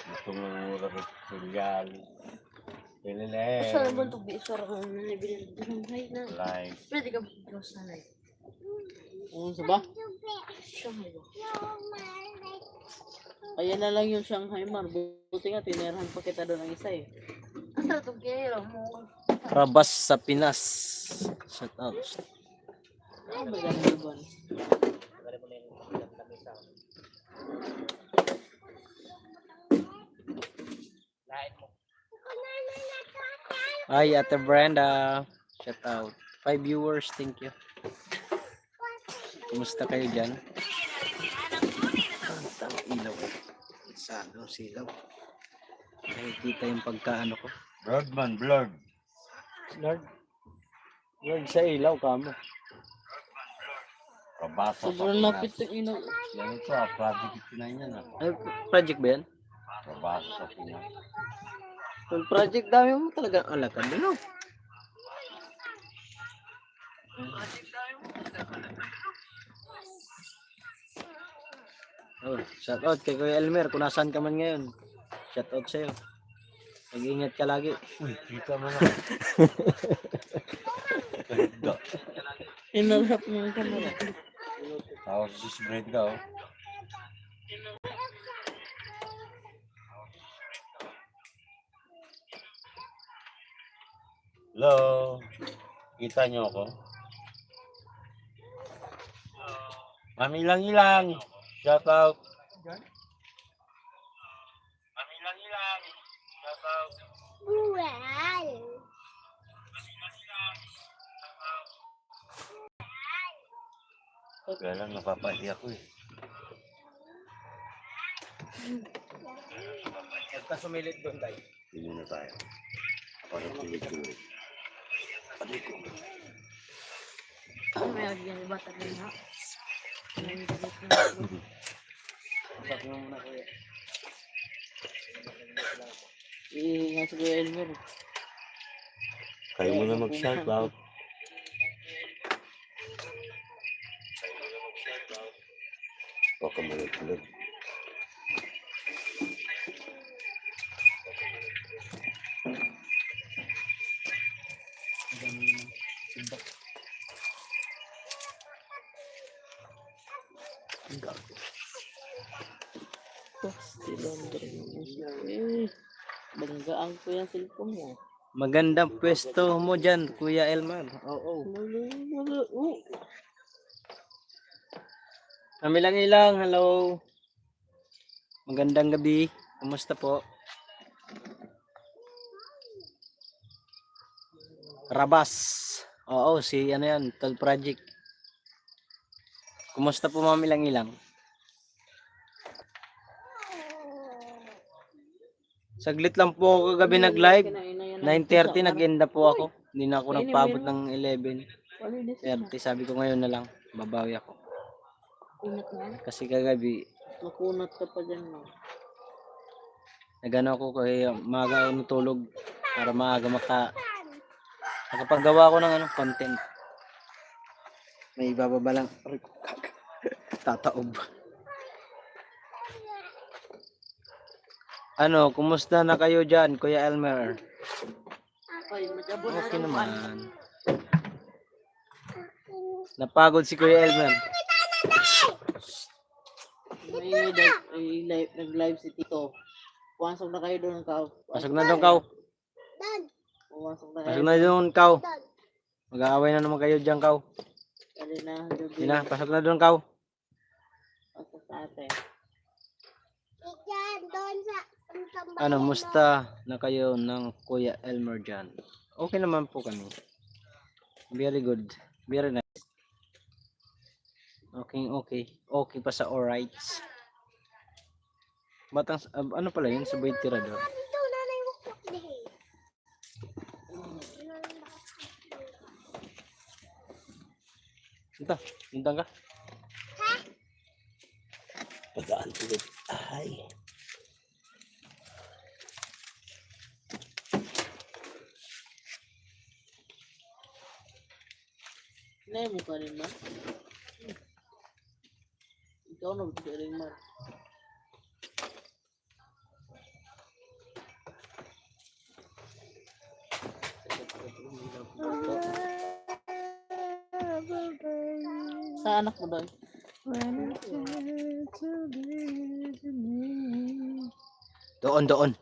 Gusto mo mura ko tulyal. Asa Pilileng. naman ito, bisar ang nabili ng hay na. Like. Pwede ka bukas na light. Ano sa ba? Shanghai ba? Ayan na lang yung Shanghai Mar. Buti nga, tinirahan pa kita doon ng isa eh. Asa ito kaya mo? Rabas sa Pinas. Shout out. Ano ba ganun ba? Hi, Ate Brenda. Shout out. 5 viewers, thank you. Kumusta kayo dyan? Ang ilaw. Saan ang silaw? Nakikita yung pagkaano ko. Blurred man, blurred. Lord. Lord sa ilaw kamo. Kabasa sa Sobrang Pinas. lapit yung inaw. Yan ito project itinay niya na. Ay, project ba yan? Kabasa sa Pinas. Kung project dami mo talagang alakad. Ano? Oh, shout out kay Kuya Elmer kung nasaan ka man ngayon. Shout out sa'yo. Mag-ingat ka lagi. Uy, kita mo na. Ganda. Inalap mo yung kamera. Tapos sisbread ka oh. Hello. Kita niyo ako? Mami ilang. Shout out. Mami ilang. Shout out. Kaya lang napapati ako eh. Huwag ka sumilit doon tayo. Pili na tayo. Para tuloy-tuloy. Pati ko. May agyan yung bata rin ha. Usap mo muna kuya. Nga si Kuya Elmer. Kayo muna mag-shout out. Baka malit-lit. Banggaan ko yung cellphone mo. Magandang pwesto mo dyan, Kuya Elmer. Oo. Kami lang ilang, hello. Magandang gabi. Kumusta po? Rabas. Oo, si ano yan, Tol Project. Kumusta po mami lang ilang? Saglit lang po ako kagabi nag-live. 9:30 nag-end na po ako. Hindi na ako nagpaabot ng 11:30. Sabi ko ngayon na lang, babawi ako. Kunat na. Kasi kagabi, Makunat ka pa dyan mo. nagano ako kaya maaga ako natulog para maaga makapagawa ako ng content. May ibababa lang. Aray ko, tataob. Ano, kumusta na kayo dyan, Kuya Elmer? Ay, matabon na Okay naman. Napagod si Kuya Elmer. May nag-live si Tito. Pumasok na kayo doon, Kaw. Pasok na doon, Kaw. Pumasok na kayo. Pasok na doon, Kaw. Mag-aaway na naman kayo dyan, Kaw. Dali na, gabi. Hindi na, pasok na doon, Kaw. Pasok sa ate. Ano, musta na kayo ng Kuya Elmer dyan? Okay naman po kami. Very good. Very nice. Okay. Okay pa sa alright. Batang, ano pala yun? Sabay tirador. Ito, hintang ka. Pagaan tulad. Ay. Hinay mo ka rin ba? Ikaw Tunog si Rimar. Sa anak mo doon. Doon.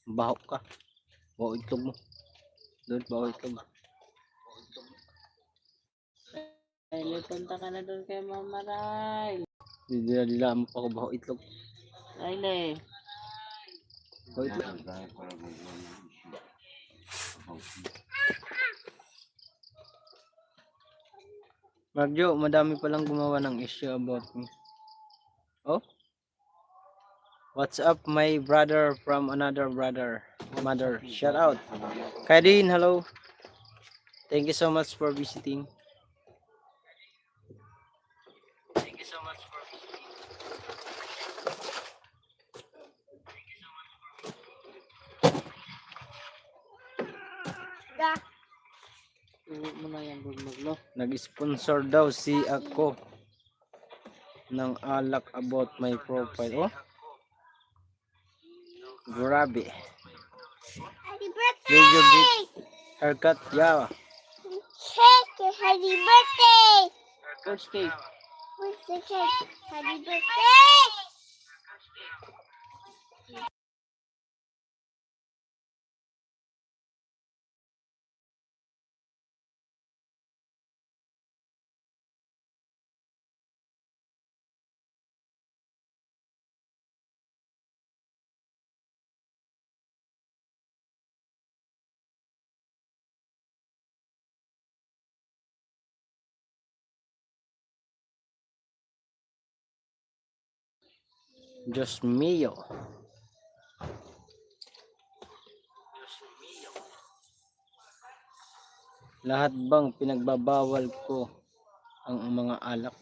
Baho ka. Baho itlog mo. Doon, baho itlog. Riley, punta ka na doon kay Mama Riley. Dila mo pa ako baho itlog. Riley. Baho itlog. Marjo, madami palang gumawa ng issue about me. Oh? What's up, my brother from another brother? Mother, shout out. Kadin, hello. Thank you so much for visiting. Thank you so much for visiting. Uwi mo na yan, Maglo. Nag-sponsor daw si ako ng alak about my profile. Oh? Grabe. Happy birthday! Video bit haircut, yeah. Cake! Happy birthday! First cake. What's the cake? Happy birthday! Diyos mio. Lahat bang pinagbabawal ko ang mga alak?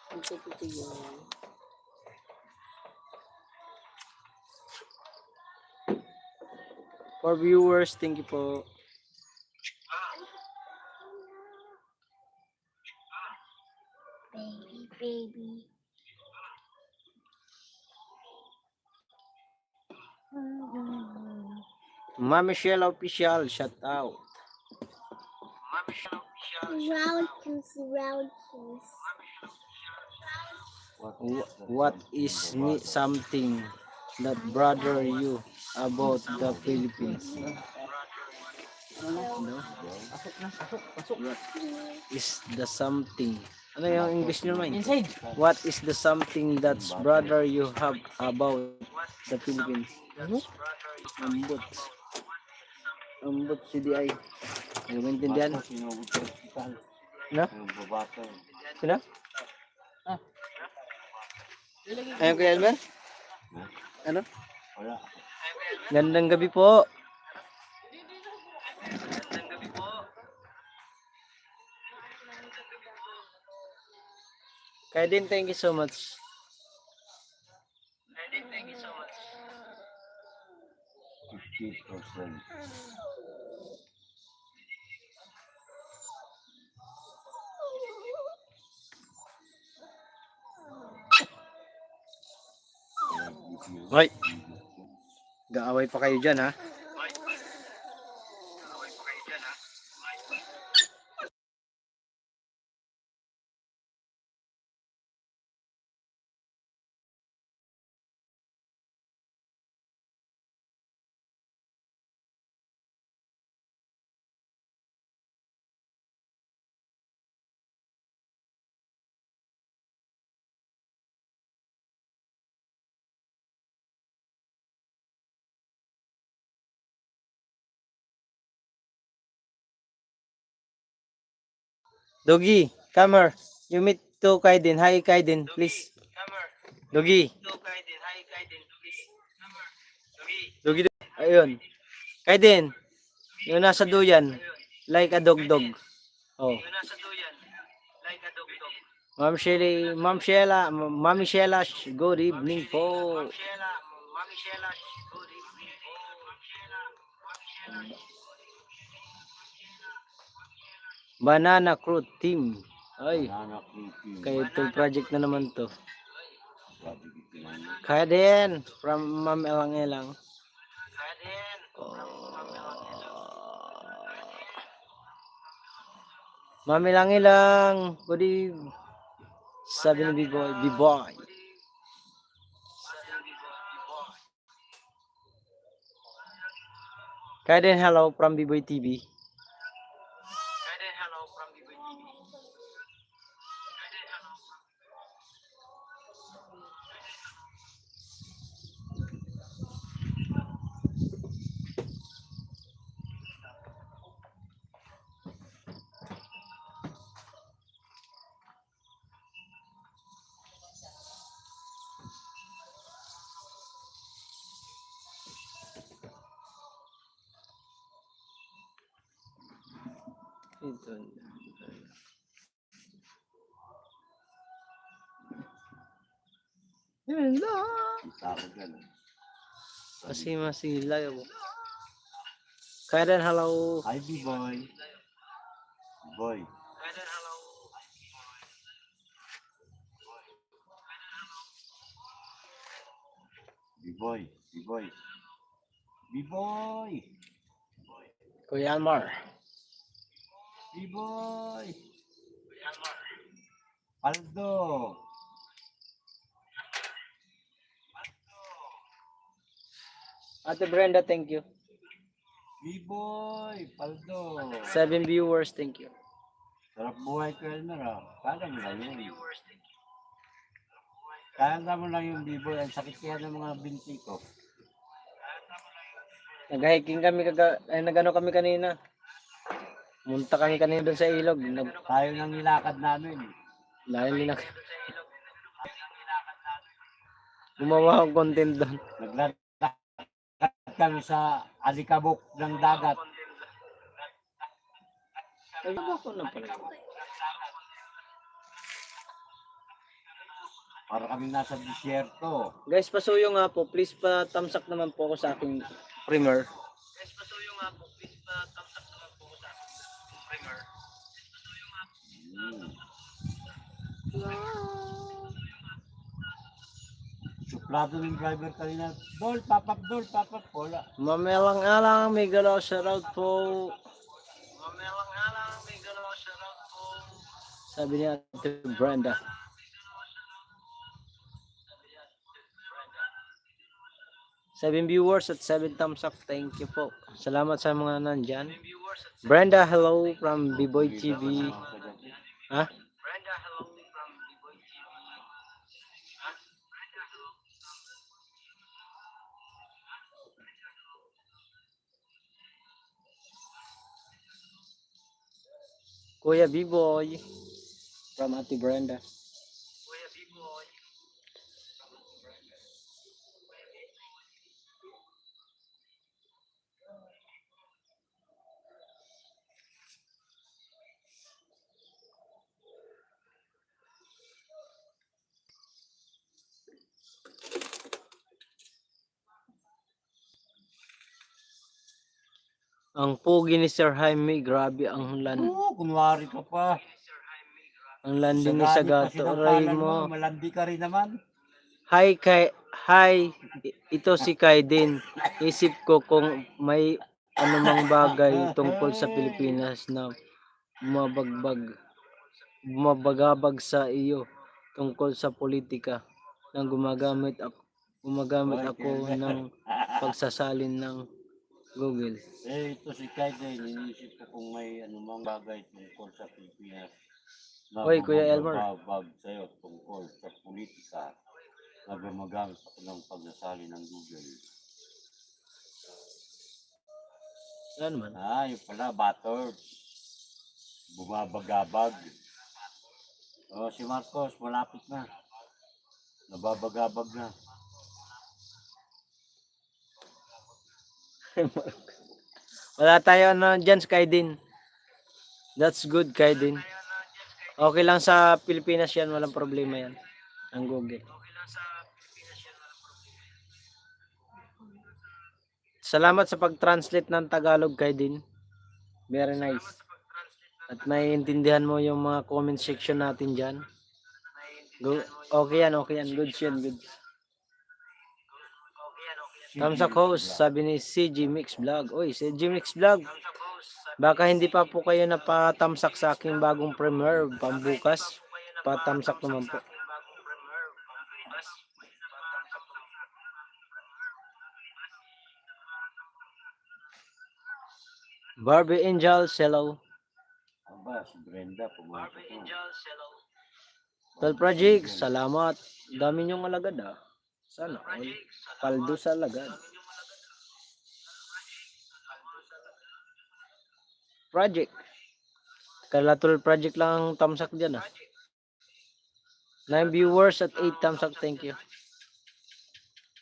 Ang tupiti yun. For viewers, thank you po. Baby. Ma Michelle Official, shout out. Round juice. What is me something that bother you about the Philippines? Is the something? Ano yung English nyo man? Inside. What is the something that's brother you have about the Philippines? Ambot. Ambot CDI. Ayaw maintindihan? Na? Sino? Ayun kay Elmer? Ano? Gandang gabi po. Kaya din, thank you so much. Hoy. Gaaway pa kayo dyan, ha? Dogi, come here. You meet to Kaiden. Hi, Kaiden, please. Dogi. Dogi. Ayun. Kaiden. Yung nasa duyan. Like a dog. Oh. Ma'am Sheila, good evening po. Banana Fruit Team. Ay, Banana Creepy. kayo to project na naman to. Grabe gitingan mo. Kaya din, from Ma'am Elang Elang. Ma'am Elang Elang, good evening. Sabi ni B-Boy, B-Boy. Kaya din, hello from B-Boy TV. Ito. Hello. Kita ko dyan. Kasi masila yun. Kaya din, hello. Hi, B-Boy. Boy. B-Boy. B-Boy. B-Boy. Kuya Almar. B-Boy. Paldo. Ate Brenda, thank you. B-Boy. Paldo. 7 viewers, thank you. Sarap buhay ko, Elmer, ah. Kaya mo lang yun. Kaya mo lang yung B-Boy. Ang sakit kaya ng mga binti ko. Nag-hiking kami, nagano kami kanina. Munta kami kanina doon sa ilog. Tayo nang nilakad namin. Dahil linak. Gumawa akong content doon. Naglalakad kami sa alikabok ng dagat. Ay, ako na pala. Para kami nasa disyerto. Guys, pasuyo nga po. Please pa-thumbs up naman po ako sa aking primer. Guys, pasuyo nga po. Please pa-thumbs up naman po ako sa aking primer. Suplado ng driver kanina. Dol, papap, wala. Mamelang-alang, may galaw shoutout po. Mamelang-alang, may galaw shoutout po. Sabi niya Ate Brenda. Seven viewers at 7 thumbs up. Thank you po. Salamat sa mga nandyan. Brenda, hello from B-Boy TV. Ha? Brenda, hello from B-Boy TV. Ha? Brenda, hello. Kuya B-Boy from Ate Brenda. Kuya B-Boy. Ang pogi ni Sir Jaime, grabe ang Oo, kunwari ka pa. ang landing ni Sagato. Aray mo. Malandi ka rin naman. Hi, ito si Kai din. Isip ko kung may anumang bagay tungkol sa Pilipinas na bumabagabag sa iyo tungkol sa politika nang gumagamit ako ng pagsasalin ng Google. Ito si Kaiden, iniisip ko kung may anumang bagay tungkol sa Pilipinas na Hoy, Kuya Elmer. bumabagabag sa'yo tungkol sa politika na gumagamit ako ng pagsasali ng Google. Ano naman? Yung pala, butter. Bumabagabag. Si Marcos, malapit na. Nababagabag na. Wala tayo dyan, Kaidin. That's good, Kaidin. Okay lang sa Pilipinas yan, walang problema yan. Ang Google. Salamat sa pag-translate ng Tagalog kay Din. Very nice. At naiintindihan mo yung mga comment section natin dyan. Okay yan. Good yan, good. Thumbs up host, sabi ni CG Mix Vlog. Uy, CG Mix Vlog. Baka hindi pa po kayo napatamsak sa aking bagong premiere pambukas. Patamsak naman po. Barbie Angel, hello. Aba, si Brenda pumunta ko. Tal Project, salamat. Dami niyong alagad ah. Sana all. Paldo sa alagad. Project. Kalatol Project lang ang tamsak dyan ah. 9 viewers at 8 thumbs up, thank you.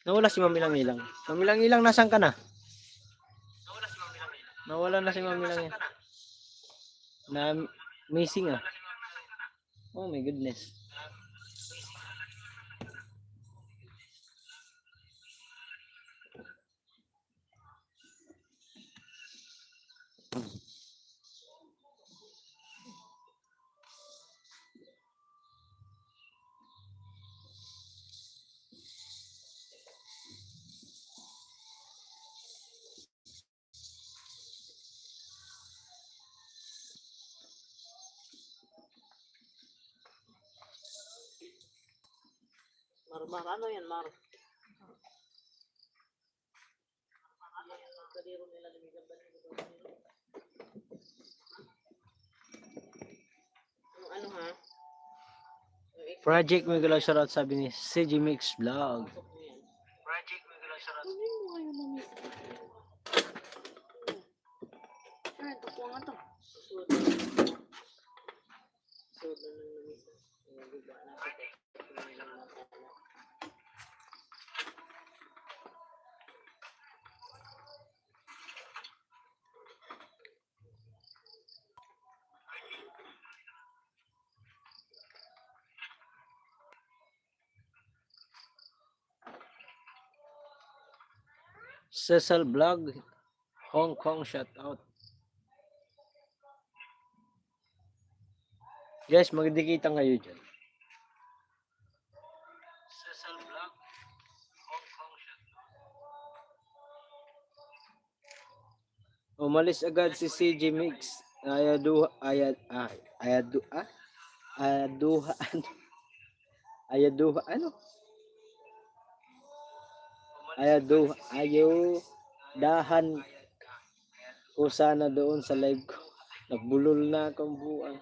Nawala si Mamilang Ilang. Mamilang Ilang, nasan ka na? Nawala na si Mamilang Ilang. Na missing ah. Oh my goodness. Mar, ano yan, Mar? Kadiro nila lumigan ba nila? Yung ano ha? Project Miguel shoutout, sabi ni CG Mix Vlog. Project Miguel shoutout. Ay, tuko nga to. Cecil Vlog, Hong Kong shoutout. Guys, magdikita ngayon dyan. Cecil Vlog, Hong Kong shoutout. Umalis agad si CG Mix. Ayaduha, ano? Dahan ko sana doon sa live ko. Nagbulol na akong buwan.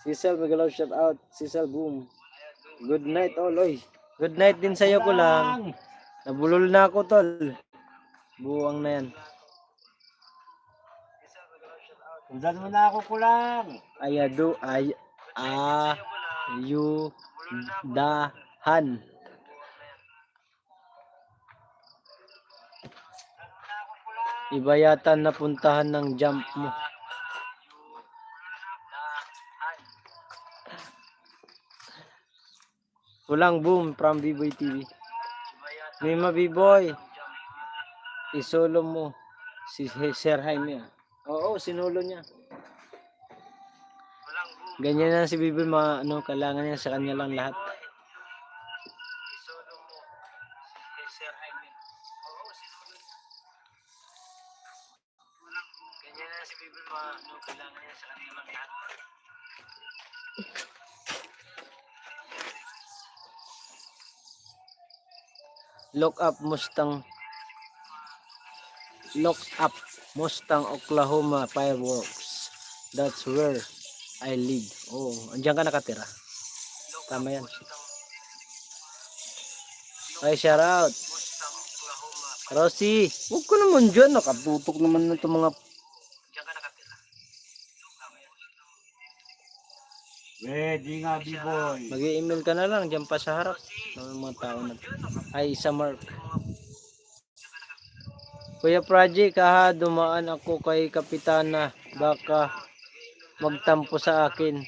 Cecil, magalaw shout out. Cecil, boom. Good night, all. Oy. Good night din sa'yo ko lang. Nabulol na ako, tol. Buwang na yan. Sundan mo na ako kulang. Dahan. Iba yata napuntahan ng jump mo. Kulang boom from B-Boy TV. Mima B-Boy. Isolo mo si Sir Jaime. Oo, sinolo niya. Ganyan na si B-Boy, kailangan niya sa kanya lang lahat. Isolo mo si Sir Jaime. Oo, sinolo niya. Ganyan na si B-Boy, kailangan niya sa kanya lang lahat. Lock up Mustang, Oklahoma fireworks. That's where I live. Oh, andiyan ka nakatira. Tama yan. Ay, shout out. Rosie, huwag ko naman dyan. Nakatutok naman na itong mga... Di nga, B-boy. Mag-i-email ka na lang dyan pa sa harap ng mga tao na. Ay, isa Mark. Kuya Project, dumaan ako kay Kapitana. Baka magtampo sa akin.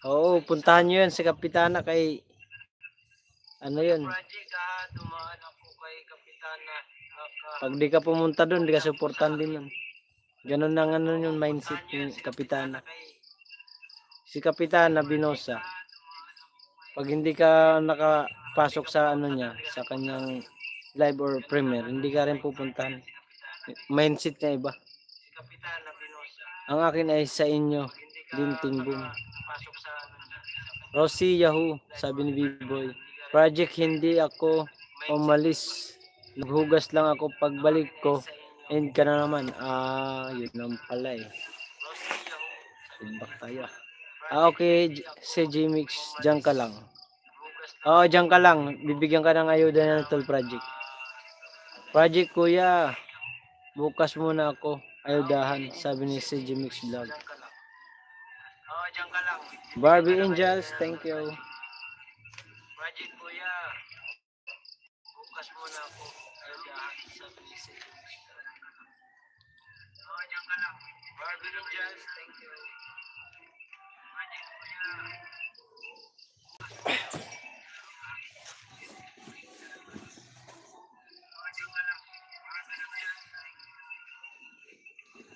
Oo, puntahan nyo yun si Kapitana kay, ano yun, Project, dumaan ako kay Kapitana. pag di ka pumunta doon, di ka supportan din yun. Ganun ang ano yung mindset Puntahan yun ni si Kapitana. kay Si Kapitana Binosa, pag hindi ka nakapasok sa ano niya, sa kanyang live or premiere, hindi ka rin pupuntahan. Mindset niya iba. si Kapitana Binosa. Ang akin ay sa inyo, Hindi ka Linting Boom. pasok sa Rosie Yahoo, sabi ni B-Boy. Project, hindi ako umalis. Naghugas lang ako, pagbalik ko. End ka na naman. Yun lang pala eh. Feedback tayo. Okay, si J-Mix, dyan ka lang. Oo, dyan ka lang. Bibigyan ka ng ayuda ng Tool Project. Project, kuya. Bukas muna ako. Ayudahan, sabi ni si J-Mix Vlog. Diyan ka lang. Barbie Angels, thank you. Project, kuya. Bukas muna ako. Ayudahan, sabi ni si diyan ka lang. Barbie Angels, thank you. Project, kuya.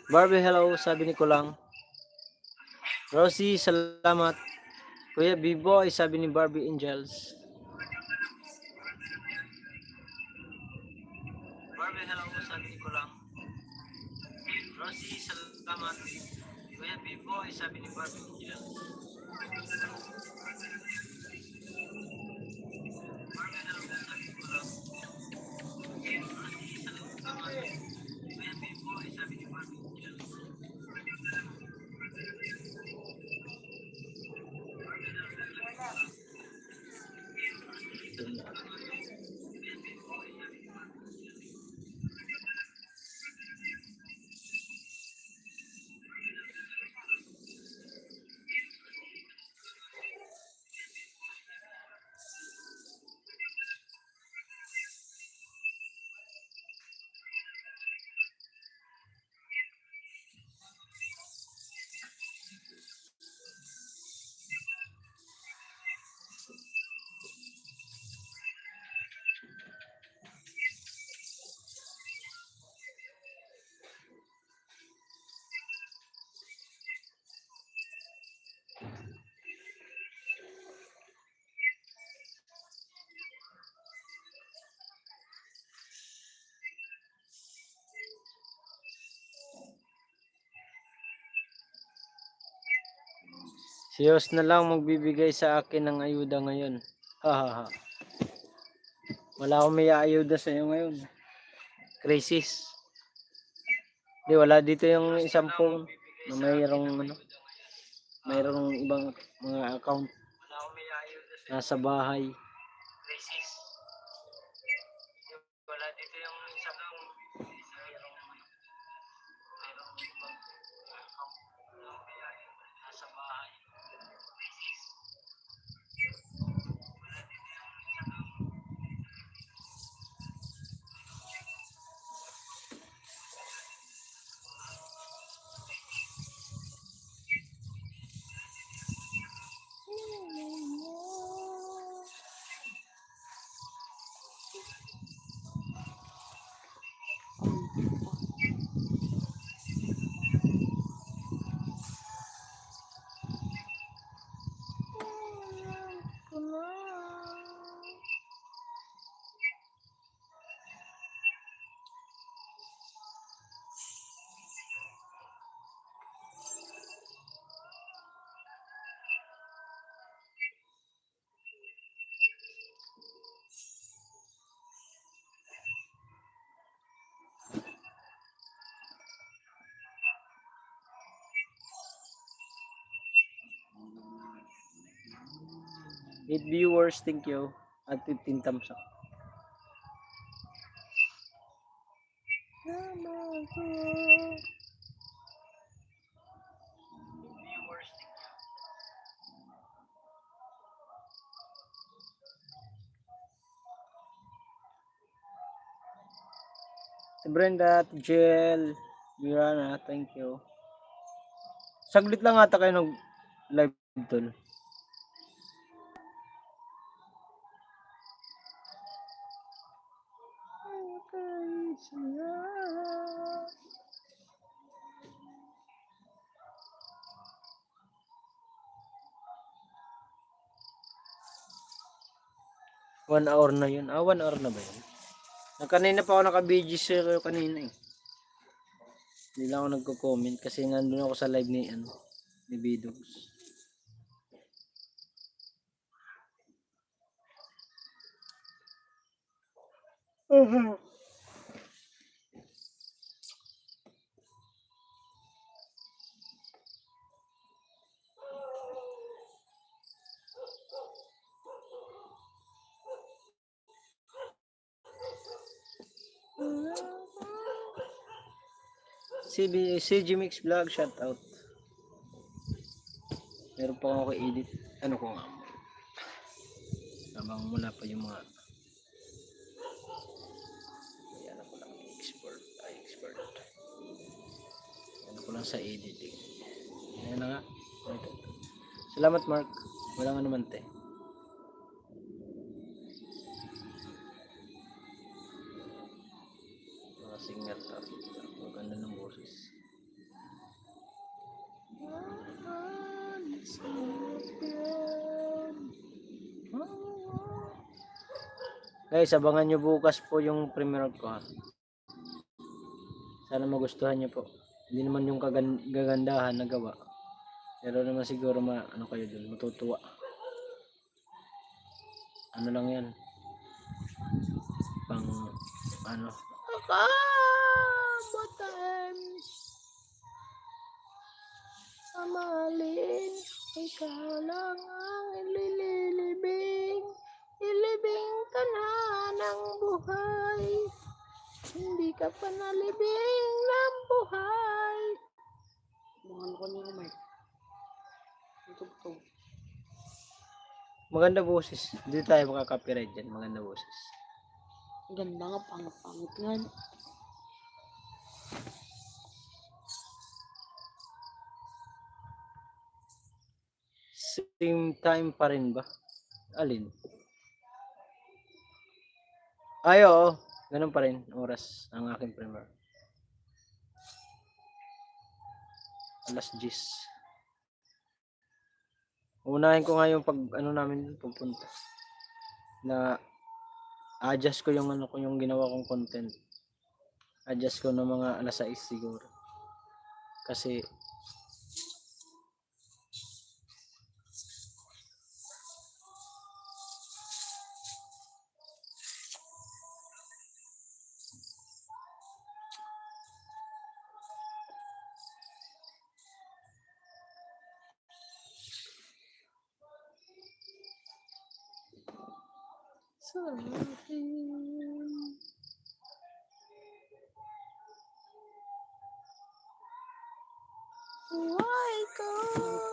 Barbie, hello, sabi ni Kulang. Rosie, salamat. Kuya B-Boy, sabi ni Barbie Angels. Barbie, hello, sabi ni Kulang. Rosie, salamat. Kuya B-Boy, sabi ni Barbie Angels. Si Yos na lang magbibigay sa akin ng ayuda ngayon. Hahaha. Wala akong may ayuda sa iyo ngayon. Crisis. Di, wala dito yung isang phone na mayroong ibang mga account Wala akong may ayuda sa nasa bahay. crisis. Wala dito yung isang nasa bahay. Eight viewers, thank you. At 15 thumbs up. Si Brenda, Jill, Mirana, thank you. Saglit lang ata kayo ng live tol. 1 hour na yun. 1 hour na ba yun? Kanina pa ako naka-BG sa'yo kanina eh. Hindi lang ako nagko-comment kasi nandun ako sa live ni Bidogs. CG Mix Vlog, shout out. Meron pa ako edit. Ano ko nga. Habang mula pa yung mga ayan ako lang expert. Ano ko lang sa editing. Ayan na nga. Ito. Salamat Mark. Wala nga naman te. Mga singer to. Maganda ng boses. Guys, abangan nyo bukas po yung premiere ko ha. Sana magustuhan nyo po. Hindi naman yung gagandahan na gawa. Pero naman siguro ano kayo dun, matutuwa. Ano lang yan. Pang ano. Times. Amalin, ikaw lang ang ililibing. Ilibing ka na ng buhay. Hindi ka pa nalibing ng buhay. Mga ko nila, Mark. Tugtog. Maganda boses. Hindi tayo makaka-copyright dyan. Maganda boses. Ganda nga, pangit nga. Same time pa rin ba? Alin? Ay, oo. Ganun pa rin. Oras ang aking premiere. Alas 10. Unahin ko nga yung namin pupunta. Na adjust ko yung yung ginawa kong content. Adjust ko ng mga alas 6 siguro. Kasi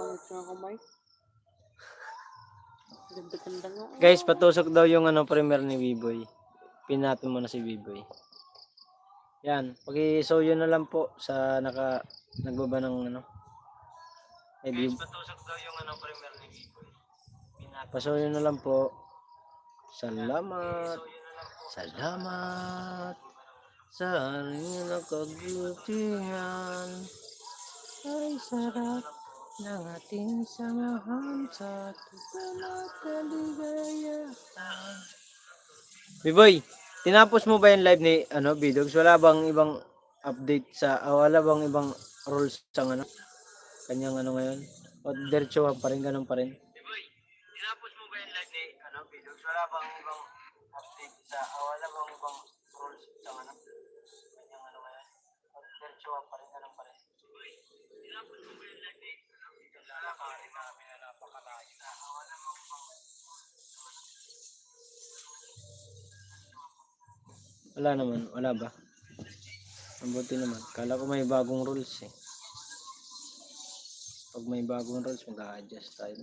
Pangit nga ako, Mark. Ganda nga. guys, patusok daw yung premiere ni B-Boy. Pinato mo na si B-Boy. Yan, paki-show yun na lang po sa nagbaba ng guys, patusok daw yung premiere ni B-Boy. Paso yun na lang po. Salamat. Salamat sa inyong nakabutingan. Ay sarap ng ating samahan sa tugal at kaligayahan. B-Boy, tinapos mo ba yung live ni Bidogs? Wala bang ibang update wala bang ibang rules sa kanyang ngayon? O diretso pa rin, ganun pa rin? B-Boy, tinapos mo ba yung live ni Bidogs? Wala bang ibang update wala bang ibang rules sa kanyang ngayon? O diretso pa rin, ganun pa rin? Tinapos mo ba yung live ni Bidogs? Wala bang ibang napakalayo na wala bang ibang wala naman, wala ba? Mabuti naman. Kala ko may bagong rules eh. Pag may bagong rules, mag-a-adjust tayo.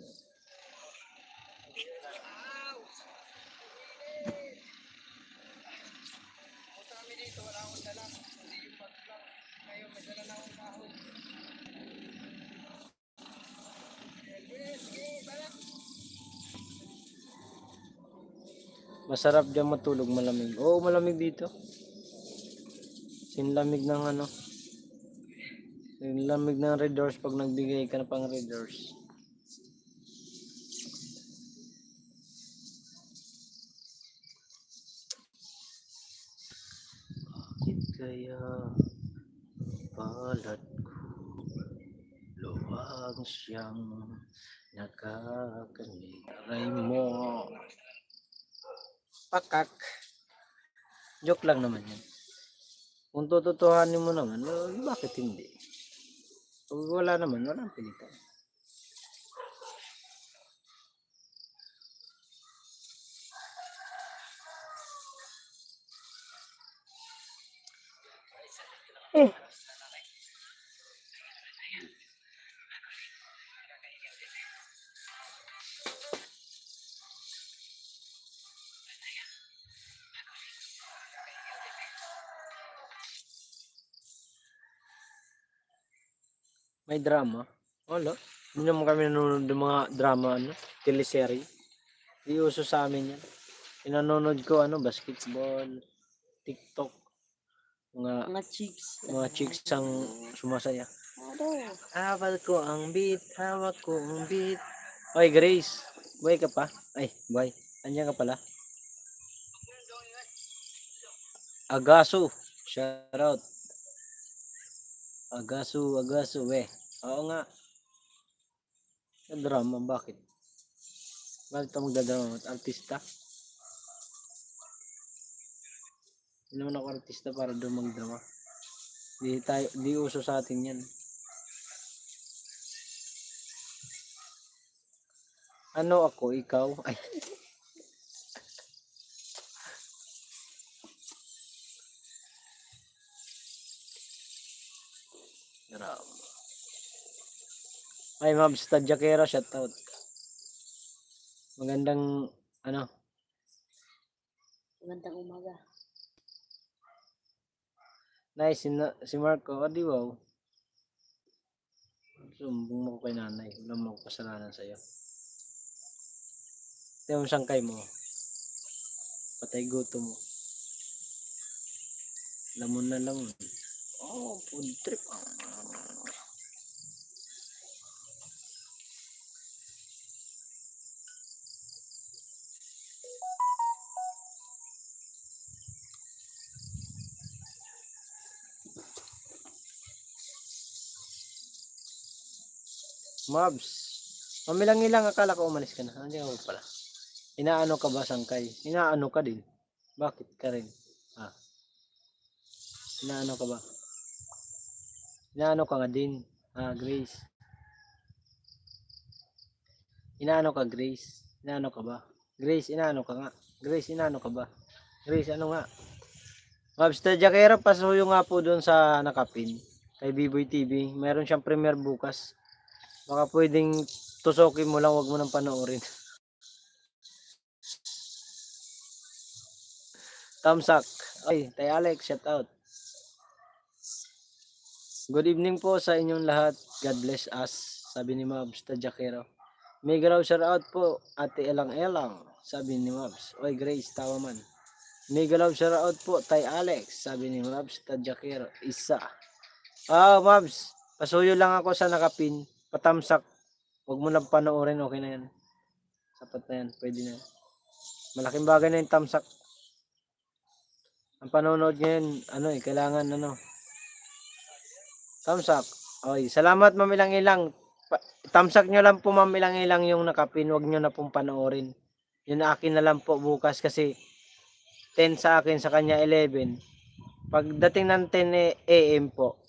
Masarap dyan matulog, malamig. Oo, malamig dito. Sinlamig ng sinlamig ng Red Doors pag nagbigay ka na pang Red Doors. kaya palad ko luwag siyang nakakanig. Aray mo. Pakak. Joke lang naman yan. Kung tututuhanin mo naman, bakit hindi? Kung wala naman, walang pilitan. May drama? Wala. Hindi naman kami nanonood ng mga drama, teleserye. Di uso sa amin yan. Pinanonood ko, basketball, TikTok, Mga chicks. mga chicks ang sumasaya. Hawak ko ang beat, hawak ko ang beat. Oy, Grace, buhay ka pa? Ay, buhay. Andiyan ka pala? Agaso, shout out. Agaso, Oo nga. Ang drama, bakit? Bakit ka magdadrama? Artista? Hindi naman ako artista para doon magdrama. Di uso sa atin yan. Ano ako, ikaw? Ay. Drama. Ay, Mabs Tadjakera, shoutout. Magandang, Magandang umaga. nice, si Marco, di wow. Sumbong mo ko kay nanay, wala mo ako kasalanan sa'yo. Ito yung sangkay mo. Patay gutom mo. Lamon na lamon. Oh, food trip. Mabs, mamilang-ilang akala ko umalis ka na. Andiyan ako pala. Inaano ka ba, sangkay? Inaano ka din? Bakit ka rin? Inaano ka ba? Inaano ka nga din? Grace. Inaano ka, Grace? Inaano ka ba? Grace, inaano ka nga? Grace, inaano ka ba? Grace, ano nga? Mabs Tadjakera, pasuyo nga po doon sa nakapin. Kay B-Boy TV. Meron siyang premiere bukas. Baka pwedeng tusokin mo lang, wag mo nang panoorin. Tamsak. Ay, Tay Alex, shout out. Good evening po sa inyong lahat. God bless us, sabi ni Mabs Tadjakero. Mega raw shout out po, Ate Elang-Elang, sabi ni Mabs. Oy, Grace, tawa man. Mega raw shout out po, Tay Alex, sabi ni Mabs Tadjakero. Isa. Mabs, pasuyo lang ako sa nakapin. Patamsak. Huwag mo lang panoorin, okay na yan. Sapat na yan, pwede na yan. Malaking bagay na yung tamsak. Ang panonood ngayon, kailangan tamsak. Okay, salamat mamilang-ilang. Tamsak nyo lang po mamilang-ilang yung nakapin, huwag nyo na pong panoorin. Yun akin na lang po bukas kasi 10 sa akin, sa kanya 11. Pagdating ng 10 AM po,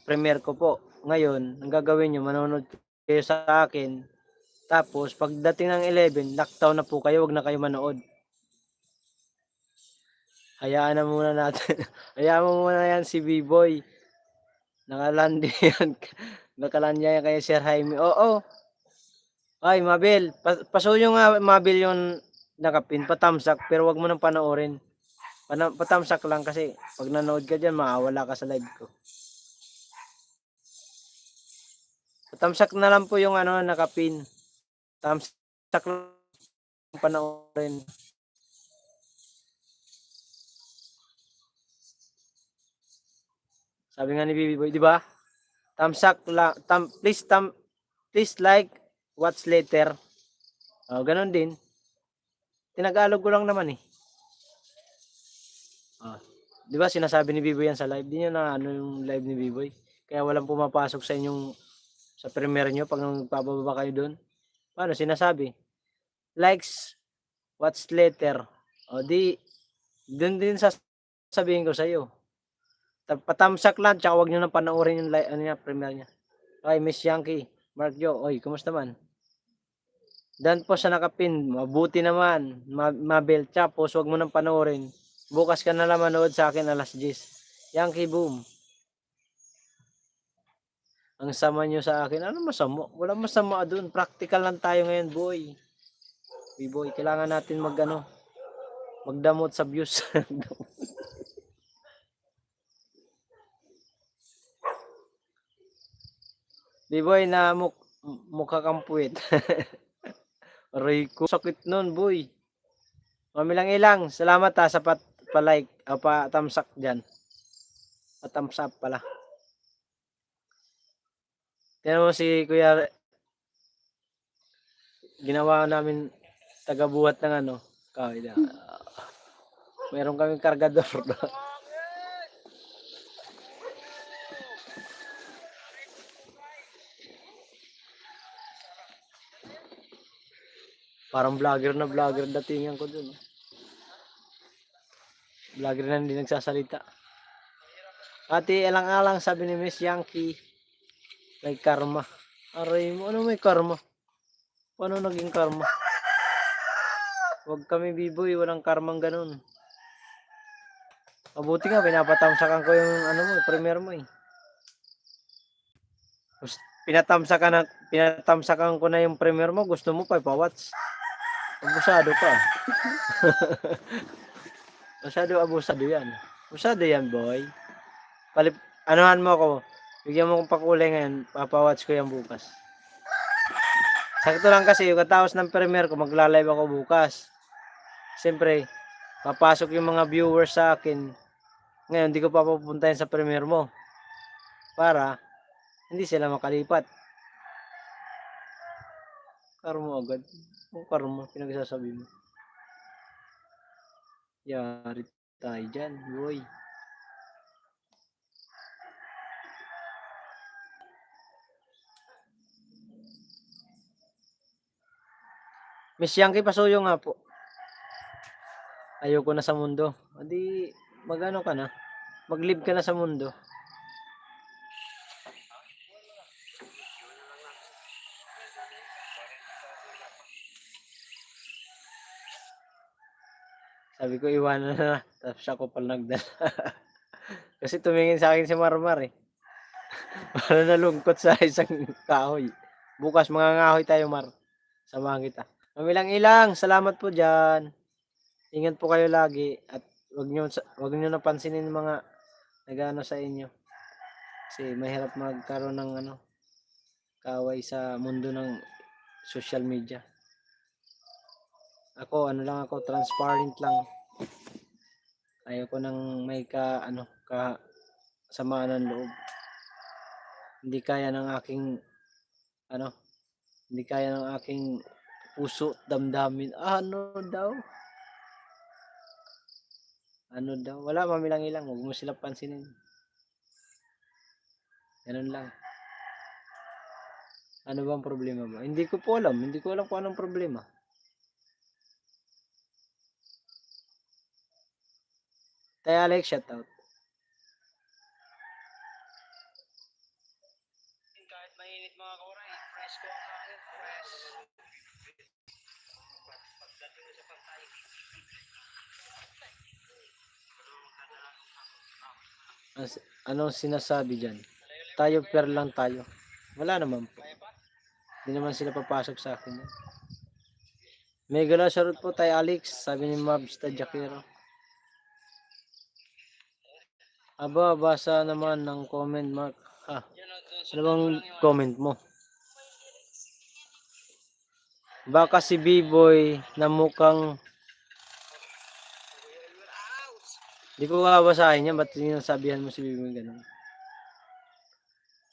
premiere ko po. Ngayon, ang gagawin nyo, manonood kayo sa akin. Tapos, pagdating ng 11, lockdown na po kayo, wag na kayo manood. Hayaan na muna natin. Hayaan mo muna yan si B-Boy. Nakalandi yan. Nakalandi yan kay Sir Jaime. Oo. Ay, Mabel. Pasuyo nga, Mabel, yung nakapin. Patamsak, pero wag mo nang panoorin. Patamsak lang kasi pag nanood ka dyan, makawala ka sa live ko. Patamsak na lang po yung nakapin. Tamsak lang panoorin. Sabi nga ni Bibi Boy, di ba? Tamsak lang, please like, watch later. Ganun din. Tinagalog ko lang naman eh. Di ba sinasabi ni Biboy yan sa live? Di nyo na ano yung live ni Biboy. Kaya walang pumapasok sa inyong sa premiere nyo pag nagpababa kayo doon. Paano sinasabi? Likes, watch later. O di, doon din sasabihin ko sa iyo. Patamsak lang, tsaka huwag nyo na panoorin yung ano niya, premiere niya. Okay, Miss Yankee, Mark Joe, oy, kumusta man? Dan po sa nakapin, mabuti naman, Mabel, tapos huwag mo nang panoorin. Bukas ka na lang manood sa akin alas 10. Yankee Boom. Ang sama nyo sa akin, ano masama? Walang masama doon, practical lang tayo ngayon, boy. Boy, kailangan natin magdamot sa views. Boy, na mukha kang puwet. Aray ko, sakit nun, boy. Mamilang ilang, salamat ha sa pa-like, pa-thumbs up dyan. Pa-thumbs up pala. Tignan mo si Kuya, ginawa namin taga-buhat ng kawin na. Meron kaming kargador. Parang vlogger na vlogger datingan ko dun. Vlogger na hindi nagsasalita. Ate, alang-alang sabi ni Miss Yankee, may karma. Aray mo, ano may karma? Paano naging karma? Huwag kami Biboy, walang karmang ganun. Mabuti nga, pinapatamsakan ko yung premiere mo eh. Pinatamsakan ko na yung premiere mo, gusto mo pa ipawatch. Abusado ka. Abusado yan. Abusado yan, boy. Anuhan mo ako. Bigyan mo kong pakulay ngayon. Papawatch ko yan bukas. Sakto lang kasi yung katapos ng premiere ko, magla-live ako bukas. Siyempre, papasok yung mga viewers sa akin. Ngayon, hindi ko pa pupuntahin sa premiere mo. Para, hindi sila makalipat. Karma agad. Ang karma, pinagsasabi mo. Yari tayo dyan, boy. Miss Yankee, pasuyo nga po. Ayoko na sa mundo. Hindi, magano ka na. Mag-live ka na sa mundo. Sabi ko, iwanan na. Tapos ako pala nagdala. Kasi tumingin sa akin si Marmar eh. Para nalungkot sa isang kahoy. Bukas mangangahoy tayo, Mar. Samahan kita. Mamilang ilang, salamat po dyan. Ingat po kayo lagi. At wag nyo napansinin yung mga nagano sa inyo. Kasi mahirap magkaroon ng kaaway sa mundo ng social media. Ako, transparent lang. Ayoko nang may samaan ng loob. Hindi kaya ng aking puso, damdamin. Ano daw? Wala, mamilang ilang. Huwag mo sila pansinin. Ganun lang. Ano bang problema ba? Hindi ko po alam. Hindi ko alam kung anong problema. Tayo Alex, shoutout. Kahit mainit mga kauray, fresh ko ang hangin, fresh. Pagdating sa pantay. Anong sinasabi dyan? Tayo per lang tayo. Wala naman po. Hindi naman sila papasok sa akin. Mega shoutout po tayo Alex, sabi ni Mabs Tadjakero. Aba, basa naman ng comment, Mark. Ano bang comment mo? Baka si B-Boy na mukhang... Di ko kabasahin yan. Ba't sinasabihan mo si B-Boy ganun?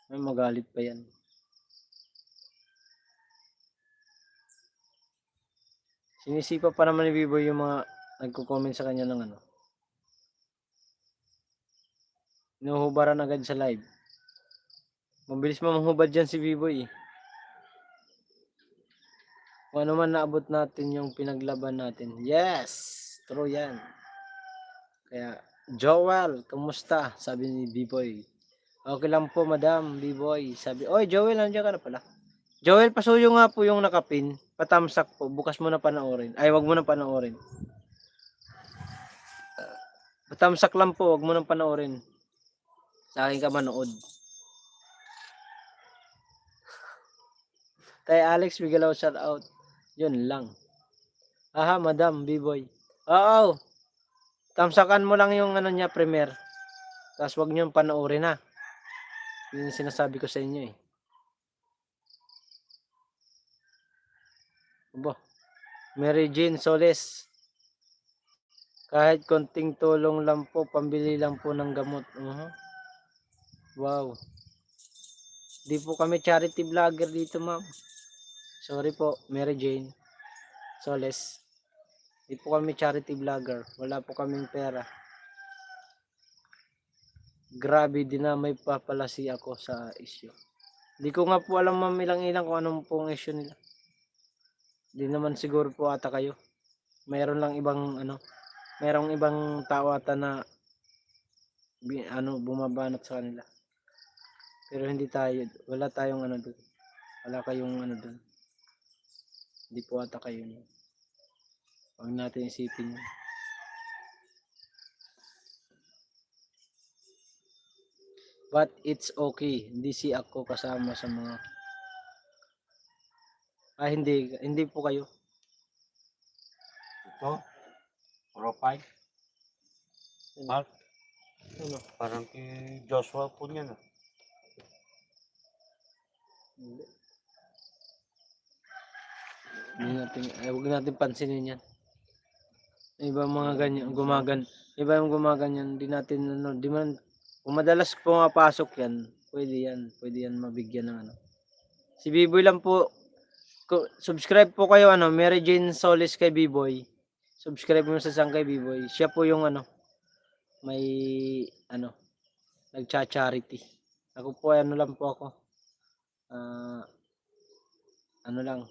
May magalit pa yan. Sinisipa pa naman ni B-Boy yung mga nagko-comment sa kanya ng Inuhubaran agad sa live. Mabilis mamahubad dyan si B-Boy eh. Kung ano man naabot natin yung pinaglaban natin. Yes! True yan. Kaya, Joel, kamusta? Sabi ni B-Boy. Okay lang po, madam, B-Boy. Sabi, oy, Joel, nandiyan ka na pala. Joel, pasuyo nga po yung nakapin. Patamsak po. Bukas mo na panoorin. Ay, wag mo na panoorin. Patamsak lang po, wag mo na panoorin. Sa akin ka manood. Kay Alex Bigalaw, shout out. Yun lang. Aha, madam, B-Boy. Oo. Tamsakan mo lang yung ano niya, premiere. Tapos wag niyo panoorin ha. Yun yung sinasabi ko sa inyo eh. Aba. Mary Jane Soles. Kahit konting tulong lang po, pambili lang po ng gamot. Wow. Di po kami charity vlogger dito, ma'am. Sorry po, Mary Jane Soles. Di po kami charity vlogger. Wala po kaming pera. Grabe, dinamay pa pala si ako sa issue. Di ko nga po alam, ma'am, ilang kung anong pong issue nila. Di naman siguro po ata kayo. Mayroon lang ibang mayroong ibang tao ata na bumabanat sa kanila. Pero hindi tayo, wala tayong doon. Wala kayong doon. Hindi po ata kayo. Huwag natin isipin yun. But it's okay. Hindi si ako kasama sa mga hindi po kayo. Ito, profile. Mark, Ano? parang kay Joshua po niya na. Hindi. Huwag natin pansinin yan. Iba mga ganyan, iba yung gumaganyan, di natin, di man, kung madalas pumapasok yan, pwede yan mabigyan ng Si B-Boy lang po, subscribe po kayo, Mary Jane Solis kay B-Boy. Subscribe mo sa kay B-Boy. Siya po yung may, nagcha-charity. Ako po, lang po ako. Lang,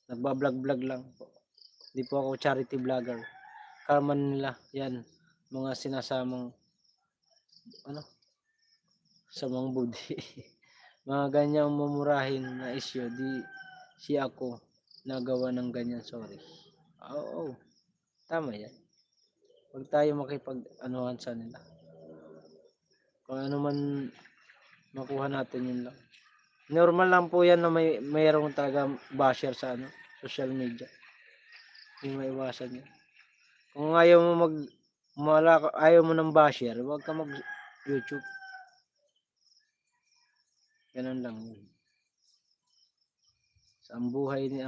nagbablog lang po. Hindi po ako charity vlogger. Karman nila, yan, mga sinasamang, samang budi. Mga ganyang mumurahin na issue, si ako nagawa ng ganyan, sorry. Oo, tama yan. Huwag tayo makipag-anuhan sa nila. Kung ano man makuha natin, yun lang. Normal lang po yan na mayroong talaga basher sa social media. Hindi maiwasan yan. Kung ayaw mo ayaw mo ng basher, huwag ka mag-YouTube. Ganun lang yun. Sa ang buhay ni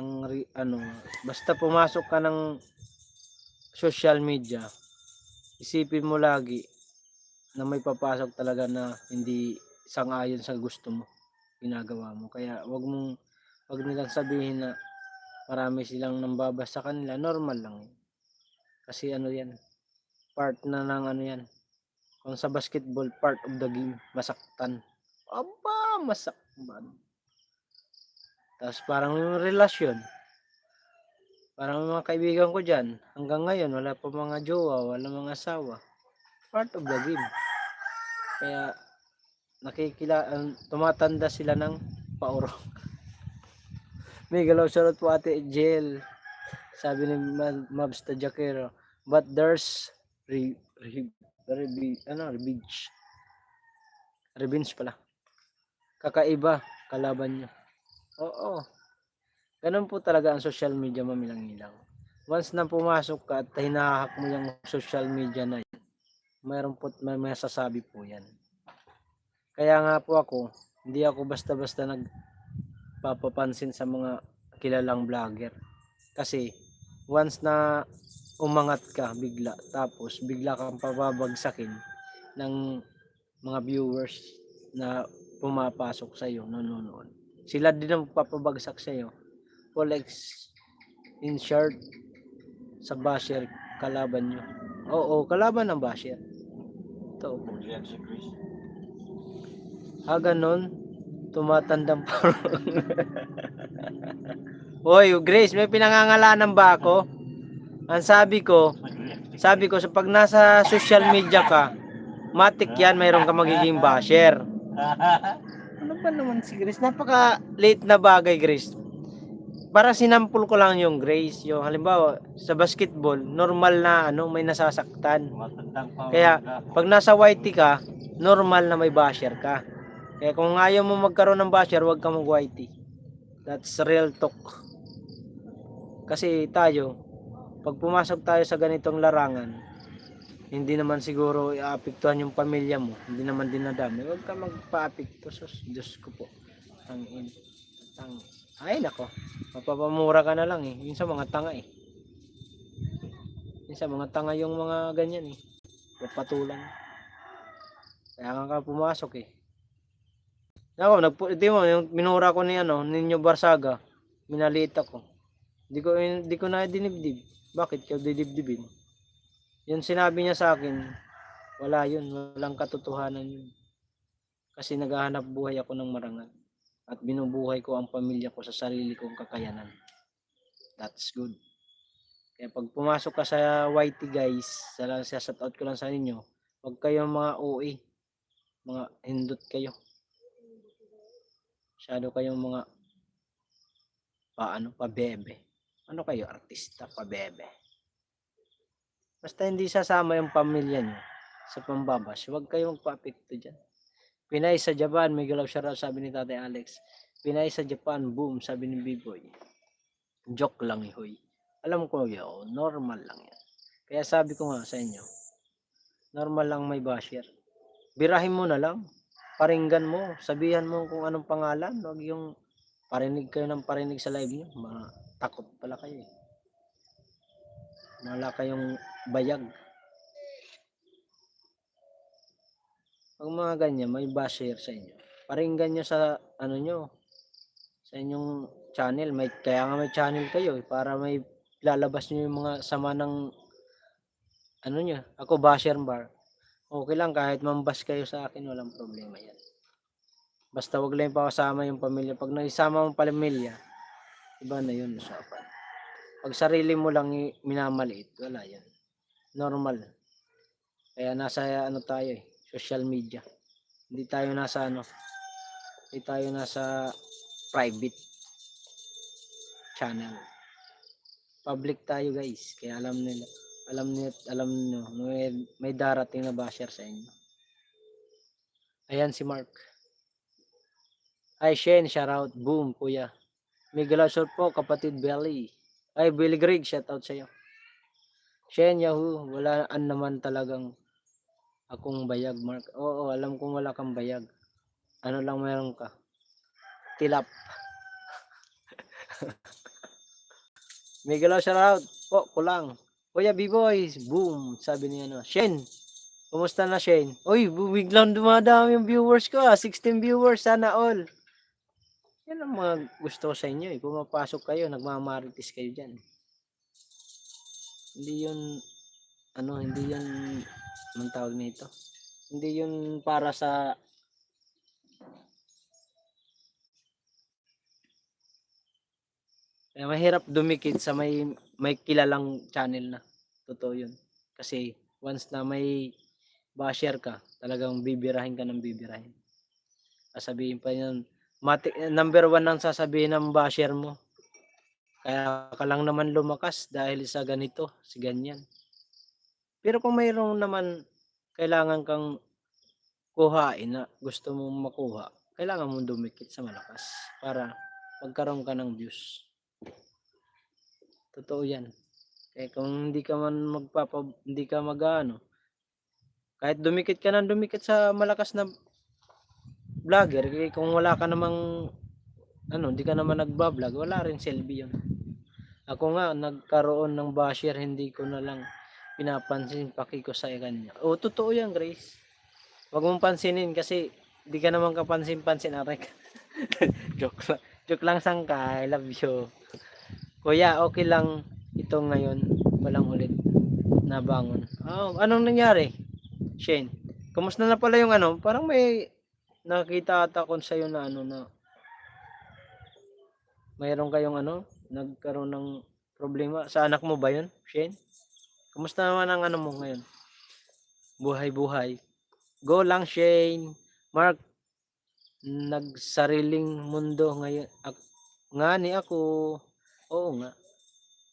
basta pumasok ka ng social media, isipin mo lagi na may papasok talaga na hindi sang-ayon sa gusto mo, ginagawa mo. Kaya wag nilang sabihin na marami silang nambabasa sa kanila, normal lang yun. Kasi yan, part na ng yan. Kung sa basketball, part of the game, masaktan. Aba, masaktan. Tapos parang yung relasyon. Parang mga kaibigan ko dyan, hanggang ngayon, wala pa mga jowa, wala mga asawa. Part of the game. Kaya, tumatanda sila ng paurong. May galaw shoutout po ate Jill. Sabi ni Mabs Tajakero. But there's revenge pala. Kakaiba, kalaban nyo. Oo. Ganun po talaga ang social media, mamilang-ilang. Once na pumasok ka at hinahak mo yung social media na yan, may masasabi po yan. Kaya nga po ako, hindi ako basta-basta nagpapapansin sa mga kilalang vlogger. Kasi once na umangat ka bigla, tapos bigla kang pababagsakin ng mga viewers na pumapasok sa iyo, nanonood. Sila din ang papabagsak sa iyo. In short, sa basher, kalaban nyo. Oo, kalaban ng basher. Totoo. Nag-react si Chris. Ganun. Tumatandang pa. Hoy, Grace, may pinangangalanan ba ako? Ang sabi ko, sa pag nasa social media ka, matik yan, mayroon ka magiging basher. Ano ba naman si Grace? Napaka late na bagay, Grace. Para sinampul ko lang yung Grace. Yung halimbawa, sa basketball, normal na may nasasaktan. Matandang pa. Kaya, pag nasa YT ka, normal na may basher ka. Kaya kung ayaw mo magkaroon ng basher, huwag ka mag-YT. That's real talk. Kasi tayo, pag pumasok tayo sa ganitong larangan, hindi naman siguro iapektuhan yung pamilya mo. Hindi naman dinadami. Huwag ka magpa-apekto. Diyos ko po. Ay nako. Mapapamura ka na lang eh. Yun sa mga tanga eh. Yun sa mga tanga yung mga ganyan eh. Papatulan. Kaya nga ka pumasok eh. Ako, di mo, yung minura ko ninyo Barsaga, minalita ko. Di ko na dinibdib. Bakit ka didibdibin? Yun sinabi niya sa akin, wala yun, walang katotohanan yun. Kasi naghahanap buhay ako ng marangal. At binubuhay ko ang pamilya ko sa sarili kong kakayanan. That's good. Kaya pag pumasok ka sa YT guys, shout out ko lang sa inyo, huwag kayong mga OA. Mga hindot kayo. Masyado kayong mga pabebe. Ano kayo, artista, pabebe. Basta hindi sasama yung pamilya nyo sa pambabash, huwag kayong magpa-apekto dyan. Pinay sa Japan, may galaw shoutout, sabi ni Tatay Alex. Pinay sa Japan, boom, sabi ni B-Boy. Joke lang ihoy. Alam ko yun, normal lang yan. Kaya sabi ko nga sa inyo, normal lang may basher. Birahin mo na lang. Paringgan mo, sabihan mo kung anong pangalan. Huwag yung parinig kayo ng parinig sa live nyo. Matakot pala kayo eh. Wala kayong bayag. Pag mga ganyan, may basher sa inyo. Paringgan nyo sa sa inyong channel. Kaya nga may channel kayo eh, para may lalabas nyo yung mga sama ng nyo. Ako basher bar. Okay lang kahit mambas kayo sa akin, walang problema yan. Basta wag lang pakasama yung pamilya. Pag naisama mong pamilya, iba na yun usapan. Pag sarili mo lang minamaliit, wala yan. Normal. Kaya nasa tayo eh, social media. Hindi tayo nasa private channel. Public tayo guys, kaya alam nyo, may darating na basher sa inyo. Ayan si Mark. Ay, Shane, shoutout. Boom, kuya. Miguel Asor po, kapatid Belly. Ay, Billy Greg, shoutout sa'yo. Shane, Yahoo, walaan naman talagang akong bayag, Mark. Oo, alam kong wala kang bayag. Ano lang meron ka? Tilap. Miguel Asor out. Po, kulang. Kuya B-Boys, boom, sabi niya Shane, kumusta na Shane? Uy, biglang dumadami yung viewers ko 16 viewers, sana all. Yan ang mga gusto ko sa inyo eh. Pumapasok kayo, nagmamarites kayo dyan. Hindi yun, anong tawag nito? Hindi yun para sa mahirap dumikit sa may kilalang channel na. Totoo yun. Kasi once na may basher ka, talagang bibirahin ka ng bibirahin. Sasabihin pa yun, number 1 ang sasabihin ng basher mo. Kaya ka lang naman lumakas dahil sa ganito, si ganyan. Pero kung mayroong naman kailangan kang kuhain na gusto mong makuha, kailangan mong dumikit sa malakas para magkaroon ka ng views. Totoo yan. Kaya kung hindi ka man kahit dumikit ka sa malakas na vlogger, kung wala ka namang hindi ka naman nagba-vlog, wala rin silbi yun. Ako nga nagkaroon ng basher, hindi ko na lang pinapansin, pakiko sa kanya. Totoo yan, Grace. Wag mong pansinin kasi di ka naman kapansin-pansin, Arek. Joke lang sangka, I love you. Kuya, okay lang ito ngayon, walang ulit nabangon. Anong nangyari? Shane, Kamusta na pala yung ano? Parang may nakita ata ko sa'yo na ano na mayroon kayong ano, nagkaroon ng problema. Sa anak mo ba yun, Shane? Kamusta naman ang ano mo ngayon? Buhay-buhay. Go lang, Shane. Mark, nagsariling mundo ngayon. Nga ni ako. Oo nga.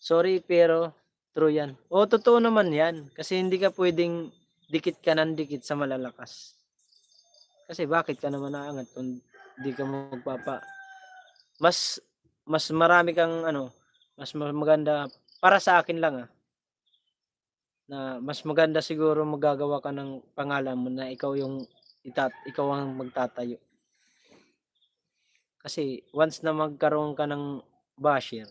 Sorry pero true yan. Oo, totoo naman yan. Kasi hindi ka pwedeng dikit ka ng dikit sa malalakas. Kasi bakit ka naman naangat kung di ka magpapa... Mas marami kang ano, mas maganda para sa akin lang na mas maganda siguro magagawa ka ng pangalan mo na ikaw yung ikaw ang magtatayo. Kasi once na magkaroon ka ng basher,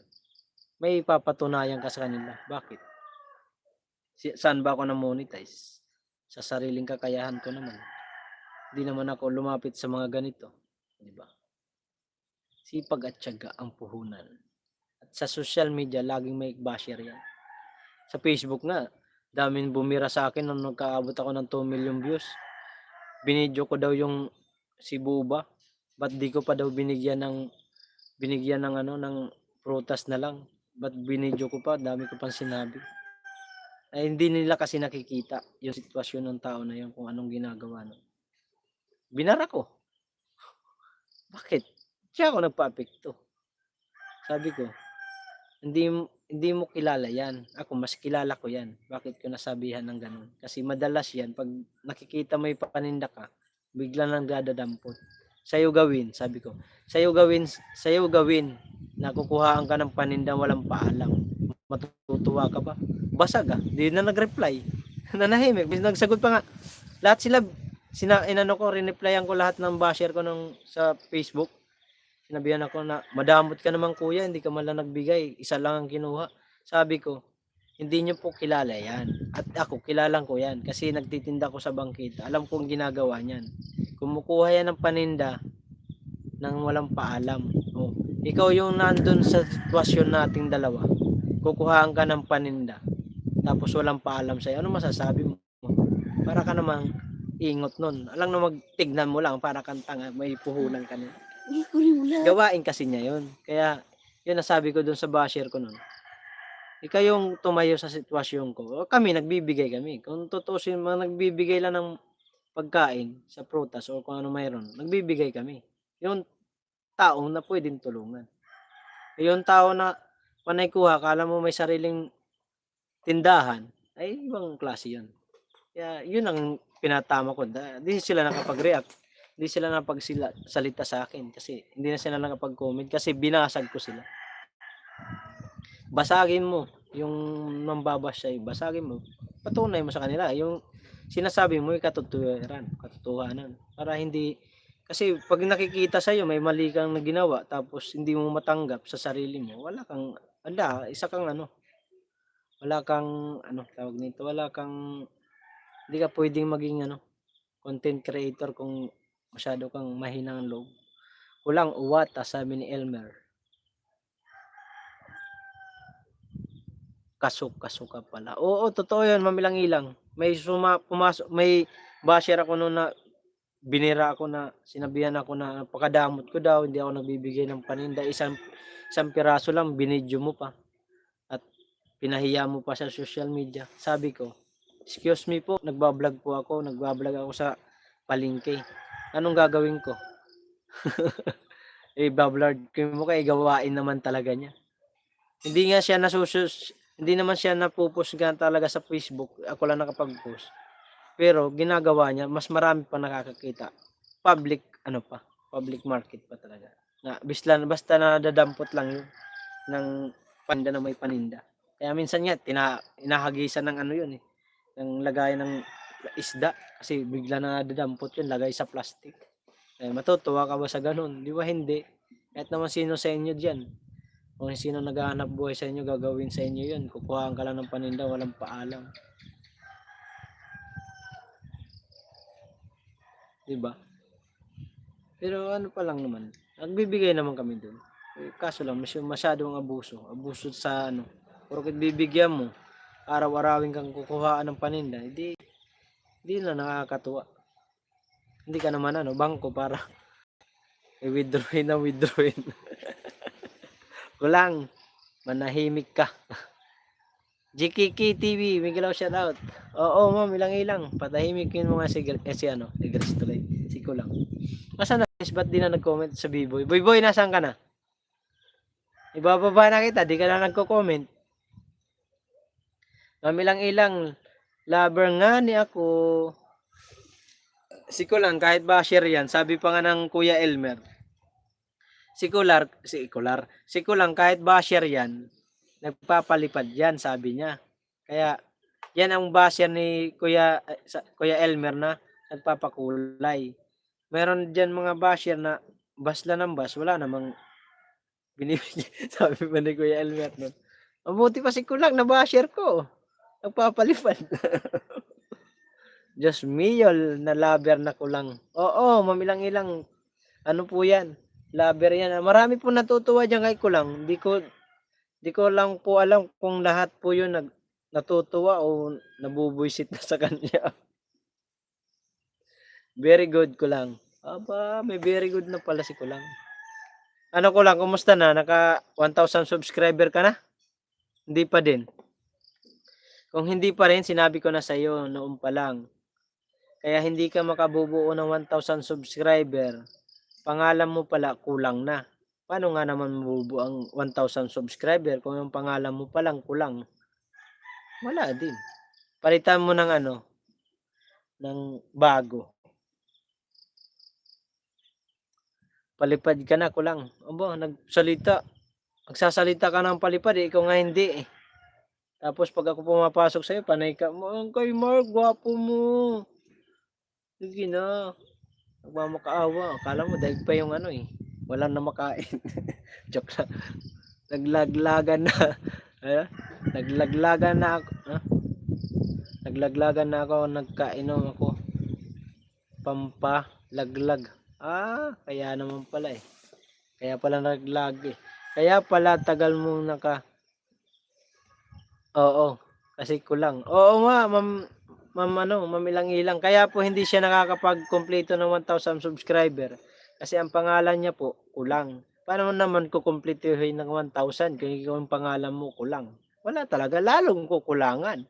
may papatunayan ka sa kanila. Bakit? Saan ba ako na-monetize? Sa sariling kakayahan ko naman. Hindi naman ako lumapit sa mga ganito. Di ba? Sipag at tiyaga ang puhunan. At sa social media, laging may basher yan. Sa Facebook nga, daming bumira sa akin nung nagkaabot ako ng 2 million views. Binidyo ko daw yung si Buba. Ba't di ko pa daw binigyan ng ano, ng prutas na lang. Ba't binidyo ko pa? Dami ko pang sinabi. Ay, hindi nila kasi nakikita yung sitwasyon ng tao na yun kung anong ginagawa nun. Binara ko. Bakit? Siya ako nagpa-apekto. Sabi ko, hindi mo kilala yan. Ako, mas kilala ko yan. Bakit ko nasabihan ng ganun? Kasi madalas yan, pag nakikita mo yung paninda ka, bigla nang dadadampot. Sa'yo gawin, sabi ko. Sa'yo gawin, na kukuhaan ka ng paninda walang paalam. Matutuwa ka ba? Basag Di na nag-reply. Nanahimik. Nagsagot pa nga. Lahat sila, rineplyan ko lahat ng basher ko sa Facebook. Sinabihan ako na, madamot ka naman kuya, hindi ka man lang nagbigay. Isa lang ang kinuha. Sabi ko, hindi nyo po kilala yan. At ako, kilalang ko yan. Kasi nagtitinda ko sa bangkita. Alam kong ginagawa niyan. Kumukuha yan ng paninda nang walang paalam. Oh, ikaw yung nandun sa sitwasyon nating dalawa. Kukuhaan ka ng paninda. Tapos walang paalam sa'yo. Ano masasabi mo? Para ka namang ingot nun. Alang na magtignan mo lang para kang tanga. May puhunan ka na. Gawain kasi niya yun. Kaya, yun nasabi ko dun sa basher ko nun. Ikaw yung tumayo sa sitwasyon ko. Kami, nagbibigay kami. Kung tutusin, mga nagbibigay lang ng pagkain sa prutas o kung ano mayroon, nagbibigay kami. Yung taong na pwedeng tulungan. Yung tao na panay kuha, kala mo may sariling tindahan, ay ibang klase yun. Kaya yun ang pinatama ko. Hindi sila nakapag-react. Hindi sila nakapagsalita sa akin kasi hindi na sila nakapag-comment kasi binasag ko sila. Basagin mo yung mambabash sa'yo. Basagin mo. Patunay mo sa kanila. Yung sinasabi mo, katotohanan. Para hindi, kasi pag nakikita sa'yo, may mali kang ginawa, tapos hindi mo matanggap sa sarili mo, hindi ka pwedeng maging content creator kung masyado kang mahinang loob. Walang uwata, sabi ni Elmer. Kasok ka pala. Oo, totoo yan, mamilang-ilang. May pumasok, may basher ako noon na binira ako na, sinabihan ako na pakadamot ko daw, hindi ako nagbibigay ng paninda. Isang piraso lang, binidyo mo pa. At pinahiya mo pa sa social media. Sabi ko, excuse me po, nagbablog ako sa palengke. Anong gagawin ko? Bablog ko mo kay gawain naman talaga niya. Hindi naman siya napupost talaga sa Facebook. Ako lang nakapag-post. Pero ginagawa niya, mas marami pa nakakakita. Public market pa talaga. Basta nadadampot lang yun ng paninda na may paninda. Kaya minsan nga, inahagisan ng yun ng lagay ng isda. Kasi bigla na nadadampot yun, lagay sa plastic. Matutuwa ka ba sa ganun? Di ba hindi? Kahit naman sino sa inyo dyan. Kung sino naghahanap buhay sa inyo, gagawin sa inyo yun. Kukuhaan ka lang ng paninda, walang paalam. Diba? Pero pa lang naman, nagbibigay naman kami dun. Kaso lang, masyadong abuso. Abuso sa porket bibigyan mo, araw-arawin kang kukuhaan ng paninda, hindi na nakakatuwa. Hindi ka naman ano, bangko para i-withdrawin na withdrawin. Kulang, manahimik ka. GKK TV, Miguel shout out. Oo, ma'am, ilang-ilang. Patahimikin mo nga si Grace tuloy. Si Kulang. Nasaan na guys? Ba't di na nag-comment sa B-Boy? Boy, nasaan ka na? Ibababa na kita, di ka na nagko-comment. Ma'am, ilang-ilang. Lover nga ni ako. Si Kulang, kahit ba share yan, sabi pa nga ng Kuya Elmer. Si Kulang, kahit ba share yan, nagpapalipad yan, sabi niya. Kaya, yan ang basya ni Kuya Elmer na nagpapakulay. Meron dyan mga basher na bas lang ng bas, wala namang binibigyan. Sabi pa ni Kuya Elmer nun. Mabuti pa si Kulang na basher ko. Nagpapalipad. Diyos mio, na lover na Kulang. Oo, mamilang-ilang. Ano po yan? Lover yan. Marami po natutuwa dyan kay Kulang. Di ko lang po alam kung lahat po yun natutuwa o nabubuisit na sa kanya. Very good Kulang. Aba, may very good na pala si Kulang. Ano Kulang, kumusta na? Naka 1,000 subscriber ka na? Hindi pa din. Kung hindi pa rin, sinabi ko na sa iyo noon pa lang. Kaya hindi ka makabubuo ng 1,000 subscriber. Pangalan mo pala kulang na. Paano nga naman mabubuo ang 1,000 subscriber kung yung pangalan mo palang kulang? Wala din. Palitan mo ng ng bago. Palipad ka na, Kulang. Aba, nagsasalita ka ng palipad, ikaw nga hindi eh. Tapos pag ako pumapasok sa'yo, panay ka, kay Mark, gwapo mo. Sige na. Nagmamakaawa. Akala mo, daig pa yung walang na makain. Joke lang. Naglaglagan na. Naglaglagan na ako. Naglaglagan na ako. Nagkainom ako. Pampalaglag. Kaya naman pala eh. Kaya pala naglag eh. Kaya pala tagal mong Oo. Kasi Kulang. Oo nga, ma'am ilang-ilang. Kaya po hindi siya nakakapag-kompleto ng 1,000 subscriber. Kasi ang pangalan niya po, Kulang. Paano naman kukumpletuhin ng 1,000 kung ikaw ang pangalan mo, Kulang? Wala talaga, lalong kukulangan.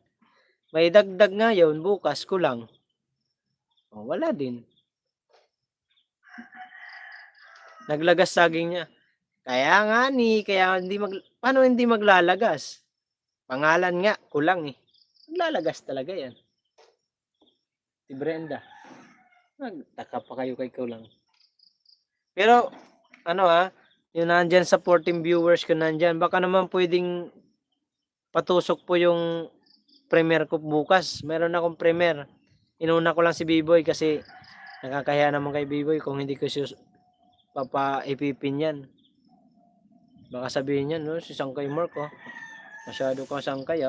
May dagdag ngayon, bukas, Kulang. Wala din. Naglagas saging niya. Kaya nga paano hindi maglalagas? Pangalan nga, Kulang eh. Maglalagas talaga yan. Si Brenda. Nagtaka pa kayo kay Kulang. Pero, yung nandyan sa 14 viewers ko nandyan, baka naman pwedeng patusok po yung premiere ko bukas. Meron akong premiere. Inuna ko lang si B-Boy kasi nakakahiya naman kay B-Boy kung hindi ko ipipin yan. Baka sabihin yan, si Sangkay Mark, masyado kang sangkay,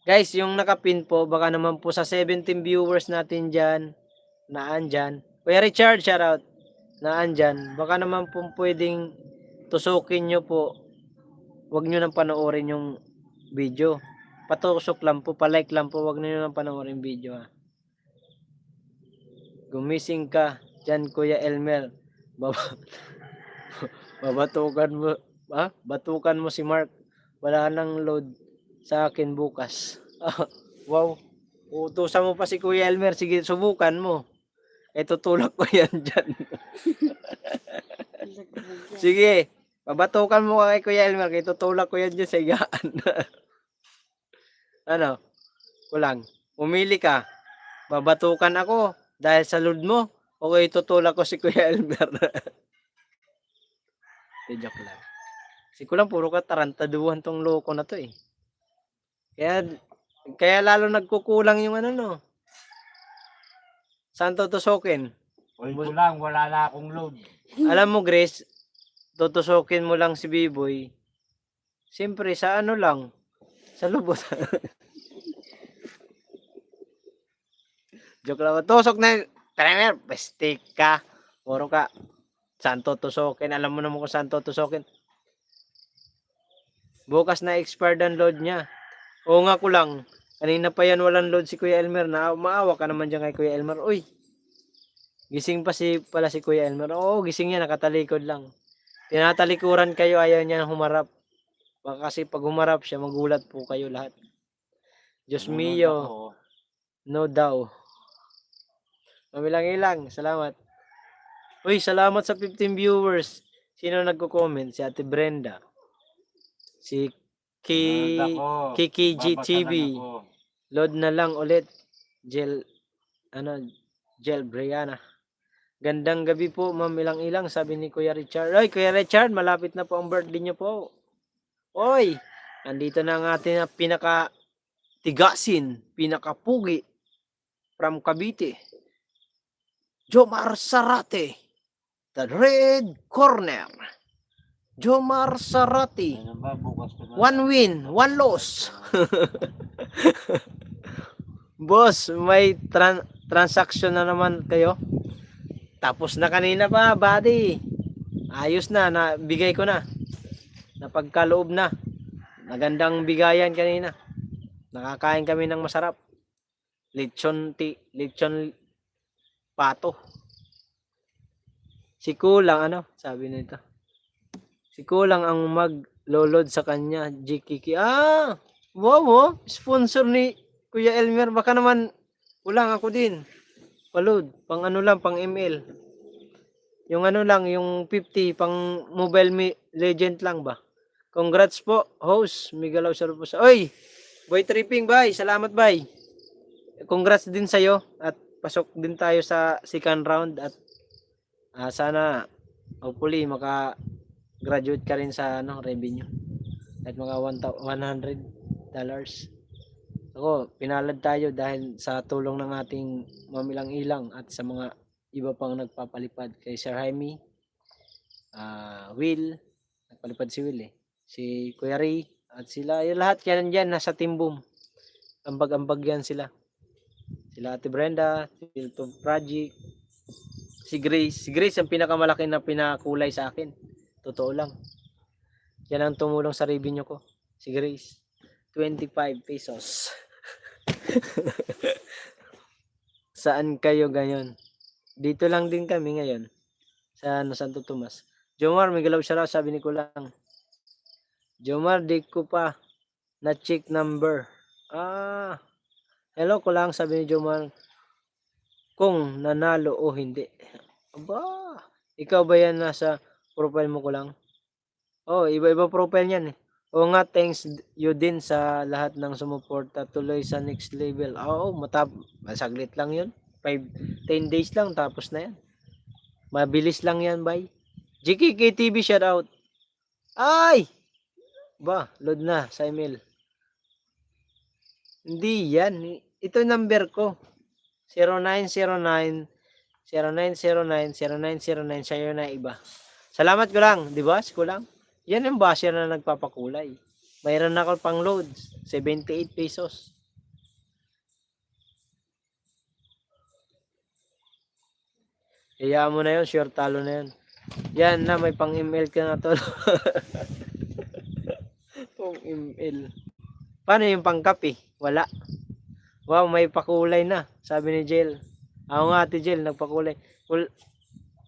Guys, yung nakapin po, baka naman po sa 17 viewers natin dyan, naandyan. Kuya Richard, shoutout, naandyan. Baka naman po pwedeng tusukin nyo po. Huwag nyo nang panoorin yung video. Patusok lang po, palike lang po. Huwag nyo nang panoorin yung video, Gumising ka dyan, Kuya Elmer. Babatukan mo, batukan mo si Mark. Wala nang load sa akin bukas. Wow. Utusan mo pa si Kuya Elmer. Sige, subukan mo. Tutulak ko yan dyan. Sige. Babatukan mo kay Kuya Elmer. Tutulak ko yan dyan sa higaan. Kulang. Umili ka. Babatukan ako dahil sa load mo. O tutulak ko si Kuya Elmer. Joke lang. Si Kulang puro ka tarantaduhan tong loko na to eh. Kaya lalo nagkukulang yung Saan tutusokin? Kulang, wala na akong load. Alam mo Grace, tutusokin mo lang si B-Boy. Siyempre sa lang, sa lubot. Joke lang. Tusok na, trainer, bestik ka. Puro ka. Saan tutusokin? Alam mo naman kung saan tutusokin. Bukas na expired ang load niya. Oo nga Kulang. Kanina pa yan walang load si Kuya Elmer. Maawa ka naman dyan kay Kuya Elmer. Uy, gising pa pala si Kuya Elmer. Oo, gising yan, nakatalikod lang. Tinatalikuran kayo, ayaw niya humarap. Baka kasi pag humarap siya, magulat po kayo lahat. Diyos Nanonood mio, ako. no daw. Mamilang-ilang, salamat. Uy, salamat sa 15 viewers. Sino nagko-comment? Si Ate Brenda. Si Nanonood ako. Kiki Babasa GTV. lang ako. Load na lang ulit. Jel Brianna. Gandang gabi po, ma'am, ilang-ilang, sabi ni Kuya Richard. Ay, Kuya Richard, malapit na po ang birthday niyo po. Oy, andito na ang ating pinaka-tigasin, pinaka-pugi from Cavite. Jomar Sarate, the red corner. Jomar Sarate. Ano ba, bukas ko na. 1 win, 1 loss. Boss, may transaction na naman kayo? Tapos na kanina pa, buddy. Ayos na, nabigay ko na. Napagkaloob na. Nagandang bigayan kanina. Nakakain kami ng masarap. Lechon pato. Si Kulang, sabi nito. Si Kulang ang maglolod sa kanya, Jikiki. Wow, sponsor ni Kuya Elmer. Baka naman, kulang ako din. Palod, pang pang ML. Yung yung 50, pang Mobile Legend lang ba? Congrats po, host, Migalaw Sarpusa. Oy, boy tripping, bye. Salamat, bye. Congrats din sa'yo at pasok din tayo sa second round at sana, hopefully, maka-graduate ka rin sa revenue. At mga $100. Ako, pinalad tayo dahil sa tulong ng ating mamilang-ilang at sa mga iba pang nagpapalipad kay Sir Jaime, Will, nagpalipad si Will si Kuya Ray, at sila, yung lahat yan dyan, nasa Team Boom. Ambag-ambag yan sila. Sila Ate Brenda, Philto Project, si Grace ang pinakamalaki na pinakulay sa akin. Totoo lang. Yan ang tumulong sa revenue ko. Si Grace. 25 pesos. Saan kayo ngayon? Dito lang din kami ngayon. Sa Santo Tomas. Jomar, may galaw siya raw, sabi ni Kulang. Jomar, di ko pa na-check number. Hello Kulang, sabi ni Jomar. Kung nanalo o hindi. Aba, ikaw ba yan nasa profile mo Kulang? Oh, iba-iba profile yan Oo nga, thanks you din sa lahat ng sumuporta tuloy sa next level. Masaglit lang yun. 10 days lang, tapos na yan. Mabilis lang yan, bye. GKKTV shoutout. Ay! Load na sa email. Hindi yan. Ito number ko. 0909 0909 0909 sa'yo na iba. Salamat ko lang, di ba? Kulang. Yan yung basher na nagpapakulay. Mayroon na ako pang load. 78 pesos. Hayaan mo na yun. Sure talo na yun. Yan na. May pang email ka na to. Pang email. Paano yung pang kape? Wala. Wow, may pakulay na. Sabi ni Jel. Ako nga ate Jel. Nagpakulay.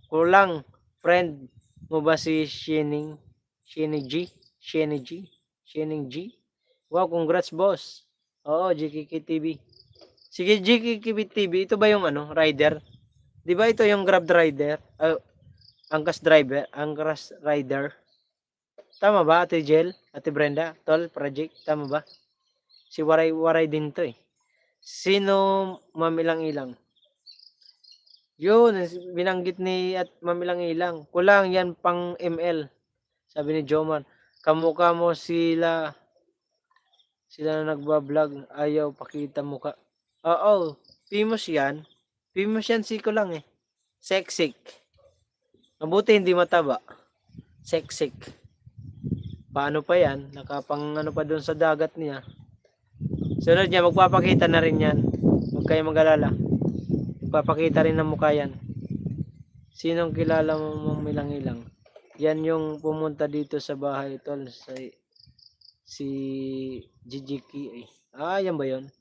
Kulang. Friend mo ba si Shining G? Wow, congrats boss. Oo, GKK TV. Sige, GKK TV. Ito ba yung rider? Di ba ito yung Grab rider? Angkas rider. Tama ba, Ate Jel? Ate Brenda? Tol Project? Tama ba? Si Waray din to Sino mamilang-ilang? Yun, binanggit ni at mamilang-ilang. Kulang yan pang ML. Sabi ni Jomar, kamukha mo sila na nagbablog, ayaw pakita mukha. Oo, famous yan si Kulang Seksik. Mabuti hindi mataba. Seksik. Paano pa yan? Nakapang pa doon sa dagat niya. Sunod niya, magpapakita na rin yan. Huwag kayo mag-alala. Magpapakita rin ng mukha yan. Sinong kilala mo milang-ilang? Yan yung pumunta dito sa bahay tol si GGK yan ba yun?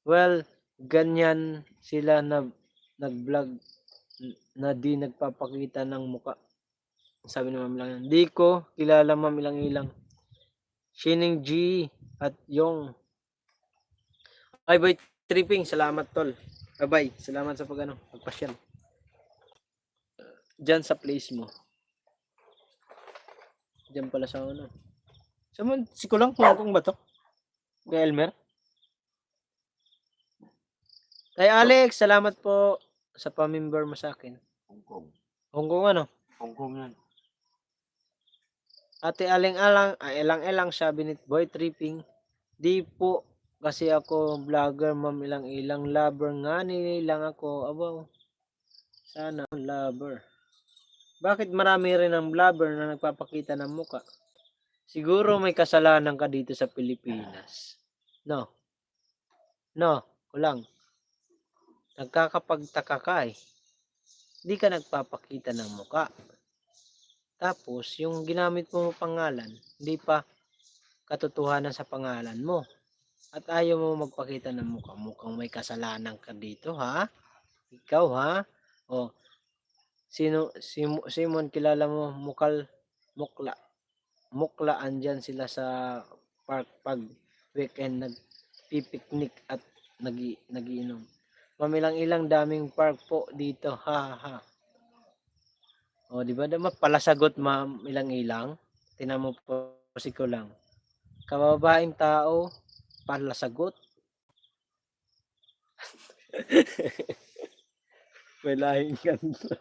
Well, ganyan sila na nag-vlog na di nagpapakita ng muka. Sabi ni Ma'am Ilang. Di ko kilala Ma'am Ilang. Shining G at Yong. Ay, boy, tripping. Salamat, tol. Bye-bye. Salamat sa pagpasyal. Diyan sa place mo. Diyan pala sa ano. Si Kulang, kung ba to? Kay Elmer? Kay Alex, salamat po sa pamember mo sa akin. Hong Kong. Hong Kong ano? Hong Kong yan. Ate elang sabi ni Boy Tripping. Di po kasi ako vlogger Ma'am ilang lover nga nilang ako. Abaw. Sana lover. Bakit marami rin ang vlogger na nagpapakita ng muka? Siguro may kasalanan ka dito sa Pilipinas. No. Kulang. Nagkakapagtaka ka eh. Di ka nagpapakita ng muka. Tapos, yung ginamit mo pangalan, hindi pa katotohanan sa pangalan mo. At ayaw mo magpakita ng mukha. Mukhang may kasalanan ka dito, ha? Ikaw, ha? O, Simon, kilala mo, mukla, andyan sila sa park pag weekend, nagpipiknik at nagiinom. Mamilang-ilang daming park po dito, ha. O, di ba? Pala sagot, Ma'am ilang. Tinan mo po si Kulang. Kababaeng tao, pala sagot. May lahing ganda.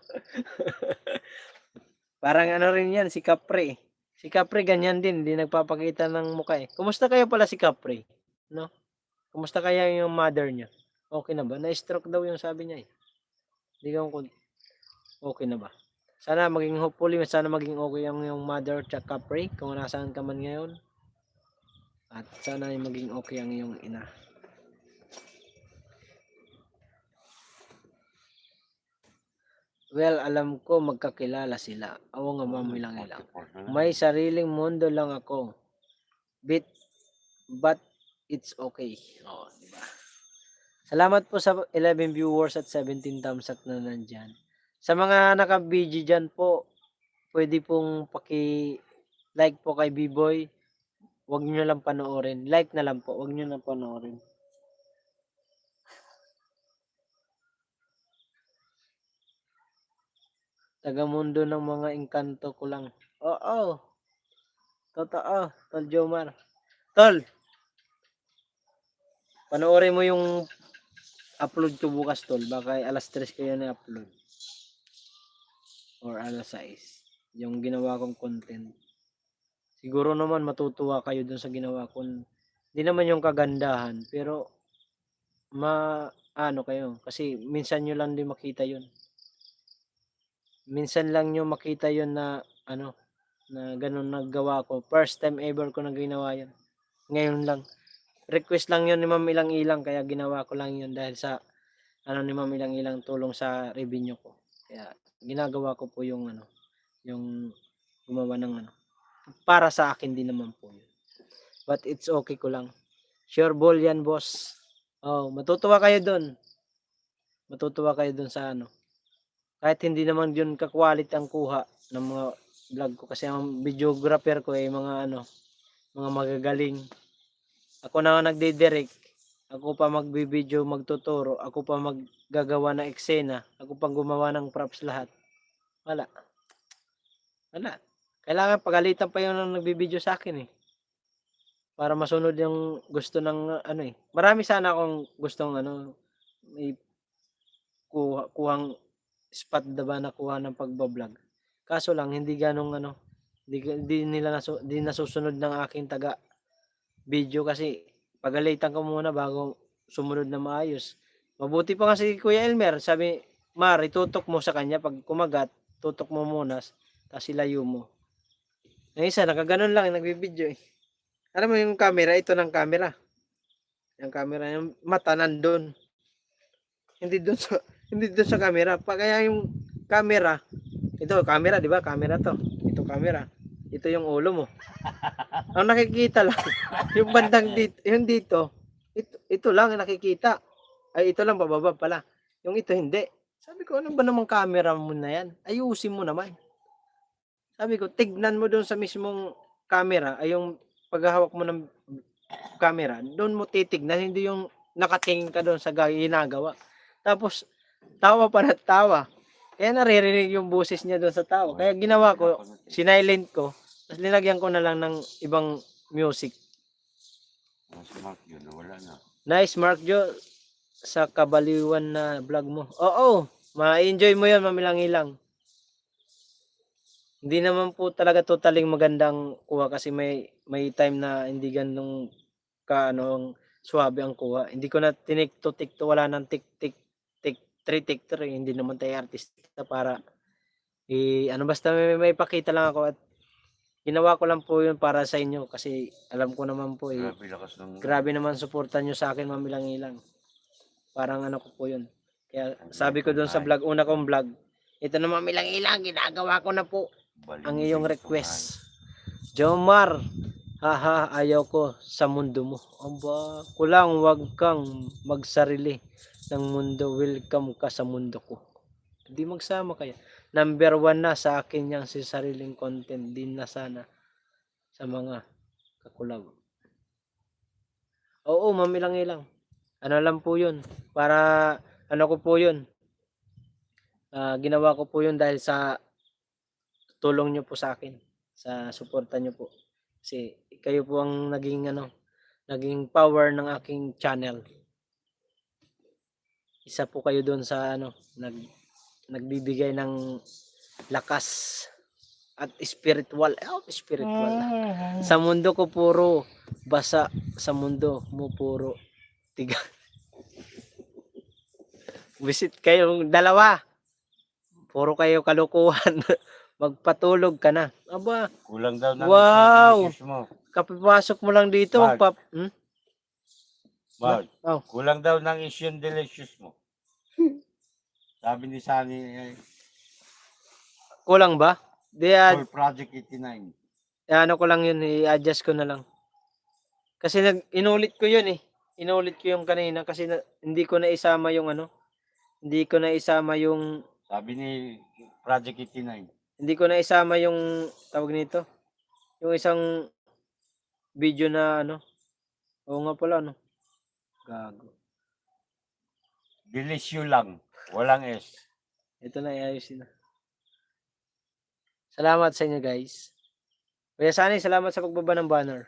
Parang ano rin yan, si Capri. Si Capri ganyan din, hindi nagpapakita ng mukha eh. Kumusta kayo pala si Capri? No? Kumusta kaya yung mother niya? Okay na ba? Na-stroke daw yung sabi niya eh. Hindi ko okay na ba? Sana maging okay yung mother at Capri kung nasaan ka man ngayon. At sana maging okay ang iyong ina. Well, alam ko magkakilala sila. Oo nga Ma'am ilang. May sariling mundo lang ako. But it's okay. Oh, diba? Salamat po sa 11 viewers at 17 thumbs up na nandyan. Sa mga naka-BG dyan po, pwede pong paki-like po kay B-Boy. Huwag nyo lang panoorin. Like na lang po. Huwag nyo lang panoorin. Tagamundo ng mga engkanto ko lang. Oo. Totoo. Tol Jomar. Tol. Panoorin mo yung upload ko bukas, tol. Baka alas 3 kayo na upload. Or alas 6. Yung ginawa kong content. Siguro naman matutuwa kayo dun sa ginawa ko. Hindi naman yung kagandahan. Pero kayo. Kasi minsan nyo lang din makita yun. Minsan lang nyo makita yun na na ganun naggawa ko. First time ever ko na ginawa yun. Ngayon lang. Request lang yun ni Ma'am ilang kaya ginawa ko lang yun dahil sa ni Ma'am ilang tulong sa revenue ko. Kaya ginagawa ko po yung yung gumawa ng para sa akin din naman po yun. But it's okay ko lang. Sure ball yan, boss. Oh, matutuwa kayo doon. Matutuwa kayo doon sa Kahit hindi naman yun ka-quality ang kuha ng mga vlog ko kasi ang videographer ko ay mga mga magagaling. Ako na nagdidirect, ako pa magbibideo, magtuturo, ako pa maggagawa ng eksena, ako pa gumawa ng props lahat. Wala. Kailangan pagalitan pa yung nagbibideo sa akin eh. Para masunod yung gusto ng Marami sana akong gustong may kuhang spot diba na kuha ng pagbablog. Kaso lang hindi ganong hindi nasusunod ng aking taga video kasi pagalitan ko muna bago sumunod na maayos. Mabuti pa nga si Kuya Elmer, sabi, Mar, itutok mo sa kanya pag kumagat, tutok mo muna, tapos ilayo mo. Yung isa, nakaganon lang, nagbibideo eh. Alam mo yung camera, ito ng camera. Yung camera, yung mata nandun. Hindi doon sa camera. Kaya yung camera, ito camera, di ba? Camera to. Ito camera. Ito yung ulo mo. Ang nakikita lang, yung bandang dito, yung dito, Ito lang ang nakikita. Ay, ito lang pababa pala. Yung ito hindi. Sabi ko, ano ba namang camera mo na yan? Ayusin mo naman. Sabi ko, tignan mo doon sa mismong camera, ay yung paghahawak mo ng camera, doon mo titignan, hindi yung nakatingin ka doon sa ginagawa. Tapos, tawa pa na tawa. Kaya naririnig yung boses niya doon sa tawa. Kaya ginawa ko, sinilent ko, tapos linagyan ko na lang ng ibang music. Mas mark yun, wala na. Nice, Mark Jo, sa kabaliwan na vlog mo. Oo, ma-enjoy mo yun, mamilang-ilang. Hindi naman po talaga totaling magandang kuha kasi may time na hindi ganong swabe ang kuha. Hindi ko na tinik-to, wala nang tik-tik, 3 hindi naman tayo artista para basta may pakita lang ako at ginawa ko lang po yun para sa inyo kasi alam ko naman po Grabe lakas ng... grabe naman suporta nyo sa akin, mamilang-ilang. Parang ano ko po yun. Kaya sabi ko doon sa vlog, una kong vlog, ito na mamilang-ilang, ginagawa ko na po ang iyong request. Jomar, haha, ayaw ko sa mundo mo. Aba, kulang, wag kang magsarili ng mundo. Welcome ka sa mundo ko. Hindi magsama kaya. Number 1 na sa akin yung si sariling content din na sana sa mga kakulab. Oo, mamilang-ilang. Ano lang po yun. Para, ano ko po yun. Ginawa ko po yun dahil sa tulong nyo po sa akin. Sa suporta nyo po. Kasi kayo po ang naging power ng aking channel. Isa po kayo doon sa nagbibigay ng lakas at spiritual. Sa mundo ko puro basa, sa mundo mo puro tiga. Visit kayong dalawa. Puro kayo kalukuhan. Magpatulog ka na. Aba, Kulang daw ng wow! issues mo. Kapipasok mo lang dito. Mark. Mark, Oh. kulang daw ng issue delicious mo. Sabi ni Sunny, Kulang ba? for Project 89. Ano ko lang yun, i-adjust ko na lang. Kasi inulit ko yun eh. Inulit ko yung kanina kasi hindi ko na isama yung Hindi ko na isama yung Sabi ni Project 89. Hindi ko na isama yung tawag nito. Yung isang video na Oo nga pala Gago. Delisyo lang. Walang S. Ito na iayusin na. Salamat sa inyo guys. Kuya Sunny, salamat sa pagbaba ng banner.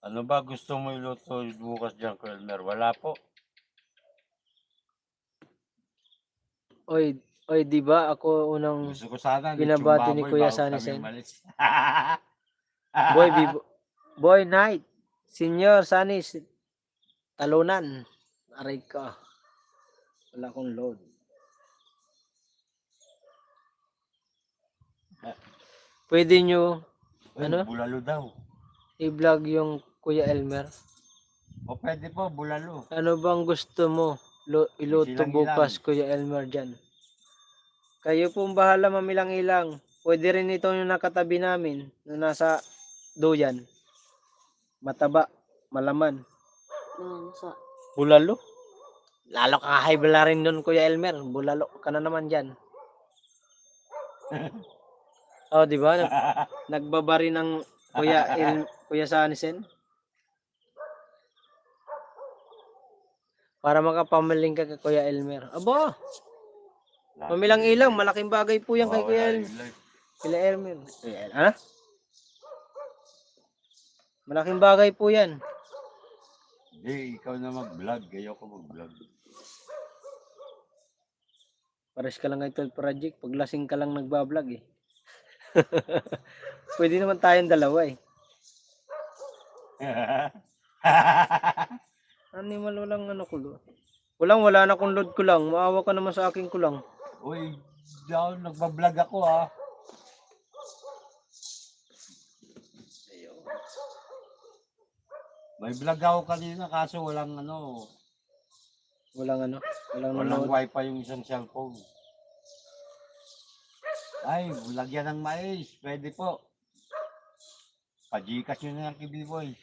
Ano ba gusto mo iluto bukas dyan, Kelmer? Wala po. Oy, di ba ako unang Gusto ko sana. binabati ni Kuya Sunny Sen. Boy Night. Senior Sunny talunan. Aray ka. Wala akong load. Pwede nyo Bulalo daw. i-vlog yung Kuya Elmer. O pwede po, bulalo. Ano bang gusto mo iluto Silang-ilang. bukas, Kuya Elmer dyan? Kayo pong bahala, mamilang-ilang. Pwede rin ito yung nakatabi namin na nasa duyan. Mataba, malaman. Sa Bulalo? Lalo ka high rin nun, Kuya Elmer. Bulalo ka na naman dyan. Oh, di ba? Nagbabari ng Kuya Sanisen. Para makapamaling ka kay Kuya Elmer. Aba, mamilang-ilang. Malaking bagay po yan kay Kuya Elmer. Malaking bagay po yan. Hindi, ikaw na mag-vlog. Ayaw ko mag-vlog. Pares ka lang kay 12 Project. Paglasing ka lang nagbablog eh. Pwede naman tayong dalawa eh. Animal, walang kulo. Wala na akong load ko lang. Maawa ka naman sa aking kulang. Uy, nagbablog ako ha. May vlog ako kanina kaso walang Walang walang load. wifi yung isang cellphone. Ay, lagyan ng mais. Pwede po. Pa-Gcash nyo na lang kay B-Boy.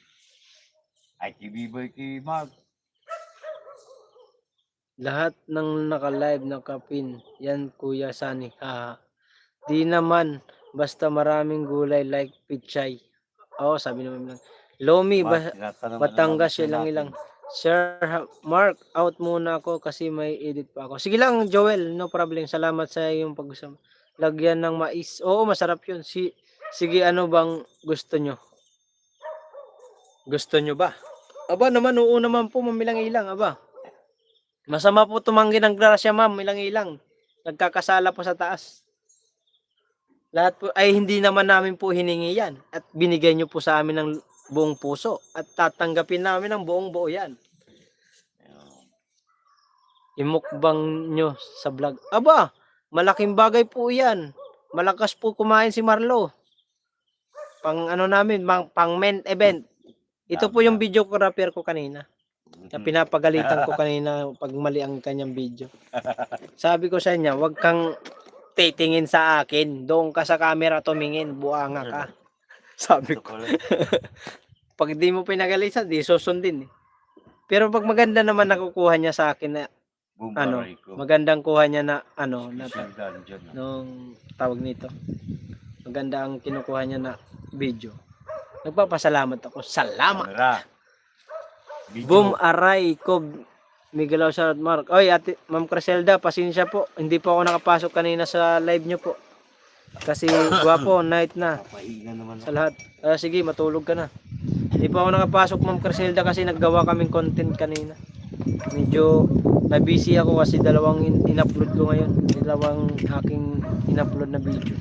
Ay, kay B-Boy, kay Mark. Lahat ng naka-live nakapin. Yan Kuya Sani. Ha. Di naman. Basta maraming gulay like pichay. Oo, sabi naman lang. Lomi, Batangas, ilang. Sir Mark, out muna ako kasi may edit pa ako. Sige lang, Joel, no problem. Salamat sa iyong pag-usap. Lagyan ng mais. Oo, masarap yun. Sige, ano bang gusto nyo? Gusto nyo ba? Aba naman, oo naman po, mamilang-ilang. Aba. Masama po tumanggi ng grasya, ma'am. Ilang-ilang. Nagkakasala po sa taas. Lahat po ay hindi naman namin po hiningi yan. At binigay nyo po sa amin ng buong puso. At tatanggapin namin ng buong buo yan. Imukbang nyo sa vlog. Aba, malaking bagay po yan. Malakas po kumain si Marlo. Pang ano namin, pang main event. Ito po yung videographer ko kanina. Na pinapagalitan ko kanina pag mali ang kanyang video. Sabi ko sa kanya, wag kang titingin sa akin. Doon ka sa camera tumingin, buanga ka. Sabi ko. Pag di mo pinagalitan, di susundin. Pero pag maganda naman nakukuha niya sa akin na ano, magandang kuha niya na ano, na nung tawag nito. Maganda ang kinukuha niya na video. Nagpapasalamat ako. Salamat. Boom aray ko Miguel Osar Mark. Oy, ate Ma'am Criselda, pasensya po. Hindi po ako nakapasok kanina sa live niyo po. Kasi gwapo, night na. Sa lahat. Sige, matulog ka na. Hindi po ako nakapasok Ma'am Criselda kasi naggawa kaming content kanina. Medyo na-busy ako kasi dalawang in-upload ko ngayon. Dalawang aking in-upload na video.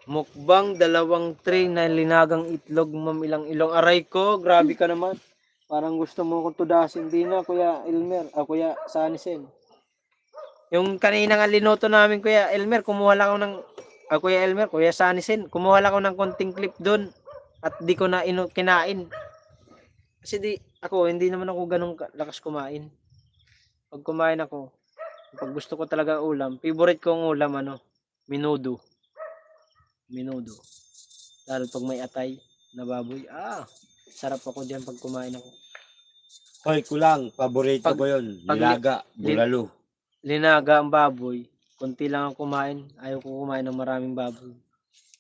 Mukbang, 2 tray na linagang itlog, ma'am, ilang ilong. Aray ko, grabe ka naman. Parang gusto mo akong tudasin. Di na, Kuya Elmer. Kuya Sanisen. Yung kanina nga linuto namin, Kuya Elmer, kumuha lang ako ng... Kuya Elmer, Kuya Sanisen, kumuha lang ako ng konting clip doon. At di ko na kinain. Kasi hindi naman ako ganun lakas kumain. Pag kumain ako, pag gusto ko talaga ulam, favorite kong ulam, menudo. Lalo pag may atay na baboy, sarap ako diyan pag kumain ako. Hoy, kulang. Paborito ko yun. Nilaga, bulalo. Linaga ang baboy. Kunti lang ako kumain. Ayaw ko kumain ng maraming baboy.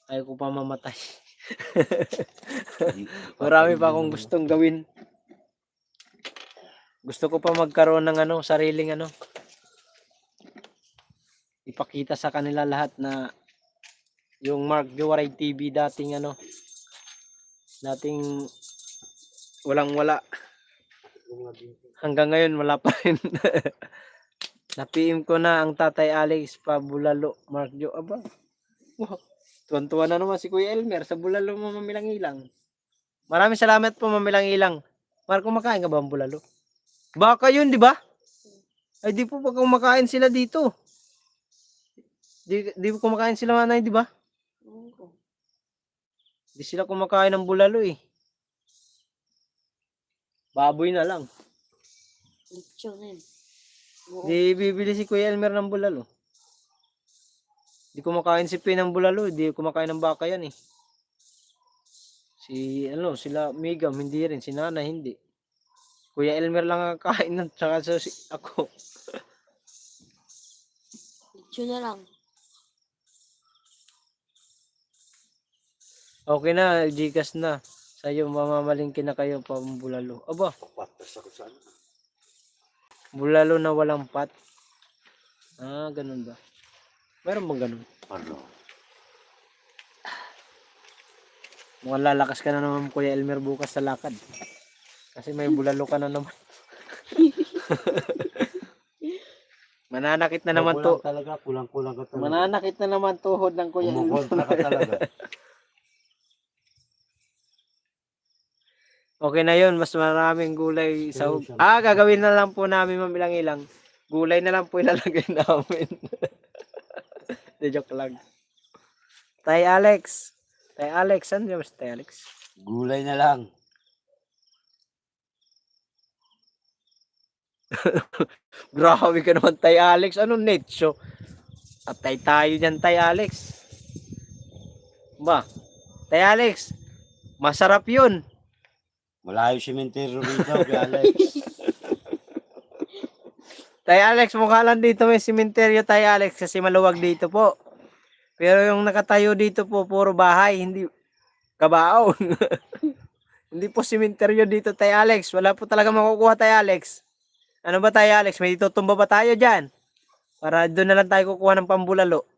Ayaw ko pa mamatay. Marami pa akong gustong gawin. Gusto ko pa magkaroon ng sariling ipakita sa kanila lahat na yung Mark Jowaray TV dating walang-wala. Hanggang ngayon wala pa rin. Na-PM ko na ang Tatay Alex pa bulalo Mark Jo. Aba. Wow. Tuwan-tuwa na naman si Kuya Elmer sa bulalo mo mamilang-ilang. Maraming salamat po mamilang-ilang. Mark, kumakain ka ba ng bulalo? Baka yun, di ba? Ay di po pag kumakain sila dito. Di po kumakain sila manay, di ba? Di sila kumakain ng bulalo eh. Baboy na lang. Di bibili si Kuya Elmer ng bulalo. Di kumakain si Pin ng bulalo, di kumakain ng baka yan eh. Sila Migam, hindi rin. Si Nana, hindi. Kuya Elmer lang ang kain nun, tsaka ako. Ito na lang. Okay na, Gcash na. Sa'yo, mamamalingkin na kayo pambulalo. Aba, bulalo na walang pat. Ganun ba? Meron bang ganun? Mukhang lalakas ka na naman, Kuya Elmer, bukas sa lakad. Kasi may bulalo ka na naman. Mananakit na naman to. Kulang-kulang ka talaga. Mananakit na naman tuhod ng Kuya Elmer. Kumukontra ka talaga. Okay na yun, mas maraming gulay sa gagawin na lang po namin mamilang-ilang. Gulay na lang po ilalagay namin. De joke lang. Tay Alex, saan yung Tay Alex? Gulay na lang. Grabe ka naman, Tay Alex. Anong netsyo? Atay tayo dyan, Tay Alex. Ba? Tay Alex, masarap yun. Malayo sementeryo rito, kaya Alex. Tay Alex, mukha lang dito may simenteryo, Tay Alex, kasi maluwag dito po. Pero yung nakatayo dito po, puro bahay, hindi kabao. Hindi po simenteryo dito, Tay Alex. Wala po talaga makukuha, Tay Alex. Ano ba, Tay Alex? May tutumba ba tayo dyan? Para doon na lang tayo kukuha ng pambulalo.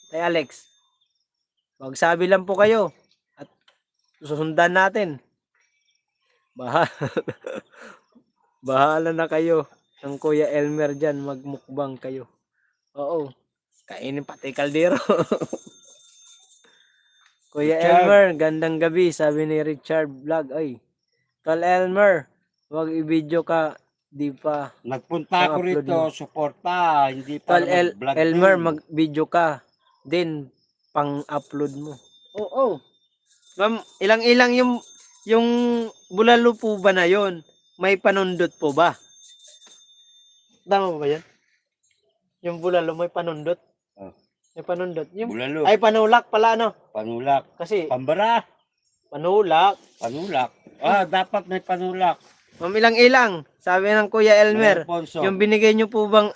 Tay Alex, magsabi lang po kayo. At susundan natin. Bahala. Bahala na kayo. Ang Kuya Elmer dyan, magmukbang kayo. Oo. Kainin pati kaldero. Kuya Richard. Elmer, gandang gabi, sabi ni Richard Vlog. Ay, Tol Elmer, wag i-video ka, di pa. Nagpunta ako Pang-upload rito, mo. suporta, hindi para Tol mag-vlog Elmer, din. mag-video ka, din pang-upload mo. Oo. Ma'am, ilang-ilang yung bulalo po ba na yon? May panundot po ba? Tama ba yan? Yung bulalo may panundot? Oh. May panundot. Yung, Bulalo, ay, panulak pala, no? panulak, Kasi, pambara, panulak. panulak. Dapat may panulak. Ma'am, ilang-ilang. Sabi ng Kuya Elmer, Alfonso. yung binigay nyo po bang...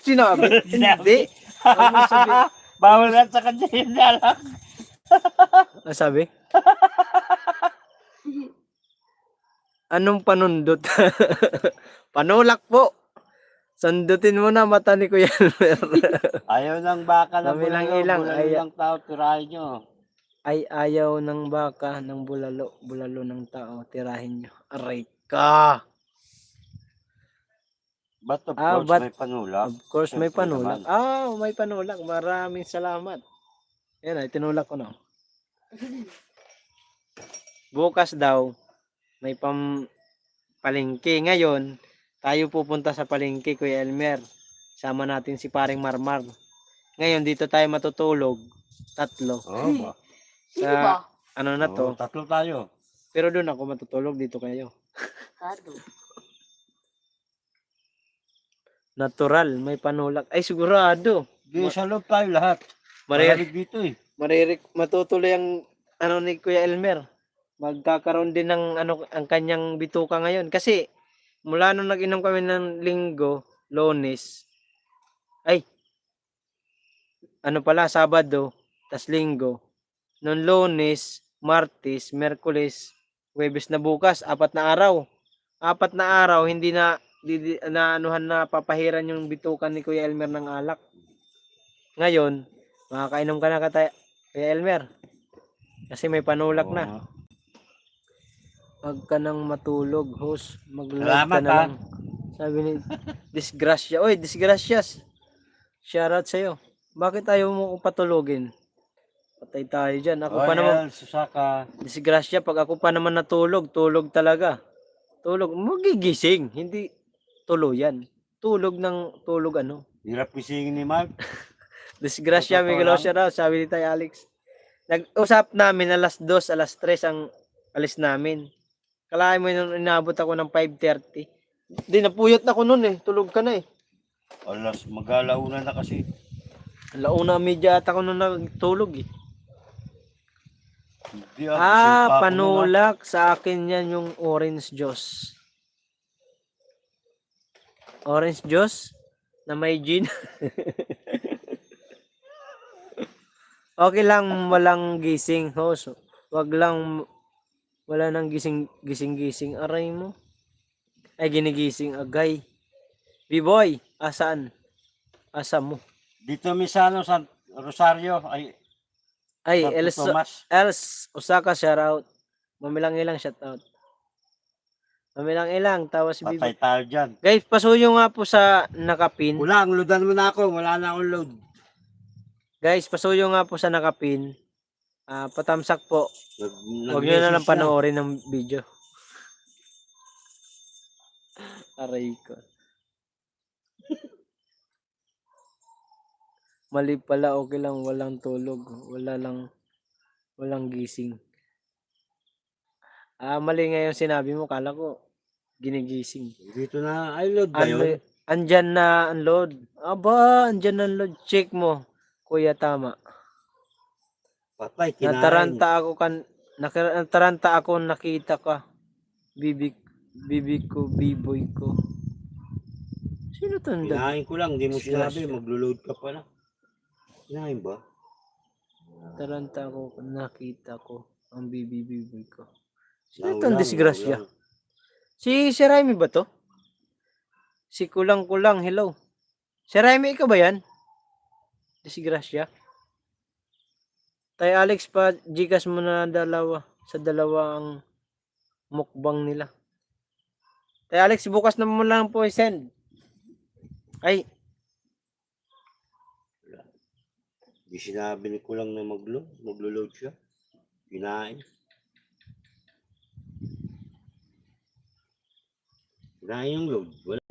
Sinabi? Sinabi. Hindi. Ano sabi? Bawal na sa kanya yun na lang. Ano sabi? Anong panundot? Panulak po. Sandutin mo na mata ni Kuya Elmer. Ayaw ng baka na Kami lang bulalo, ilang, bulalo ay- ng tao, tirahin nyo. Ay ayaw ng baka ng bulalo. Bulalo ng tao. Tirahin nyo. Aray ka. But of Ah, course, but- may panulak. Of course, may Siyempre panulak. naman. May panulak. Maraming salamat. Yan ay, tinulak ko na. Bukas daw, may palengke. Ngayon, tayo pupunta sa palengke, Kuya Elmer. Sama natin si Paring Marmar. Ngayon, dito tayo matutulog. Tatlo. Oo ba? Sino ba? Ano na to? Tatlo tayo. Pero doon ako matutulog. Dito kayo. Kado. Natural. May panulak. Ay, sigurado. Di sa loob tayo lahat. Maririk. Malamig dito eh. Matutuloy ang ano ni Kuya Elmer. Magkakaroon din ng ang kanyang bituka ngayon kasi mula nung nag-inom kami ng Linggo, Lunes. Ay. Ano pala, Sabado, tas Linggo. Noong Lunes, Martes, Merkules, Huwebes na bukas, 4 na araw. 4 na araw hindi na anuhan na papahiran yung bitukan ni Kuya Elmer ng alak. Ngayon, makakainom ka na Kuya Elmer. Kasi may panulak Oo na. nga. Huwag ka nang matulog, host. Mag-live Salamat, ka na ha. lang. Sabi ni Disgrasya. Oy, Disgracias. Shoutout sa'yo. Bakit ayaw mo kong patulogin? Patay tayo dyan. Ako pa naman, Susaka. Disgrasya, pag ako pa naman natulog, tulog talaga. Tulog, magigising. Hindi tuluyan. Tulog ng tulog ano. Hirap isingin ni Mark. Disgrasya, Totoo Miguel lang. Ocean, sabi ni Tay Alex. Nag-usap namin alas 2, alas 3 ang alis namin. Kalahin mo nung inabot ako ng 5:30. Hindi, napuyot na ako nun eh. Tulog ka na eh. Alas, mag-alauna na kasi. Launa media ata ako nung nagtulog eh. Hindi, gising pa ako Panulak. Sa akin yan yung orange juice. Orange juice? Na may gin? Okay lang walang gising, host. Wag lang wala nang gising. Aray mo. Ay, ginigising agay. B-boy, asaan? Asa mo? na. Dito misano sa Rosario. Ay, Santo Tomas. Els, Osaka, shoutout. Mamilang-ilang shoutout. Mamilang-ilang, tawa si B-boy. Patay tayo dyan. Guys, pasuyo nga po sa nakapin. Wala, ang loadan mo na ako. Wala na akong load. Guys, pasuyo nga po sa nakapin. Patamsak po. Huwag nyo na lang Nag-message panoorin ng video. Aray ko. Mali pala, okay lang, walang tulog. Walang gising. Mali nga yung sinabi mo, kala ko ginigising. Dito na, ay load ba yun? Andyan na unload. Aba, andyan na unload. Check mo. Kuya, tama. Patay, kinain. Nataranta ako, nakita ka. Bibi ko, biboy ko. Sino to? Kinain ko lang, di mo Disgrasya. sinabi, maglo-load ka pala. Kinain ba? Taranta ako, nakita ko. Ang biboy ko. Sino Naulang, to? Disgrasya. naulang. Si Raimi ba to? Si Kulang-Kulang, hello. Si Raimi, ikaw ba yan? Disgrasya. Tay Alex, pa Gcash mo na dalawa. Sa dalawa ang mukbang nila. Tay Alex, bukas na mo lang po i-send. Ay, Di sinabi ni Kulang na maglo-load siya. Kinain. Kinain yung load. Wala.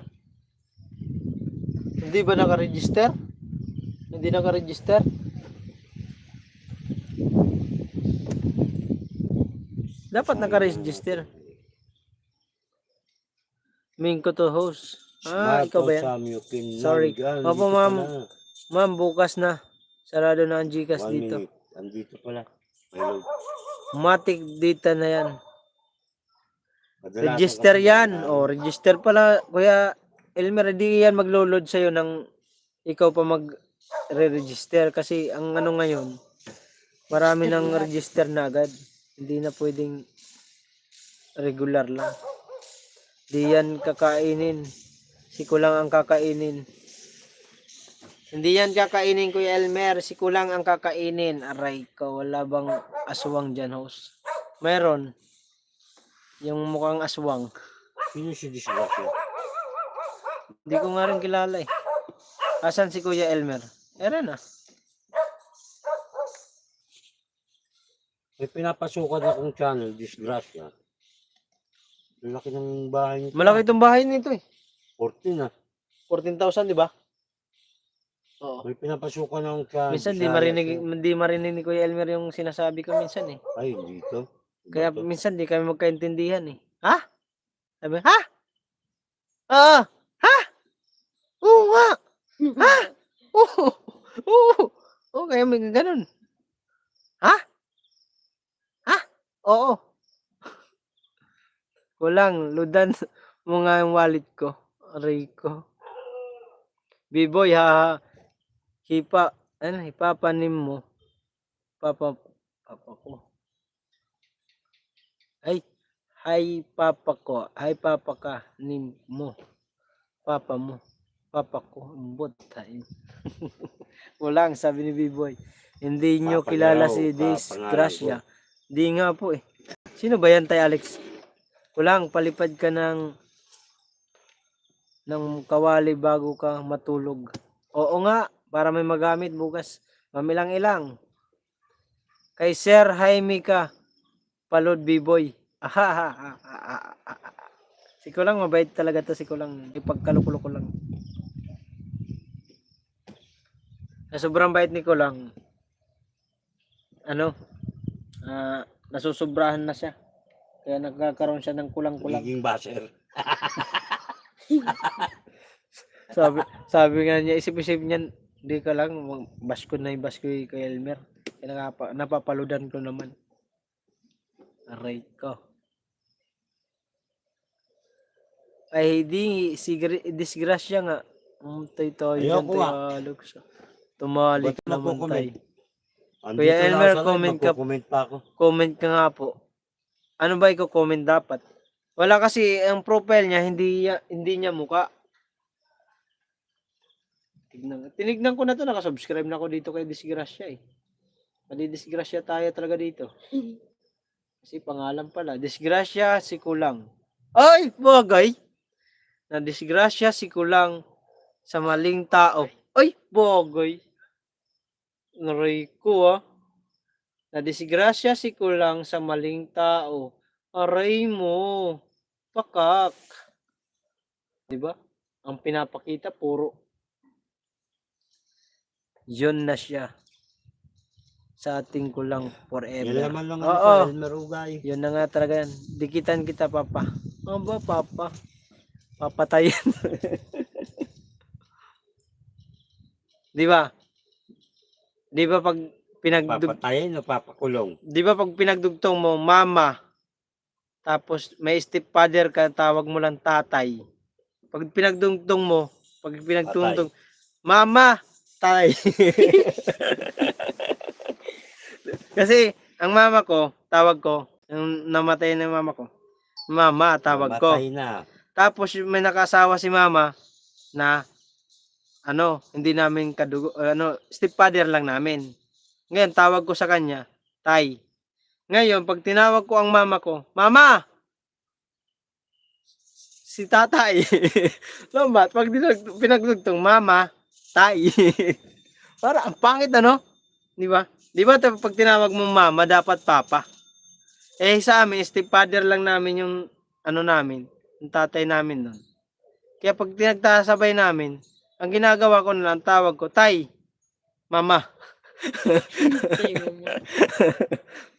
hindi ba naka-register? Hindi naka-register? Dapat naka-register. Mingko to host. Ikaw ba yan? Sorry. Opo, ma'am. Ma'am, bukas na. Sarado na ang Gcash 1 dito. minute. Andito pala. May load. Matic data na yan. Kadalasan Register kasi yan. kinain. O, register pala. Kuya Elmer, di yan maglo-load sa'yo ng ikaw pa mag-re-register. Kasi ang ano ngayon, marami nang register na agad. Hindi na pwedeng regular lang. Di yan kakainin. Si Kulang ang kakainin. Hindi yan kakainin, Kuya Elmer. Si Kulang ang kakainin. Aray ko, wala bang aswang dyan, host? Meron. Yung mukhang aswang. Sino si Disgrasya? Hindi ko nga rin kilala eh. Asan si Kuya Elmer? Eran ah. May pinapasukan akong channel, Disgrasya. Ang laki ng bahay nito. Malaki itong bahay nito eh. 14 ah. 14,000, di ba? Oo. May pinapasukan akong channel. Minsan di marinig ni Kuya Elmer yung sinasabi ko minsan eh. Ay, dito. Kaya Dito. minsan di kami magkaintindihan eh. Ha? Sabi, ha? Oo. Ha? Oo nga. Ha? Oo. Oo. Oo, kaya may ganun. Ha? Ha? Oo. Kulang, ludan mo nga yung wallet ko. Aray ko. B-boy, ha? Hipapanim mo. Papa ko. Ay, hi papa ko. Hi papa ka. Nim mo. Papa mo. Papa ko. Umbot tayo. Kulang, sabi ni B-boy. Hindi nyo Papa kilala daw, si papa Disgrasya. Di nga po eh. Sino ba yan, Tay Alex? Kulang, palipad ka ng kawali bago ka matulog. Oo nga, para may magamit bukas. Mamilang-ilang. Kay Sir Jaime ka. Palod B-boy. Si Kulang, mabait talaga to si Kulang. Ipagkalukulo ko lang. Sa sobrang bait ni Kulang, nasusobrahan na siya. Kaya nagkakaroon siya ng kulang-kulang. Nagiging basher. Sabi nga niya, isip-isip niyan, hindi ka lang, basko na yung basko kay Elmer. Kaya napapaludan ko naman. Aray ko. Ay, di, Disgrasya nga. Tayo yan, Ayoko nga. Tumalik Ba't naman nagko-comment? tayo. Andito Kuya na Elmer, ako sa live, comment ka. magko-comment pa ako. Comment ka nga po. Ano ba i-comment dapat? Wala kasi ang profile niya, hindi niya muka. Tinignan ko na to, nakasubscribe na ako dito kay Disgrasya eh. Disgrasya tayo talaga dito. Kasi pangalan pala, Disgrasya si Kulang. Ay, bagay. Na Disgrasya si Kulang sa maling tao. Ay, bagay. Naray ko ah. Na Disgrasya si Kulang sa maling tao. Aray mo. Pakak. Diba? Ang pinapakita puro yun na siya sa ating Kulang forever. Nilaman lang Oo. ako, Elmer Ugay. Yun na nga talaga yan. Dikitan kita, Papa. Ano ba, Papa? Papatayin. Di ba? Di ba pag Papatayin o papakulong? Di ba pag pinagdugtong mo, mama, tapos may stepfather ka, tawag mo lang tatay. Pag pinagdugtong mo, pag pinagtungtong, mama, tay. Kasi, ang mama ko, tawag ko, yung namatay na mama ko, mama, tawag ko. Mamatay na. Tapos may nakasawa si mama na hindi namin kadugo, stepfather lang namin. Ngayon, tawag ko sa kanya, tay. Ngayon, pag tinawag ko ang mama ko, mama! Si tatay. Lambat, pag pinagdugtong, mama, tay. Para ang pangit, Di ba? Di ba pag tinawag mo mama, dapat papa? Sa amin, stepfather lang namin yung, namin, yung tatay namin nun. Kaya pag tinagtasabay namin, ang ginagawa ko na lang, tawag ko, tay, mama.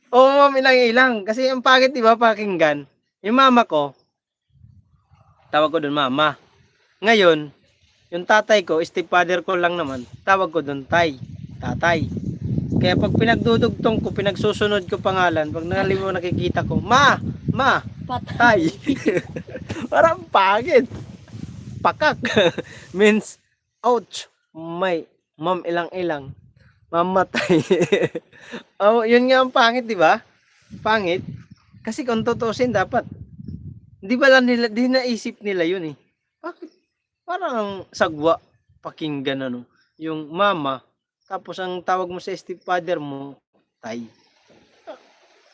Oo, ma'am, ilang. Kasi ang pangit, di ba, pakinggan. Yung mama ko, tawag ko doon, mama. Ngayon, yung tatay ko, stepfather ko lang naman, tawag ko doon, tay, tatay. Kaya pag pinagdudugtong ko, pinagsusunod ko pangalan, pag nakikita ko, ma, tay. Parang pangit. Pakak. Means, ouch, may, ma'am, ilang. Mamatay. Yun nga ang pangit, di ba? Pangit. Kasi kung tutusin, dapat, di ba lang nila, di naisip nila yun eh. Bakit? Parang sagwa, pakinggan yung mama, tapos ang tawag mo sa stepfather mo, tay.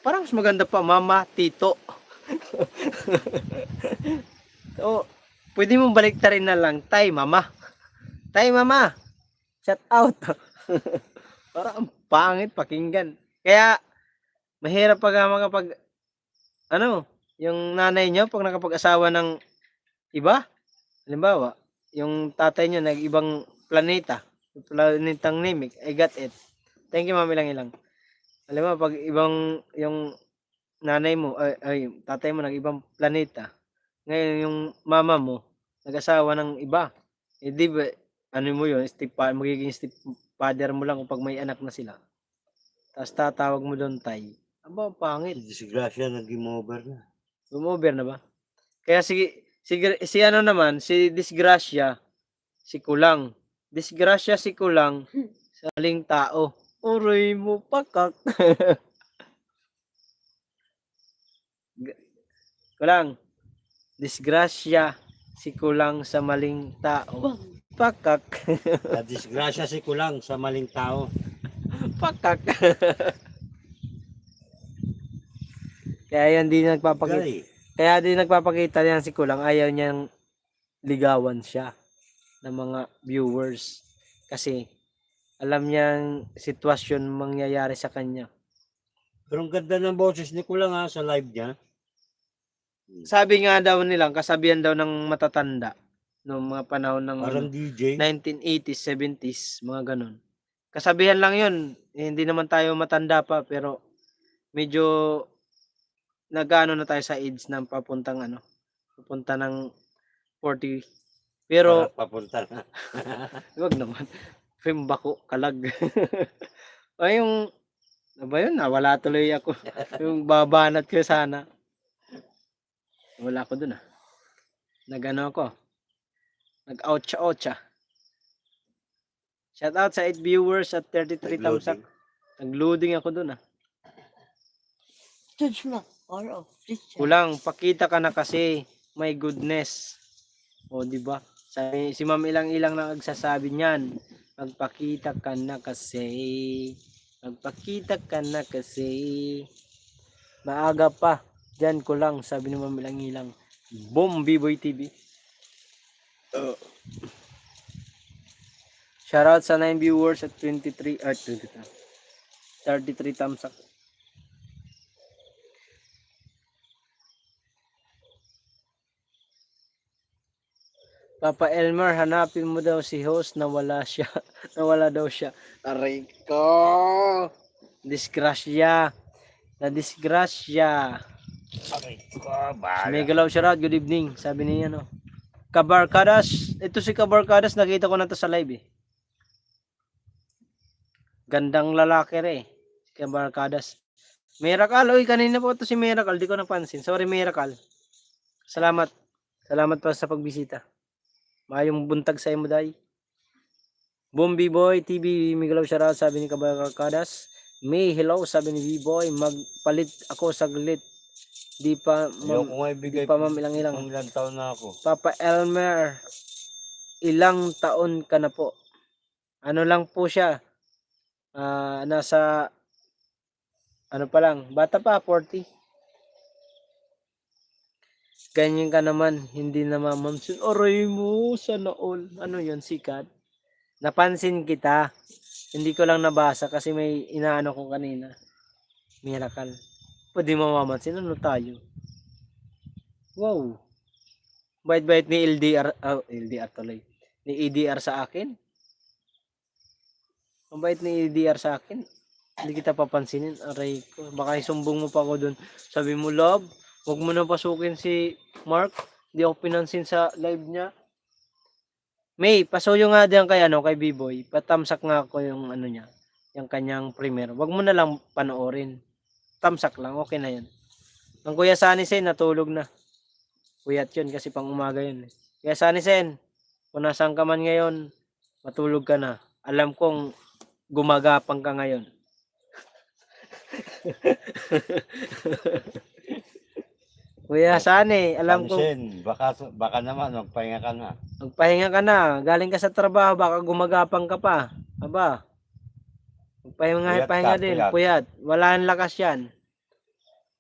Parang mas maganda pa, mama, tito. So, pwede mong baliktarin na lang, tay, mama. Tay, mama. Shout out. Parang ang pangit pakinggan. Kaya, mahirap kapag, yung nanay nyo, pag nakapag-asawa ng iba, halimbawa, yung tatay nyo nag-ibang planetang Namek, I got it. Thank you, mami lang. Alam mo, pag ibang, yung nanay mo, tatay mo nag-ibang planeta, ngayon yung mama mo, nag-asawa ng iba, di ba, mo yun, magiging stepfather mo lang kapag may anak na sila. Tapos tatawag mo doon, tay. Aba, pangit. Disgrasya, nag-game-over na. Gumover na ba? Kaya si Disgrasya, si Kulang. Disgrasya si Kulang sa maling tao. Uray mo, pakak. Kulang. Disgrasya si Kulang sa maling tao. Pakak. Disgrasya si Kulang sa maling tao. Pakak. Kaya yan din nagpapakita. Gay. Kaya din nagpapakita yan si Kulang. Ayaw niyang ligawan siya ng mga viewers. Kasi alam niyang sitwasyon mangyayari sa kanya. Pero ang ganda ng boses ni Kulang sa live niya. Sabi nga daw nilang, kasabihan daw ng matatanda noong mga panahon ng Parang DJ. 1980s, 70s, mga ganun. Kasabihan lang yun. Hindi naman tayo matanda pa, pero medyo nag-ano na tayo sa age ng papunta ng 40. Pero, papunta na. wag naman. Bako, kalag. Ay, yung, yun, nawala tuloy ako. Yung babanat ko sana. Wala ko dun Nag-ano ako. Nag-oucha. Shout out sa 8 viewers at 33 thumbs up. Nag-loading ako dun Judge mo. Or of Kulang, pakita ka na kasi. My goodness. O, di ba? Si Ma'am ilang na nagsasabi niyan. Magpakita ka na kasi. Magpakita ka na kasi. Maaga pa. Diyan ko lang, sabi ni Ma'am ilang. Boom, B-Boy TV. Shoutout sa 9 viewers at 33 thumbs up. Papa Elmer, hanapin mo daw si host, nawala daw siya. Aray ko! Disgrasya. Na disgrasya. Aray ko, bahala. May galaw shoutout, good evening. Sabi niya Kabarkadas. Ito si Kabarkadas, nakita ko na to sa live Gandang lalaki rin. Kabarkadas. Miracle, uy, kanina po to si Miracle, di ko napansin. Sorry, Miracle. Salamat. Salamat pa sa pagbisita. Mayong buntag sa imo, day. Bombi Boy TV, Migalaw shoutout, sabi ni Kabarkadas. May, hello, sabi ni B-Boy. Magpalit ako saglit. Di pa, Ayoko nga ibigay di pa, ma'am, ilang-ilang. kung ilang taon na ako. Papa Elmer, ilang taon ka na po? Ano lang po siya? Nasa, ano pa lang, bata pa, 40. Ganyan ka naman, hindi na mamamsin. Aray mo, sana all. Ano yun, sikat? Napansin kita. Hindi ko lang nabasa kasi may inaano ko kanina. Miracle. Pwede mamamansin, ano tayo? Wow. Bait-bait ni LDR, LDR tuloy. Ni EDR sa akin. Ang bait ni EDR sa akin. Hindi kita papansinin. Aray ko. Baka isumbong mo pa ako dun. Sabi mo, love, huwag mo na pasukin si Mark. Hindi ako pinansin sa live niya. May, pasuyo nga diyan kay kay B-Boy. Patamsak nga ako yung ano niya, yung kanyang premiere. Wag mo na lang panoorin. Tamsak lang, okay na 'yan. Ang Kuya Sunny Sen natulog na. Kuyat 'yun kasi pang umaga 'yun. Kuya Sunny Sen, kung nasaan ka man ngayon, matulog ka na. Alam kong gumagapang ka ngayon. Kuya Sunny, alam kong Pansin, baka naman magpahinga ka na. magpahinga ka na, galing ka sa trabaho, baka gumagapang ka pa. Aba, magpahinga pahinga din, puyat. Wala ang lakas yan.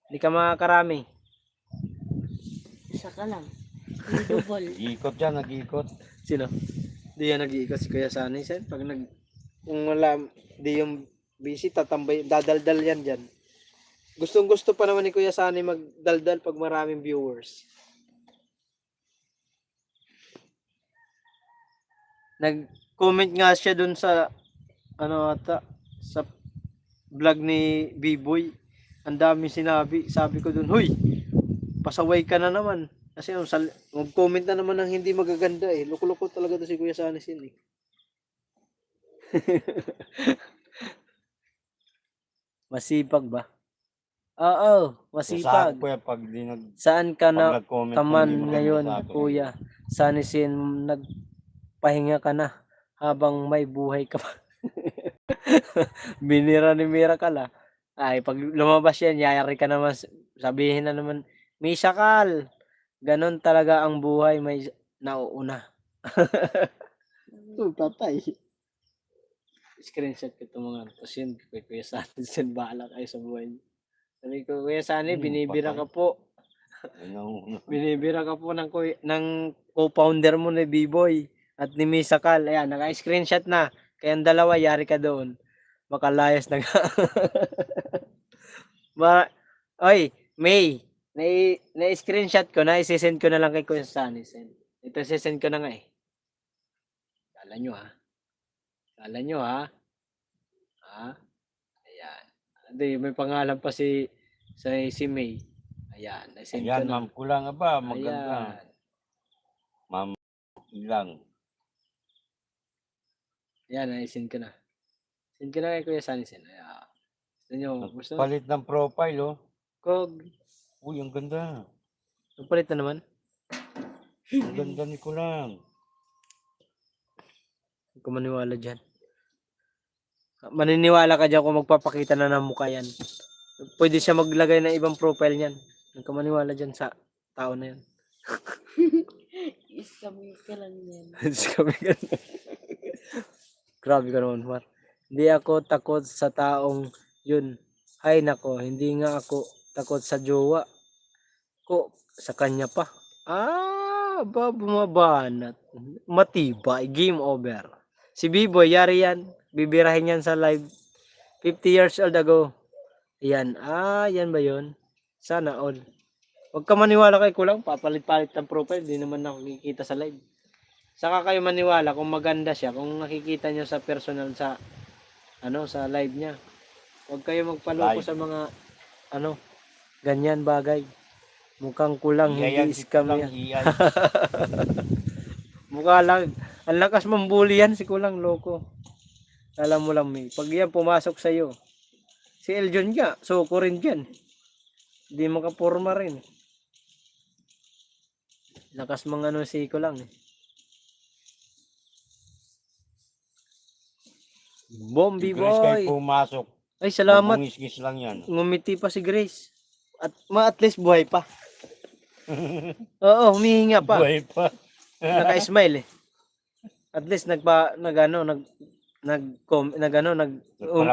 Hindi ka makakarami. Isa ka lang. Double. Nag-iikot yan, nag-iikot. Sino? Di yan nag-iikot si Kuya Sunny, sen. Pag kung wala, di yung busy, tatambay, dadaldal yan dyan. Gustong gusto pa naman ni Kuya Sunny magdaldal pag maraming viewers. Nag-comment nga siya dun sa sa vlog ni B-Boy. Ang dami sinabi. Sabi ko dun, huy, pasaway ka na naman. Kasi mag-comment na naman ng hindi magaganda eh. Loko-loko talaga to si Kuya Sunny Sin eh. Masipag ba? Oo, masipag. Saan po yan pag di Saan ka na nag-comment kaman hindi maganda ngayon, sa akin? Kuya? Sunny Sin, nagpahinga ka na habang may buhay ka pa. Binira ni Miracle ah. Ay, pag lumabas yan, yayari ka naman, sabihin na naman, may sakal. Ganon talaga ang buhay, may nauuna. Patay. Screenshot ko ito mga, tapos yun, Kuya Sunny Sin, bahala kayo sa buhay niyo. Sabi ko, Kuya Sunny, binibira ka po. Binibira ka po ng co-founder mo ni B-Boy at ni Misakal. Ayan, naka-screenshot na. Kayang dalawa, yari ka doon. Baka layas na ka. Oy, May, na-screenshot ko na, isisend ko na lang kay Kuya Sunny. Ito, isisend ko na nga eh. Kala nyo ha. Ha? Ayan. Hindi, may pangalan pa si May. Ayan, na-send ko Ayan, na. ma'am kulang ba? Maganda. Ayan. Ma'am lang. Ayan, na-send ko na. Send ko na kay Kuya Sunny Sin. Ayan. Gusto nyo, gusto? Palit ng profile, oh. Kog. Uy, ang ganda. Nagpalit na naman. Ang ganda ni Kulang. Huwag ka maniwala dyan. Maniniwala ka dyan kung magpapakita na ng mukha yan. Pwede siya maglagay ng ibang profile niyan. Huwag ka maniwala dyan sa tao na yan. Iskami ka lang yan. Grabe ka naman, Mar. Hindi ako takot sa taong yun. Hay nako, hindi nga ako takot sa jowa ko, sa kanya pa. Bumabanat. Matibay, game over. Si B-Boy, yari yan. Bibirahin yan sa live. 50 years old ago. Yan. Yan ba yun? Sana all. Huwag ka maniwala kay Kulang. Papalit-palit ng profile. Di naman nakikita sa live. Saka kayo maniwala kung maganda siya. Kung nakikita nyo sa personal sa sa live niya. Huwag kayo magpaloko sa mga ganyan bagay. Mukhang Kulang. Hindi scam yan. Mukha lang. Ang lakas mambuli yan si Kulang, loko. Alam mo lang, May. Pag yan pumasok sa'yo, si Eljon nga, suko rin dyan. Hindi makapurma rin. Lakas mga ano siko lang eh. Bombi Grace kayo boy. pumasok. Ay, salamat. Mabungis-ngis lang yan. Ngumiti pa si Grace. At least buhay pa. Oo, humihinga pa. Buhay pa. Naka-smile eh. At least Nagparamdam.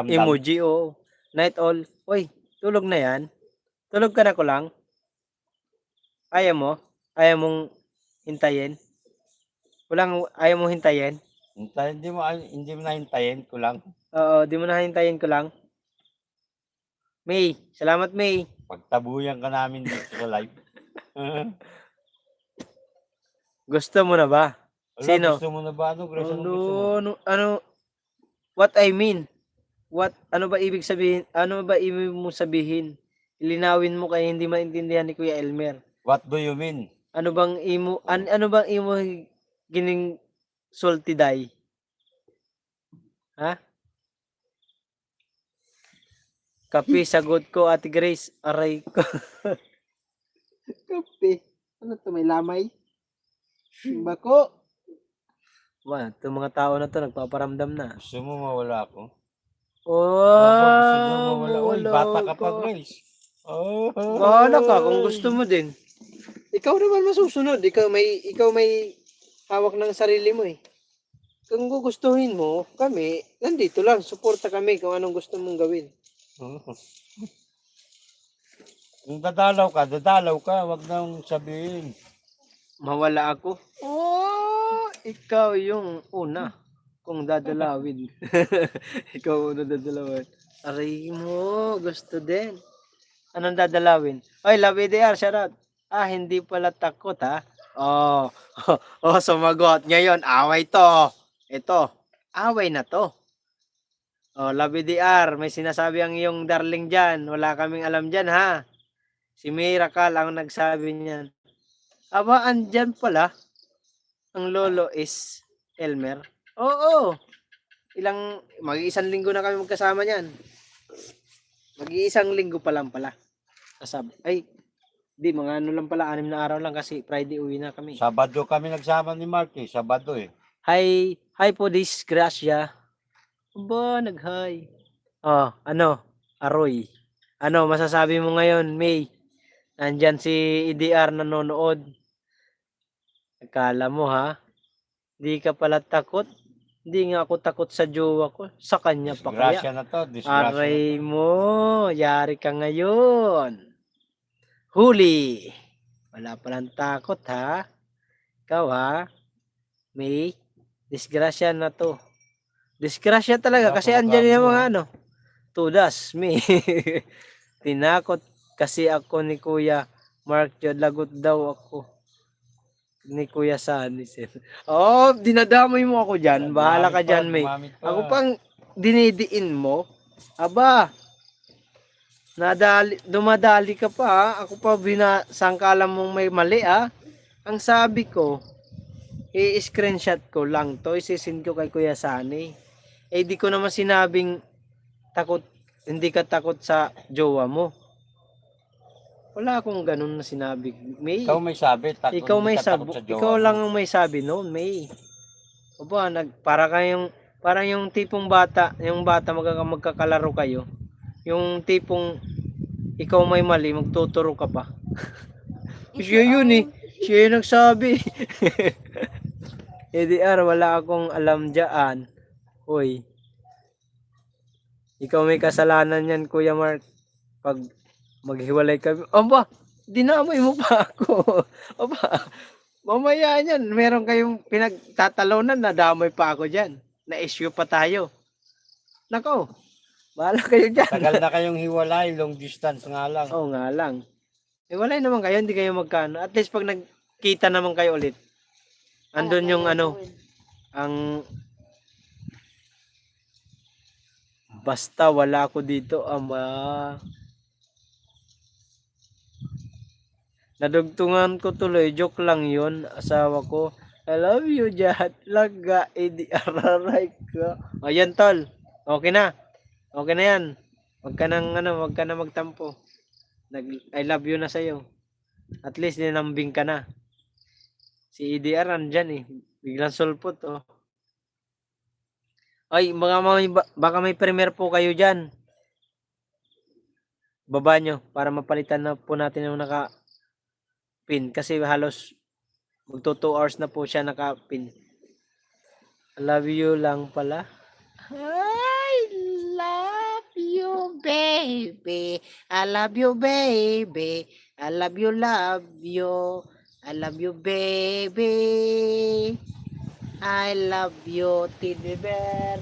emoji o night all. Oy, tulog na yan. Tulog ka na ko lang. Ayaw mo? Ayaw mong hintayin? Ayaw mong hintayin? Hindi mo nahintayin ko lang. Oo, di mo na hintayin ko lang. May, salamat May. Pagtabuyan ka namin dito sa live. Gusto mo na ba? Wala, Sino? gusto mo na ba? Ano, Grace? Anong gusto mo? What I mean? Ano ba ibig sabihin? Ano ba ibig mo sabihin? Ilinawin mo kaya hindi maintindihan ni Kuya Elmer. What do you mean? Ano bang imo gining salty day? Ha? Kape, sagot ko, Ate Grace. Aray ko. Kape. Ano to, may lamay? Bako. Wah, itong mga tao na to, nagpaparamdam na. Gusto mo mawala ako? Oh, Gusto mo mawala? Uy, bata ka pa, Grace. Oh, bahala ka kung gusto mo din. Ikaw naman masusunod. Ikaw may hawak ng sarili mo eh. Kung gugustuhin mo, kami, nandito lang. Suporta kami kung anong gusto mong gawin. Kung dadalaw ka. Wag nang sabihin. Mawala ako. Oh, ikaw yung una kung dadalawin. Ikaw una dadalawin. Aray mo, gusto din. Anong dadalawin? Oy, LaBDR, shoutout. Hindi pala takot ha. Oh, sumagot. Ngayon, away to. Ito, away na to. Oh, LaBDR, may sinasabi ang iyong darling dyan. Wala kaming alam dyan ha. Si Miracle ang nagsabi niyan. Aba, andyan pala. Ang lolo is Elmer. Oo. Mag-iisang linggo na kami magkasama niyan. Mag-iisang linggo pa lang pala. Mga ano lang pala, 6 na araw lang kasi Friday uwi na kami. Sabado kami nagsama ni Mark eh. Sabado eh. Hi po, disgrasya. Aba, nag-hi. Oh, Aroy. Ano, masasabi mo ngayon, May? Nandyan si EDR nanonood. Akala mo ha? Di ka pala takot? Di nga ako takot sa jowa ko. Sa kanya pa kaya. Disgrasya na to. Disgrasya Aray na to. mo, yari ka ngayon. Huli. Wala palang takot ha. Ikaw ha. May disgrasya na to. Disgrasya talaga Wala kasi pa andyan yung magagawa. mga tudas. May tinakot kasi ako ni Kuya Mark Jod. Lagot daw ako ni Kuya Sanis. Oh, dinadamay mo ako dyan. Bahala ka dyan, May. Gumamit pa. Ako pang dinidiin mo. Aba, dumadali ka pa ha. Ako pa sangkalan mong may mali ha. Ang sabi ko, i-screenshot ko lang to. Isisin ko kay Kuya Sani. Di ko naman sinabing hindi ka takot sa jowa mo. Wala akong ganun na sinabi. May, Ikaw may sabi. ikaw may sabi. Ikaw lang ang may sabi noon, May. Opo, parang yung tipong bata, magkakalaro kayo. Yung tipong ikaw may mali, magtuturo ka pa. Siya yun eh. Siya yung nagsabi. EDR, wala akong alam dyan. Uy. Ikaw may kasalanan yan, Kuya Mark. Pag maghiwalay kami. Aba, dinamay mo pa ako. Aba, mamaya yan. Meron kayong pinagtatalonan, nadamay pa ako dyan. Na-issue pa tayo. Nako, bahala kayo dyan. Tagal na kayong hiwalay. Long distance nga lang. Oo nga lang. Walay naman kayo, hindi kayo magkano. At least pag nagkita naman kayo ulit, andun yung ang basta wala ako dito, ama. Nadugtungan ko tuloy, joke lang yun, asawa ko. I love you, Jahat. Laga, EDR, ka. Ayan, tol. Okay na. Okay na yan. Wag ka nang wag ka na magtampo. I love you na sa'yo. At least ninambing ka na. Si EDR andyan eh. Biglang sulpot oh. Ay, baka may premier po kayo dyan. Baba nyo para mapalitan na po natin yung naka-pin. Kasi halos magto 2 hours na po siya naka-pin. I love you lang pala. I love you, baby. I love you, baby. I love you, love you. I love you, baby. I love you, Teddy Bear.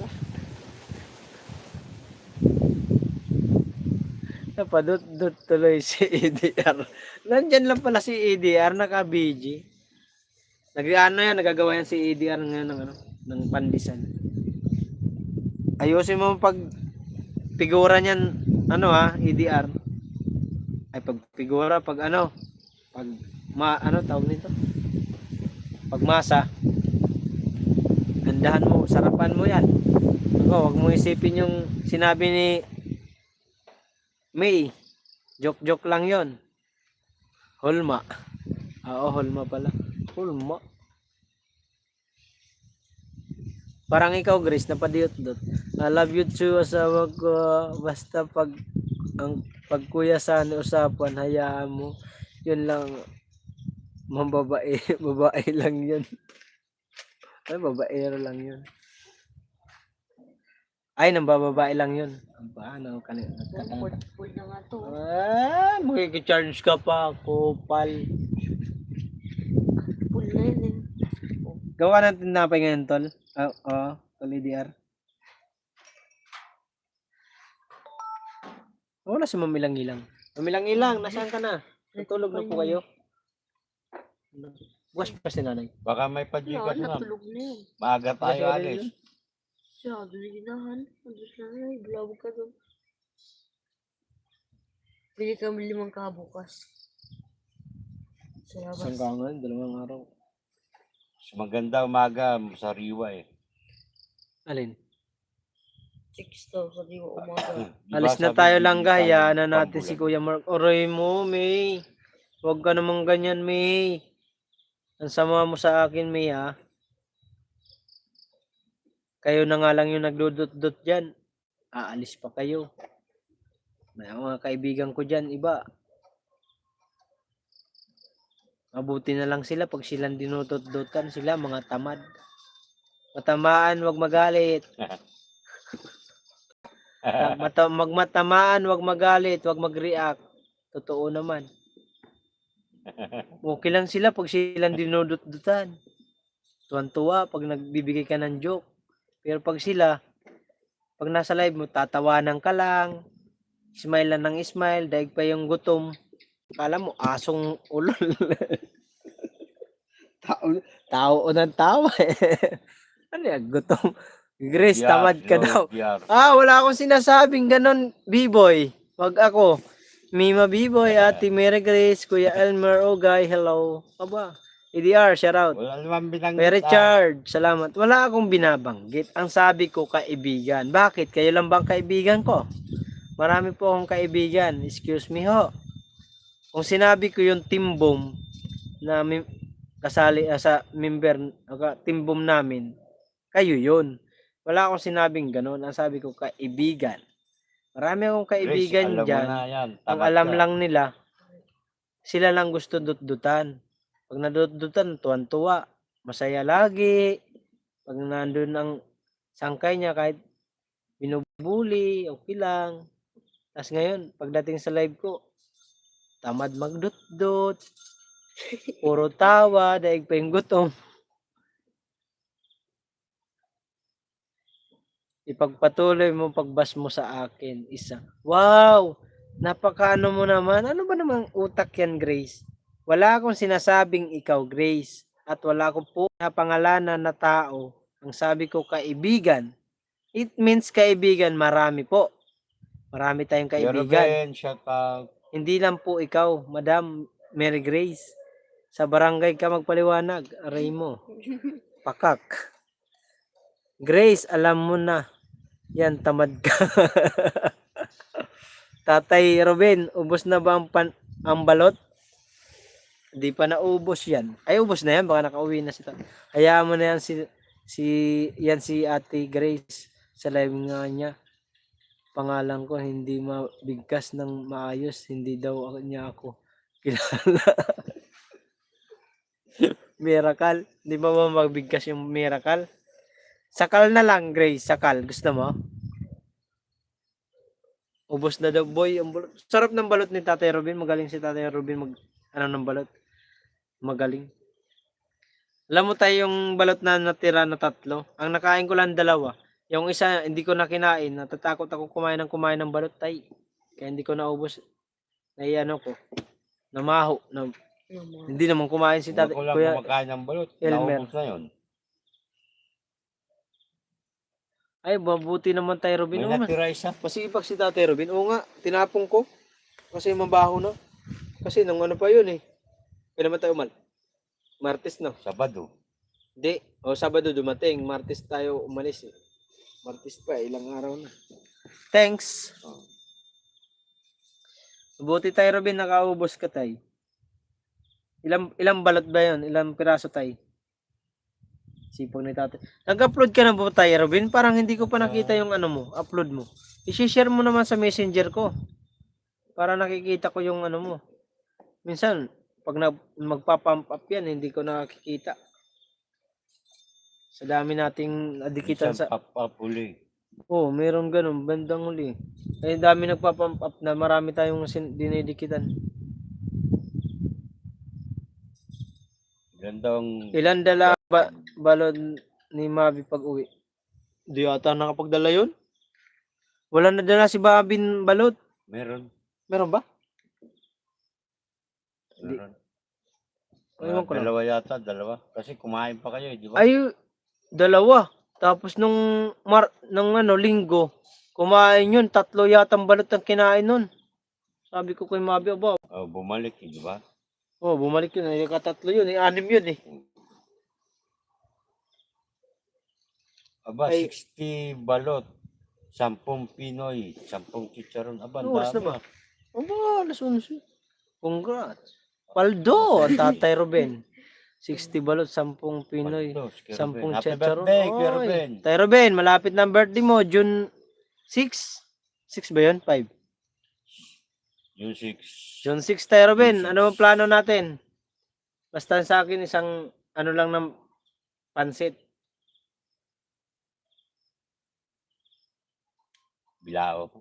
Napadot-dot tuloy si EDR. Nandyan lang pala si EDR, naka-BG. Nagagawa yan si EDR ngayon ng pandisan. Ayusin mo pag figura niyan, EDR. Ay, pag figura, pag tawag nito? Pag masa, gandahan mo, sarapan mo yan. Wag mo isipin yung sinabi ni May. Joke lang yon. Hulma. Oo, hulma pala. Hulma. Parang ikaw, Grace, napadiyot-dot. I love you too, asawa ko. Basta pag kuya sana usapan, hayaan mo. Yun lang. Mambabae. Babae lang yun. Ay, babaero lang yun. Ay, nambababae lang yun. Paano ka na? Full na nga to. Ah, magkikicharge ka pa, kupal. Full na yun eh. Gawa natin tinapay ngayon, tol. Tol EDR. Wala si Mamilang-ilang. Mamilang-ilang, nasaan ka na? Natulog na po kayo? Bukas pa si nanay. Baka may pajikas na. Natulog na yun. Maaga tayo alis. Siya, ginahan. Andus na na, iblawag ka doon. Pili kami 5 kabukas. Sa labas. Isang kangan, 2 araw. Maganda umaga sa Riwa eh. Alin? 6 to, sa di mo umaga. Diba, Alis na sabi tayo ni lang, Tita, gaya na yung natin si pambulan. Kuya Mark. Oray mo, May. Huwag ka namang ganyan, May. Ang sama mo sa akin, May, ha? Kayo na nga lang yung nagdudot-dot dyan. Aalis pa kayo. May mga kaibigan ko dyan, iba. Mabuti na lang sila pag silang dinutot-dotan sila, mga tamad. Matamaan, wag magalit. Magmatamaan, wag magalit, wag mag-react. Totoo naman. Okay lang sila pag silang dinudot-dutan. Tuwan-tuwa pag nagbibigay ka ng joke. Pero pag nasa live mo, tatawanan ka lang. Smile lang ng smile, daig pa yung gutom. Kala mo, asong ulol. Tao ng tawa eh. Ano yan, gutom? Grace, tamad ka daw. Wala akong sinasabing ganon, B-boy. Wag ako. Mima B-boy, Ate Mary Grace, Kuya Elmer Ogay, hello. Aba, EDR, shout out. Wala naman binanggit. Kuya Richard, salamat. Wala akong binabanggit. Ang sabi ko, kaibigan. Bakit? Kayo lang bang kaibigan ko? Marami po akong kaibigan. Excuse me ho. Kung sinabi ko yung team boom na kasali sa member, team boom namin, kayo yun. Wala akong sinabing ganun. Ang sabi ko, kaibigan. Marami akong kaibigan dyan. Ang alam lang nila, sila lang gusto dut-dutan. Pag nadut-dutan, tuwan-tuwa. Masaya lagi. Pag nandun ang sangkay niya, kahit binubuli, okay lang. Tapos ngayon, pagdating sa live ko, tamad magdut-dut. Puro tawa, daig pa yung gutom. Ipagpatuloy mo pagbas mo sa akin. Isa. Wow! Napakaano mo naman. Ano ba namang utak yan, Grace? Wala akong sinasabing ikaw, Grace. At wala akong po na pangalanan na tao. Ang sabi ko, kaibigan. It means kaibigan, marami po. Marami tayong kaibigan. Shout out. Hindi lang po ikaw, Madam Mary Grace. Sa barangay ka magpaliwanag. Aray mo. Pakak. Grace, alam mo na. Yan, tamad ka. Tatay Robin, ubos na ba ang balot? Hindi pa naubos yan. Ay, ubos na yan. Baka nakauwi na si Hayaan mo na yan si Ate Grace. Sa live nga niya. Pangalan ko, hindi mabigkas ng maayos. Hindi daw niya ako kilala. Miracle. Hindi ba mabigkas yung miracle? Sakal na lang, Grace. Sakal. Gusto mo? Ubos na daw, boy. Ang sarap ng balot ni Tatay Robin. Magaling si Tatay Robin ng balot. Magaling. Alam mo tayo yung balot na natira na 3. Ang nakain ko lang 2. Yung isa, hindi ko na kinain. Natatakot ako kumain ng balot tay. Kaya hindi ko naubos. Naiano ko. Namaho. Hindi naman kumain si Tatay. Ako lang Kuya kumakain ng balot. Elmer. Naubos na yun. Ay, mabuti naman tayo Robin. May Oo nga. natira isa. Masipag si Tatay Robin. Oo nga, tinapong ko. Kasi mabaho na. Kasi nung ano pa yun eh. Kailan naman tayo Martes no? Sabado. Hindi. O Sabado dumating. Martes tayo umalis eh. Martes pa, ilang araw na. Thanks. Oh. Mabuti tayo Robin, nakaubos ka tay. Ilang balot ba yun? Ilang piraso tay? Sipag ni Tatay. Nag-upload ka na ba tayo Robin? Parang hindi ko pa nakita yung ano mo, upload mo. I-share mo naman sa messenger ko. Para nakikita ko yung ano mo. Minsan, pag magpa-pump up yan, hindi ko nakikita. Sa dami nating adikitan Isang sa... pop-up uli. Oh, meron ganun, bandang uli. Kaya dami nagpa-pump up na marami tayong dinidikitan. Gandang Ilan dala balon ni Mabi pag uwi? Di yata nakapagdala yun. Wala na dala si Babin balot. meron. Meron ba? Meron. Ewan ko lang. Dalawa. Kasi kumain pa kayo, di ba? Ay, 2. Tapos nung linggo, kumain yun. 3 yatang balot ang kinain nun. Sabi ko kay Mabi, aba. Oh, bumalik, di ba? Oh, bumalik yun. Ay, 3 yun. 6 yun eh. Aba, Ay. 60 balot. 10 Pinoy. 10 chicharon. Aba, Ano oras na dami. ba? Aba, alas 11. Congrats. Paldo, ang Tatay Ruben. 60 balot, 10 Pinoy, Paldos, Kuya 10 Ruben. Happy chicharon. birthday, Kuya Oy. Ruben. Tay Ruben, malapit na ang birthday mo, June 6. 6 ba yun? 5. Yung 6. June 6, Tay Ruben. June 6. Ano ang plano natin? Basta sa akin, isang ano lang ng pansit. Bilao.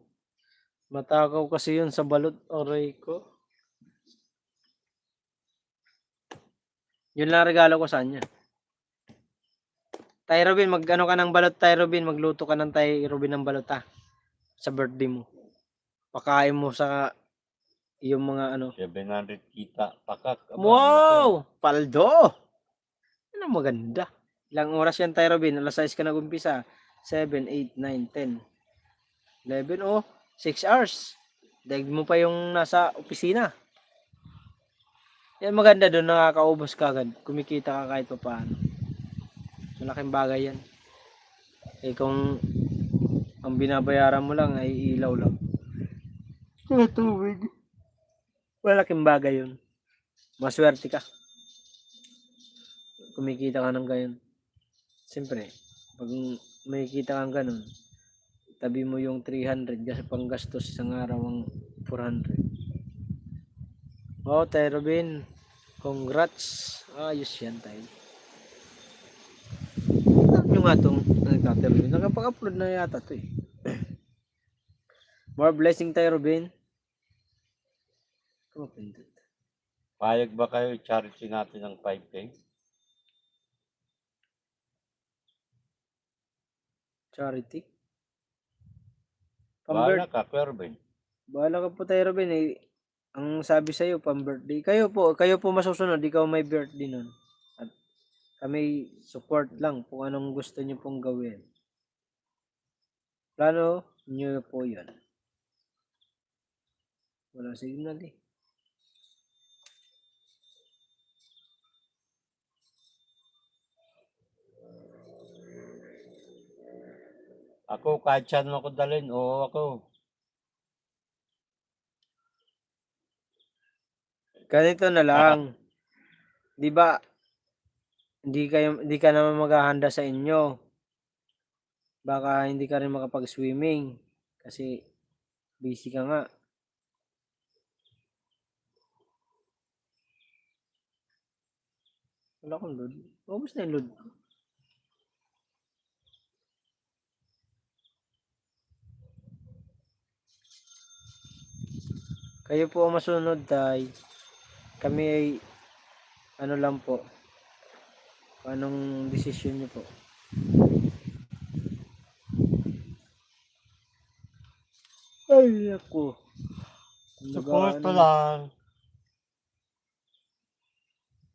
Matakaw kasi yun sa balot, oray ko. Yun lang regalo ko sa kanya. Tay Robin, mag-ano ka ng balot, Tay Robin. Magluto ka ng Tay Robin ng balot ha. Sa birthday mo. Pakain mo sa yung mga ano. 700 kita. Pakak. Aba, Wow! Paldo! Ano maganda. Ilang oras yan, Tay Robin? Alas 6 ka nag-umpisa. 7, 8, 9, 10. 11, 6 hours. Daig mo pa yung nasa opisina. Yan maganda doon, nakakaubos ka agad. Kumikita ka kahit pa paano. Malaking bagay yan. Eh kung ang binabayaran mo lang ay ilaw lang. Tubig. Malaking bagay yun. Maswerte ka. Kumikita ka ng gayon. Siyempre, pag may kita kang ganun, tabi mo yung 300 kasi panggastos isang araw ang 400. Oh, Tay Robin. Congrats. Ayos yan, Tay. Yung nga itong Tay Robin. Nakapag-upload na yata ito eh. More blessing, Tay Robin. Kumapindot. Payag ba kayo charity natin ng 5K? Charity. Bahala ka, Kuya Ruben. Bahala ka po, Tay Robin eh. Ang sabi sa iyo pang-birthday. Kayo po masusunod, ikaw may birthday nun. At kami support lang kung anong gusto niyo pong gawin. Plano niyo po 'yan. Wala signal eh. Ako, kahit saan mo ako dalhin, oo ako. Ganito na lang. 'Di ba, hindi ka naman maghahanda sa inyo. Baka hindi ka rin makapag-swimming kasi busy ka nga. Wala akong load. Ubus na yung load. Kayo po ang masunod, tay. Kami ay ano lang po. Anong desisyon niyo po? Ay, ako. Support lang.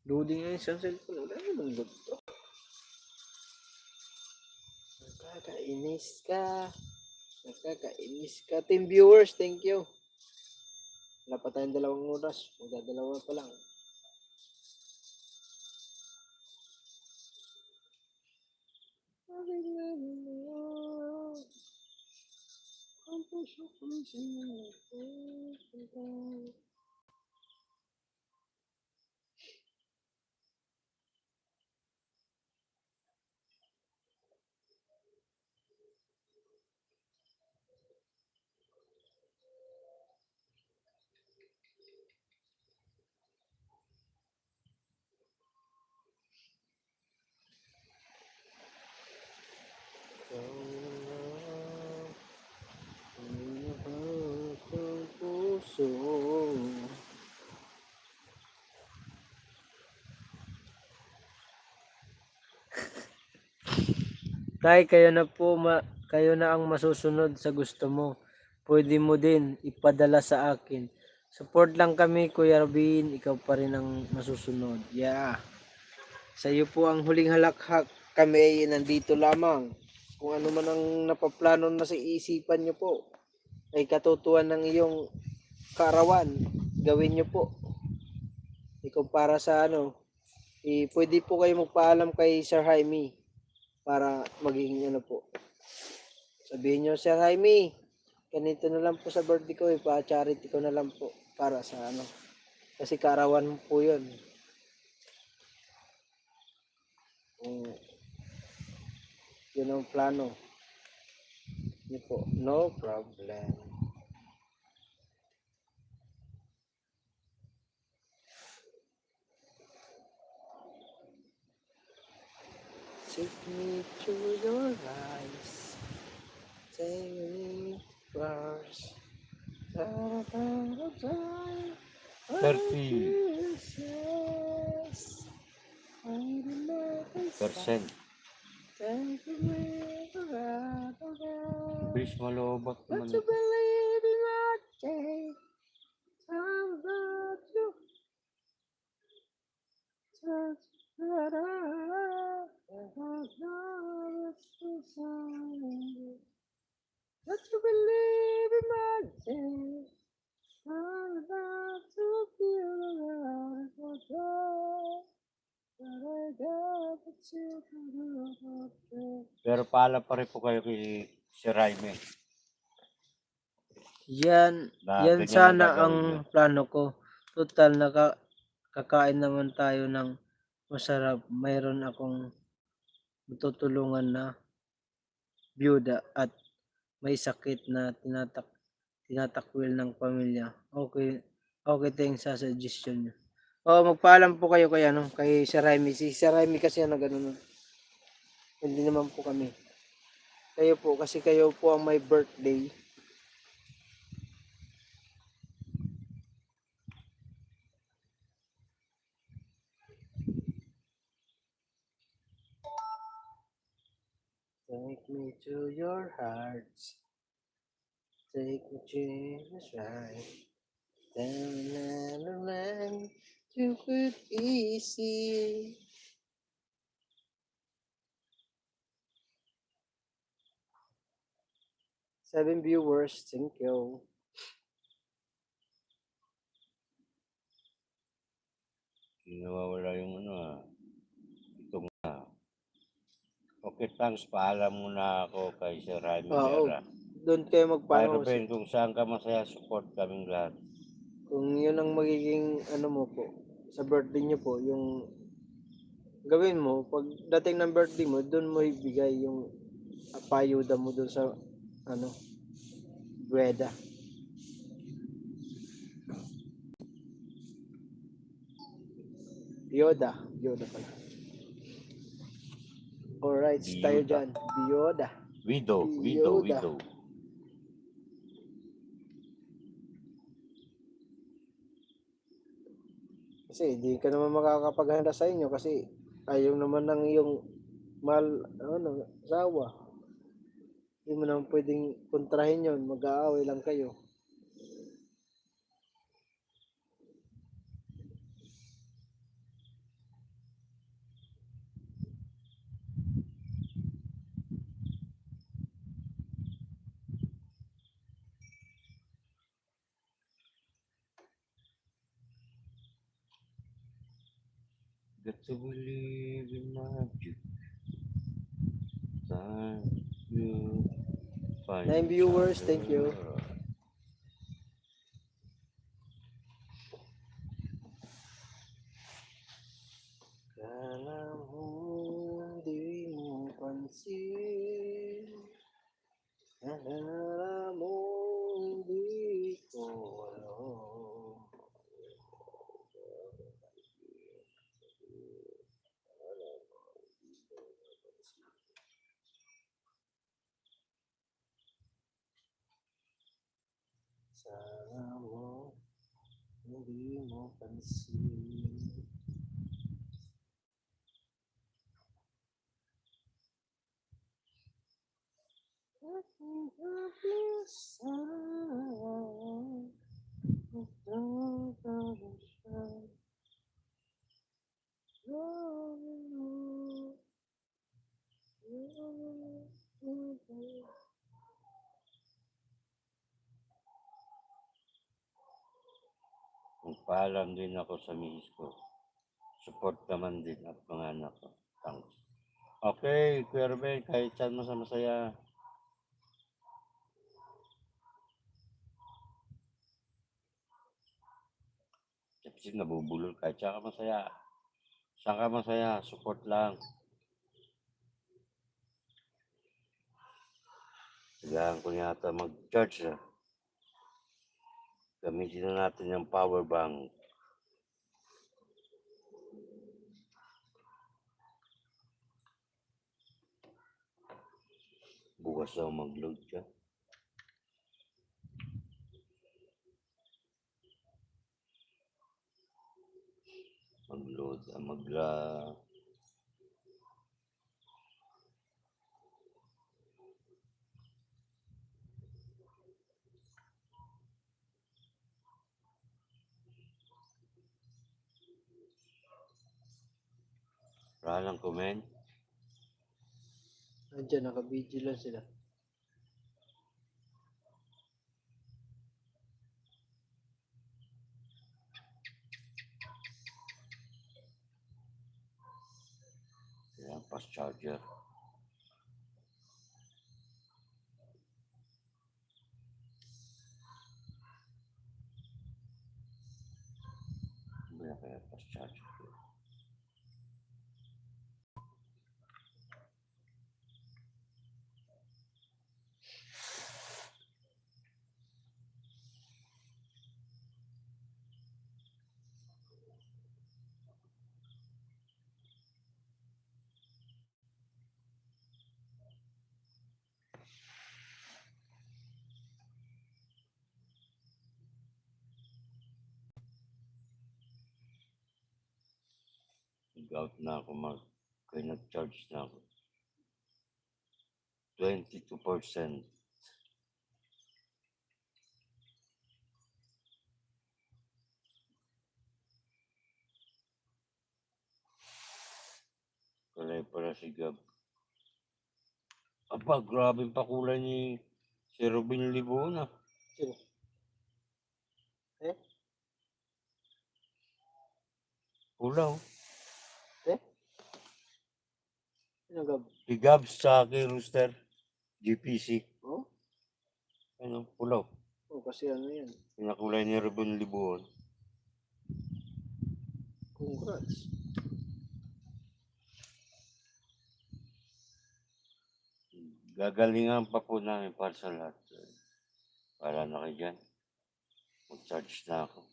Loading nga yung isang cellphone. Wala namang load to. Nakakainis ka. Nakakainis ka. Team viewers, thank you. Wala pa tayong 2 oras. Magdadalawa pa lang. Puso. Tay, kayo na ang masusunod sa gusto mo. Pwede mo din ipadala sa akin. Support lang kami, Kuya Robin. Ikaw pa rin ang masusunod. Yeah. Sa iyo po ang huling halakhak. Kami ay nandito lamang. Kung ano man ang napaplano na sa isipan niyo po ay katutuan ng iyong kaarawan. Gawin niyo po. Ikaw para sa pwede po kayo magpaalam kay Sir Jaime para maging po. Sabihin niyo, Sir Jaime, ganito na lang po sa birthday ko, ipa-charity ko na lang po para sa kasi kaarawan mo po yun. Yun ang plano. Yun po, no problem. Take me to your eyes. Take me first. 30%. Bilis malobot naman. To believe in what day, I'm about to touch Not to believe in my day, I'm about to feel alive for joy. But I got the children of the Pero paalam pa rin po kayo kay si Raime. Yan, Na yan ganyan sana ang ang gagawin niyo. plano ko. Total, kakain naman tayo ng masarap. Mayroon akong matutulungan na byuda at may sakit na tinatakwil ng pamilya. Okay, okay tayong sa suggestion niyo. Magpaalam po kayo kay Sir Raimi. Si Sir Raimi kasi ganun. Hindi naman po kami. Kayo po, kasi kayo po ang may birthday. Take me to your hearts. Take me to your right. Then you could easy. Seven viewers, thank you. Nawawala yung itong Okay, thanks. Paalam muna ako kay Sir Jaime Oo. Vera. Doon kayo Kay magpaano. Ruben, kung saan ka masaya, support kaming lahat. Kung yun ang magiging ano mo po, sa birthday niyo po, yung gawin mo, pag dating ng birthday mo, doon mo ibigay yung payuda mo doon sa ano, Bueda. Bioda pala. Alright, tayo Biyuda. dyan. Bioda. Widow. Kasi hindi ka naman makakapaghanda sa inyo kasi ayaw naman ng iyong mahal, ano, asawa. Hindi mo naman pwedeng kontrahin yun. Mag-aaway lang kayo. Got to believe in magic. Time you find 9 viewers, thank you. Kala mo di mo pansin, kala mo di ko alam. Sana mo hindi mo pansin. Magpaalam din ako sa misis ko. Support naman din at mga anak ko. Thanks. Okay, Kuya Ruben, kahit saan masaya. Kasi nabubulol kahit saan ka masaya. Saan ka masaya, support lang. Kailangan ko yata mag-charge na. Gamitin na natin yung power bank. Bukas daw mag-load ka. Mag-load, Ralang comment. Andiyan, naka-video lang sila. Yan, fast charger. Ano kaya fast charger? Nag-out na ako kaya nag-charge na ako. 22%. Kalay pala si Gab. Aba, grabe pa kulay ni si Robin Libona. Sino? Eh? Ulaw. Eh? Ano gab? Si Gabs sa kay Rooster. GPC. Oh? Ano, pulaw. Oh, kasi ano yan. Pinakulay ni Rebon Libuon. Congrats. Gagalingan pa po namin para sa lahat. Para na kayo dyan. Mag-charge na ako.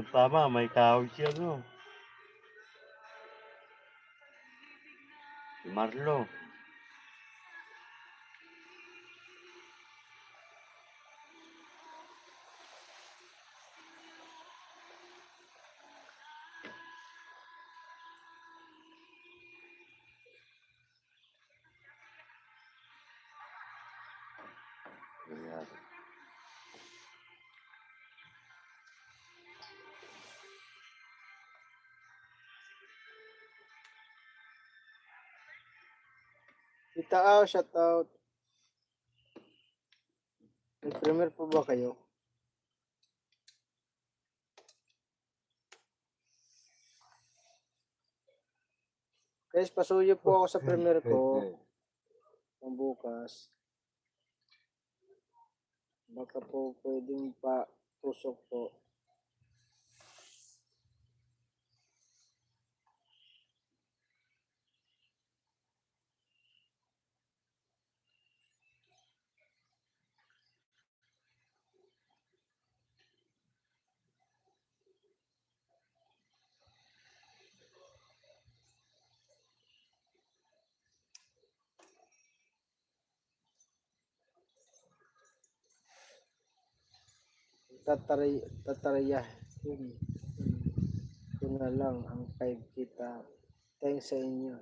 Tama, may kahoy siya, no? Si Marlo. Ayan. Tita shout out. May premier po ba kayo? Guys, pasuyo po ako sa premier ko. Kung bukas. Baka po pwedeng pa tusok po. Tataraya. Ito na lang ang 5 kita. Thanks sa inyo.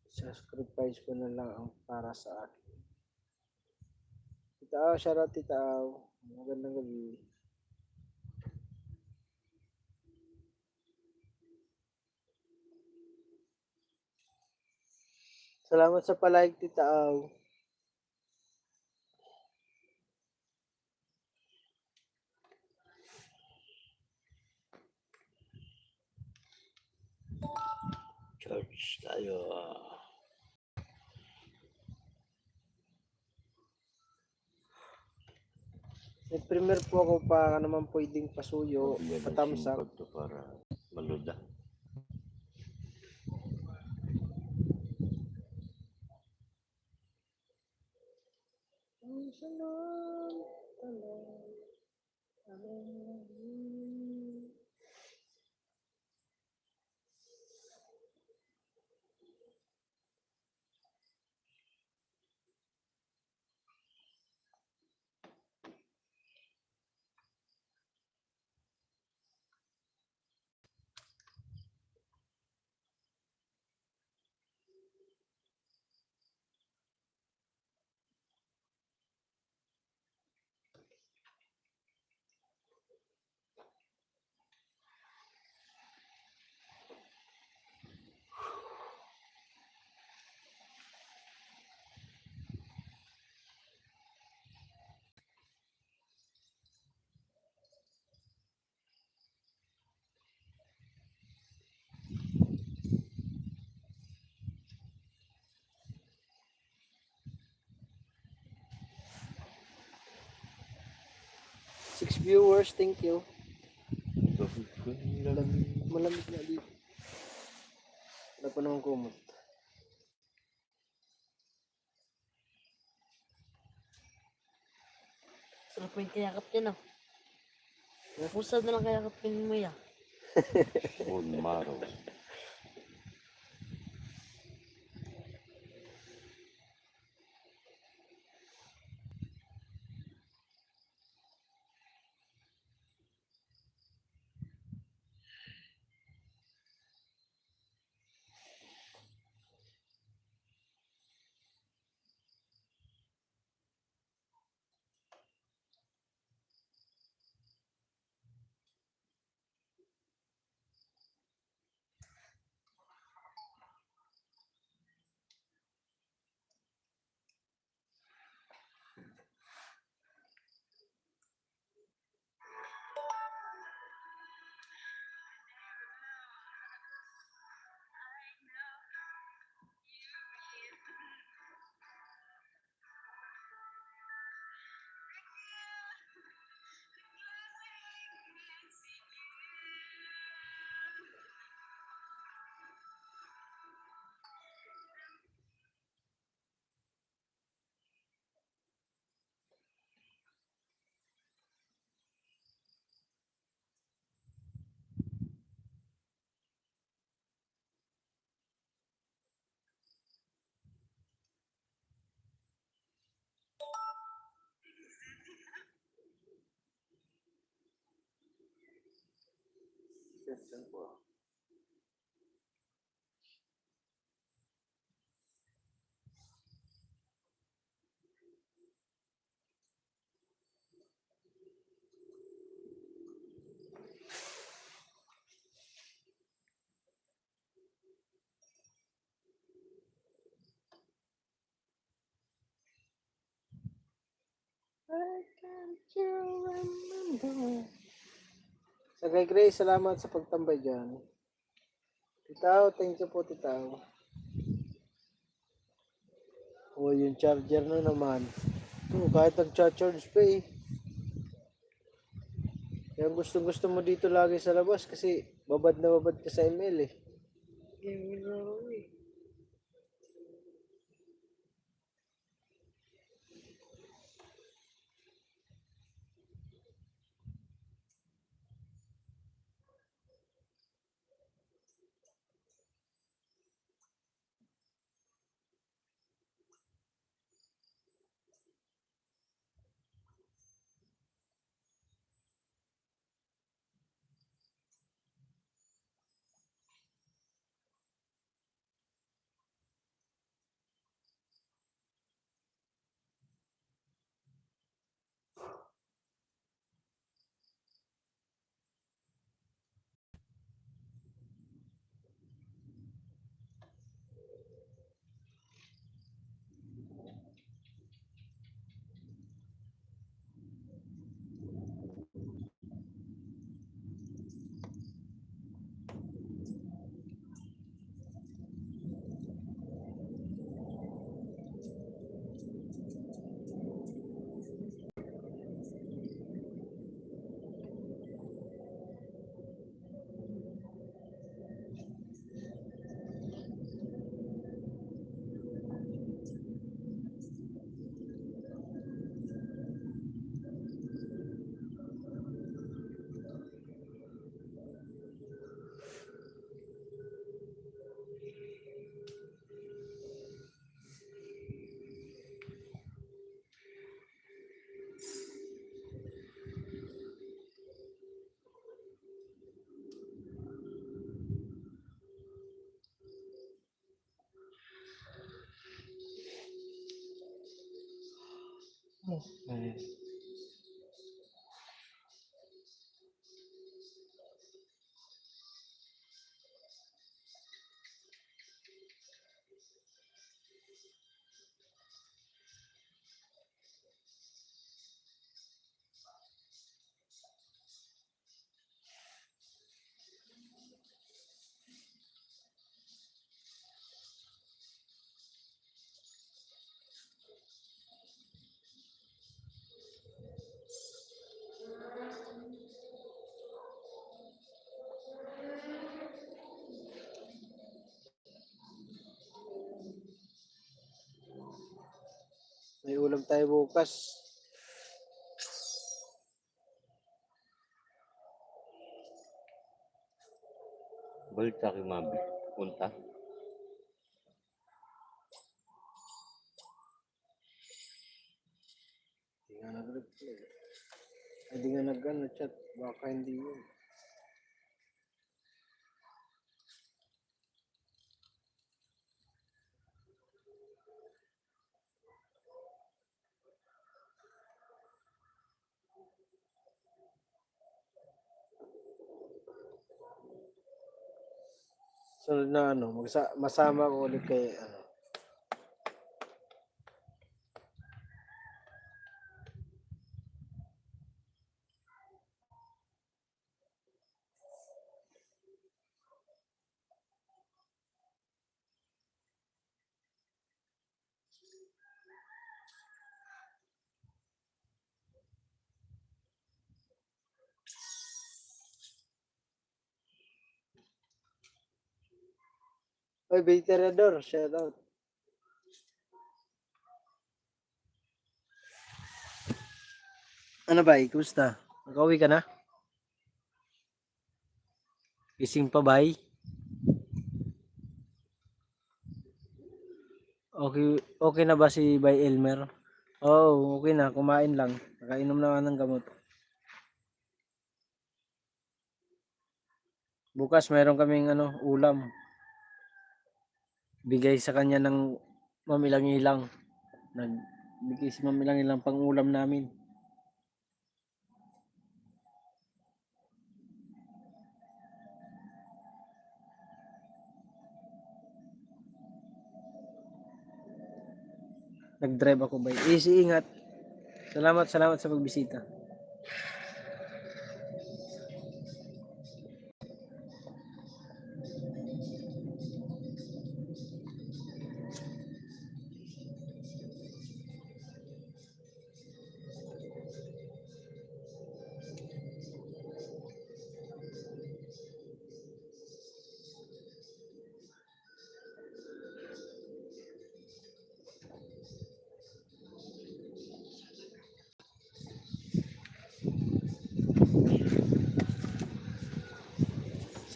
Sacrifice ko na lang ang para sa akin. Tita Aw, shout out Tita Aw. Magandang gabi. Salamat sa palike Tita Aw. Charge tayo. May premier po ako para naman pwedeng pasuyo, Bigyan ng patamsak. simpag to para maluda. Six viewers, thank you. Malamig. Malamig na dito. Wala pa naman kumot. Sarap mo yung kayakap yan, ah. Pusad na lang kayakapin mo yan. Bone marrow. description po. Sa kay Grace, salamat sa pagtambay dyan. Titaw, thank you po, Titaw. O, yung charger na naman. Ito, kahit nag-charge pa eh. Kaya gusto mo dito lagi sa labas kasi babad na babad ka sa ML eh. May ulam tayo bukas. Balik sa aking mga punta. Hindi nga nag-chat. Baka hindi yun. Sunod na ano, masama ko ulit kay ano. Oy, Veterador, shout out. Ano ba, kumusta? Nakauwi ka na? Gising pa ba? Okay na ba si Bay Elmer? Oo, okay na, kumain lang. Nakainom na nga ng gamot. Bukas mayroon kaming ulam. Bigay sa kanya ng mamilang-ilang. Nagbigay si mamilang-ilang pang ulam namin. Nag-drive ako ba? Easy, ingat. Salamat sa pagbisita.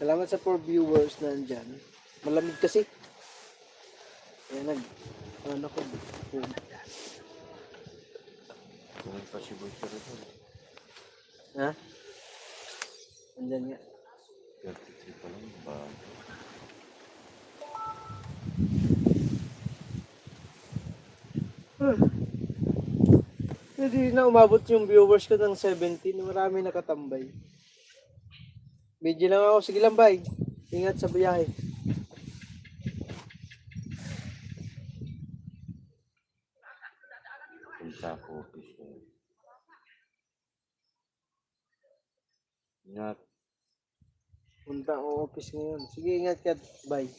Salamat sa 4 viewers na andyan. Malamig kasi. Kaya ko. Kung pa si Boy Rizal. Ha? Andyan nga. 33 pa lang ba? Hindi na umabot yung viewers ko ng 17. Marami nakatambay. Medyo lang ako. Sige lang, bye. Ingat sa biyahe. Punta ko office ko. Ingat. Punta ako office ngayon. Sige, ingat ka. Bye.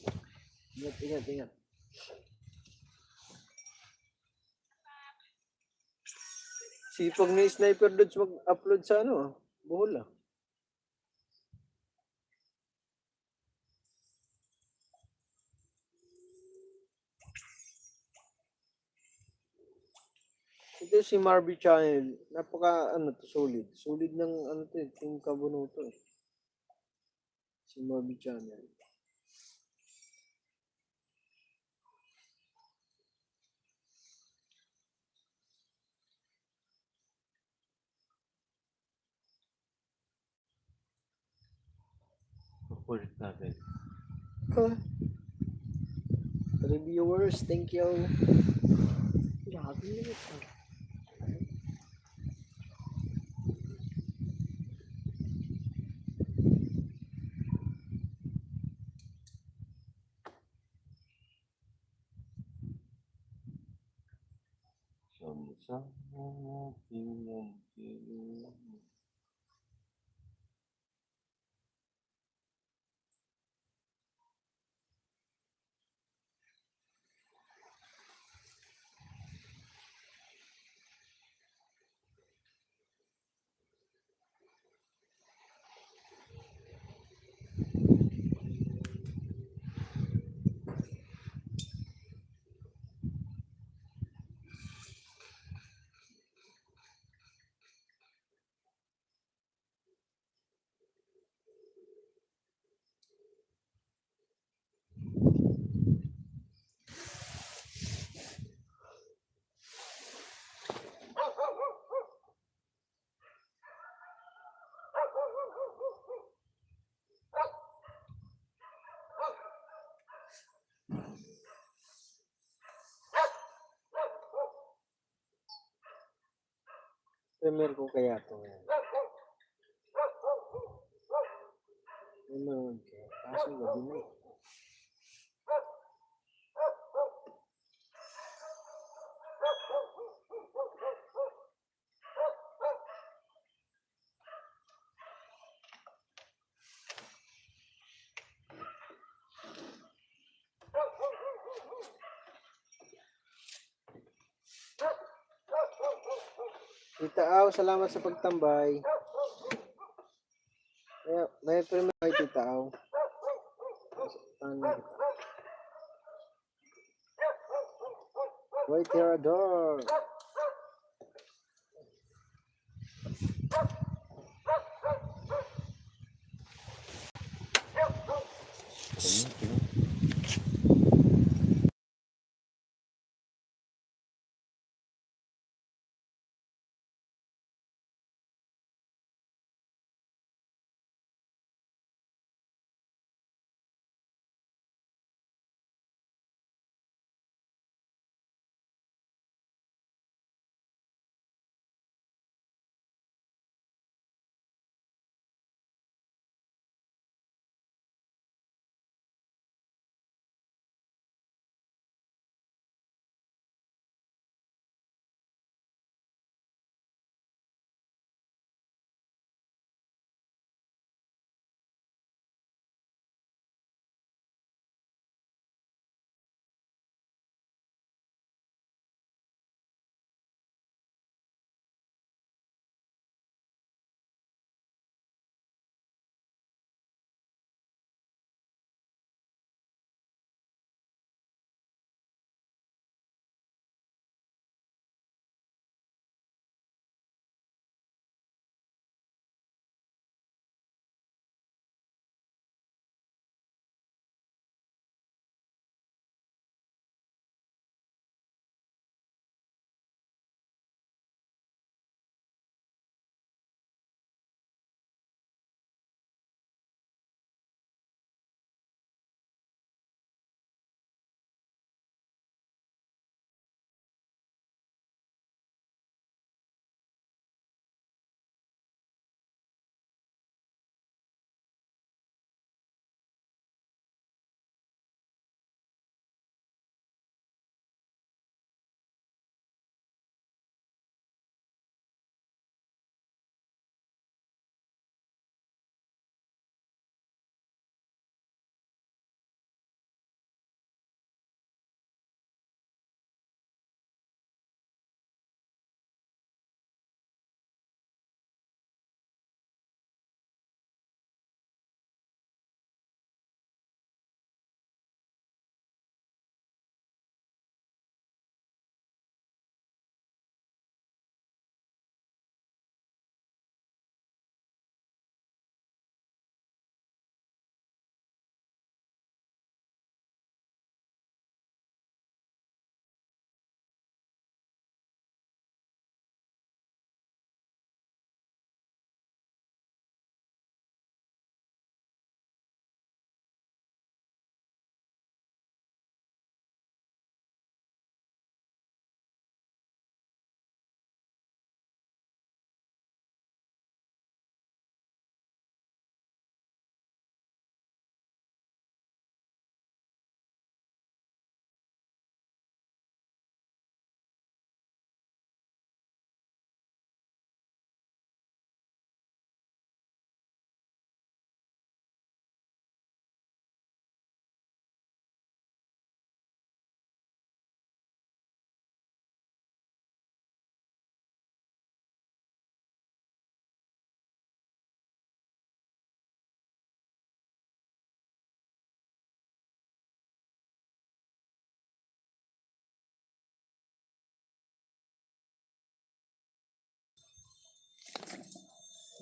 Ingat. Sipag ni Sniper Dudes mag-upload sa Bohol ah. Ito si Marby Channel. Napaka solid. Solid ng Team Kabunoto eh. Si Marby Channel. Kukulit natin. Reviewers, thank you. Grabe na ito. Sa ating munting Premier ko kaya to. Ano kaya? Kaso gabi na eh. Tita Au, salamat sa pagtambay. May premier kay Tita Au. Wait, Tirador.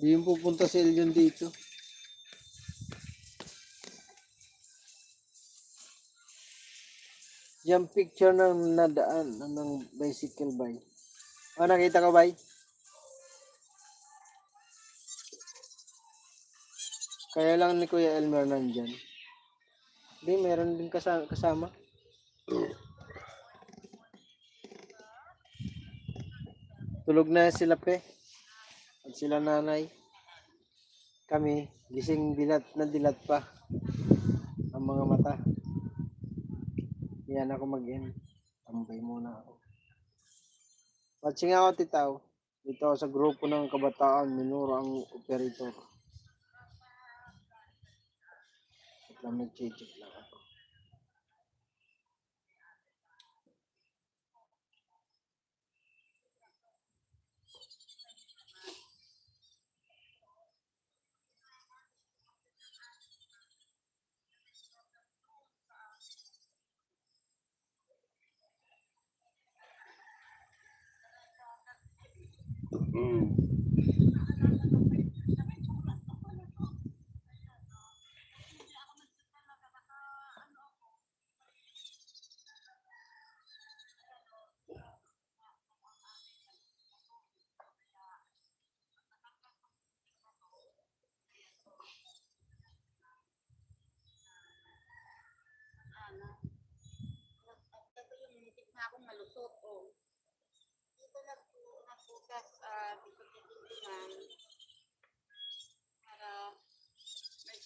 Di yung pupunta si Eljon dito. Yung picture ng nadaan ng bicycle bay. Oh, nakita ko bay? Kaya lang ni Kuya Elmer nandyan. Hindi, meron din kasama. Tulog na sila pe. At sila nanay. Kami, gising dilat na dilat pa. Ang mga mata. Yan ako mag-in. Tambay muna ako. Watching ako titaw. Dito ako sa grupo ng kabataan. Minuro ang operator. At lang nag-check lang ako.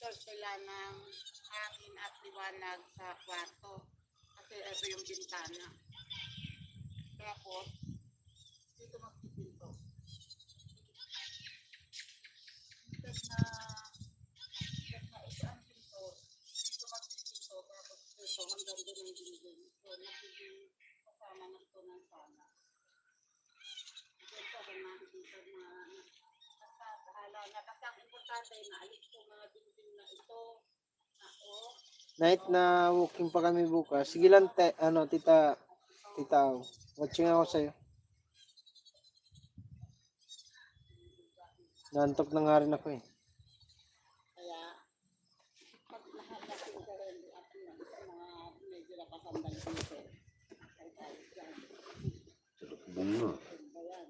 Sila ng hangin at liwanag sa kwarto. Kasi ito yung bintana. Tapos, dito magpipinto. Ito ang pinto. Dito magpipinto. Tapos ito, hanggang doon ang dingding. So, magiging kasama na ito ng sana. Ito ang nakikita na basta bahala na. Kasi ang importante na alis ko mga dingding na ito. Night na walking pa kami bukas. Sige lang, tita. Watching ako sa'yo. Nantok na nga rin ako eh. Kaya, pag lahat na pinagalan at mga medyo nakasandal dito. Ay tayo dyan. Bunga. Bayan.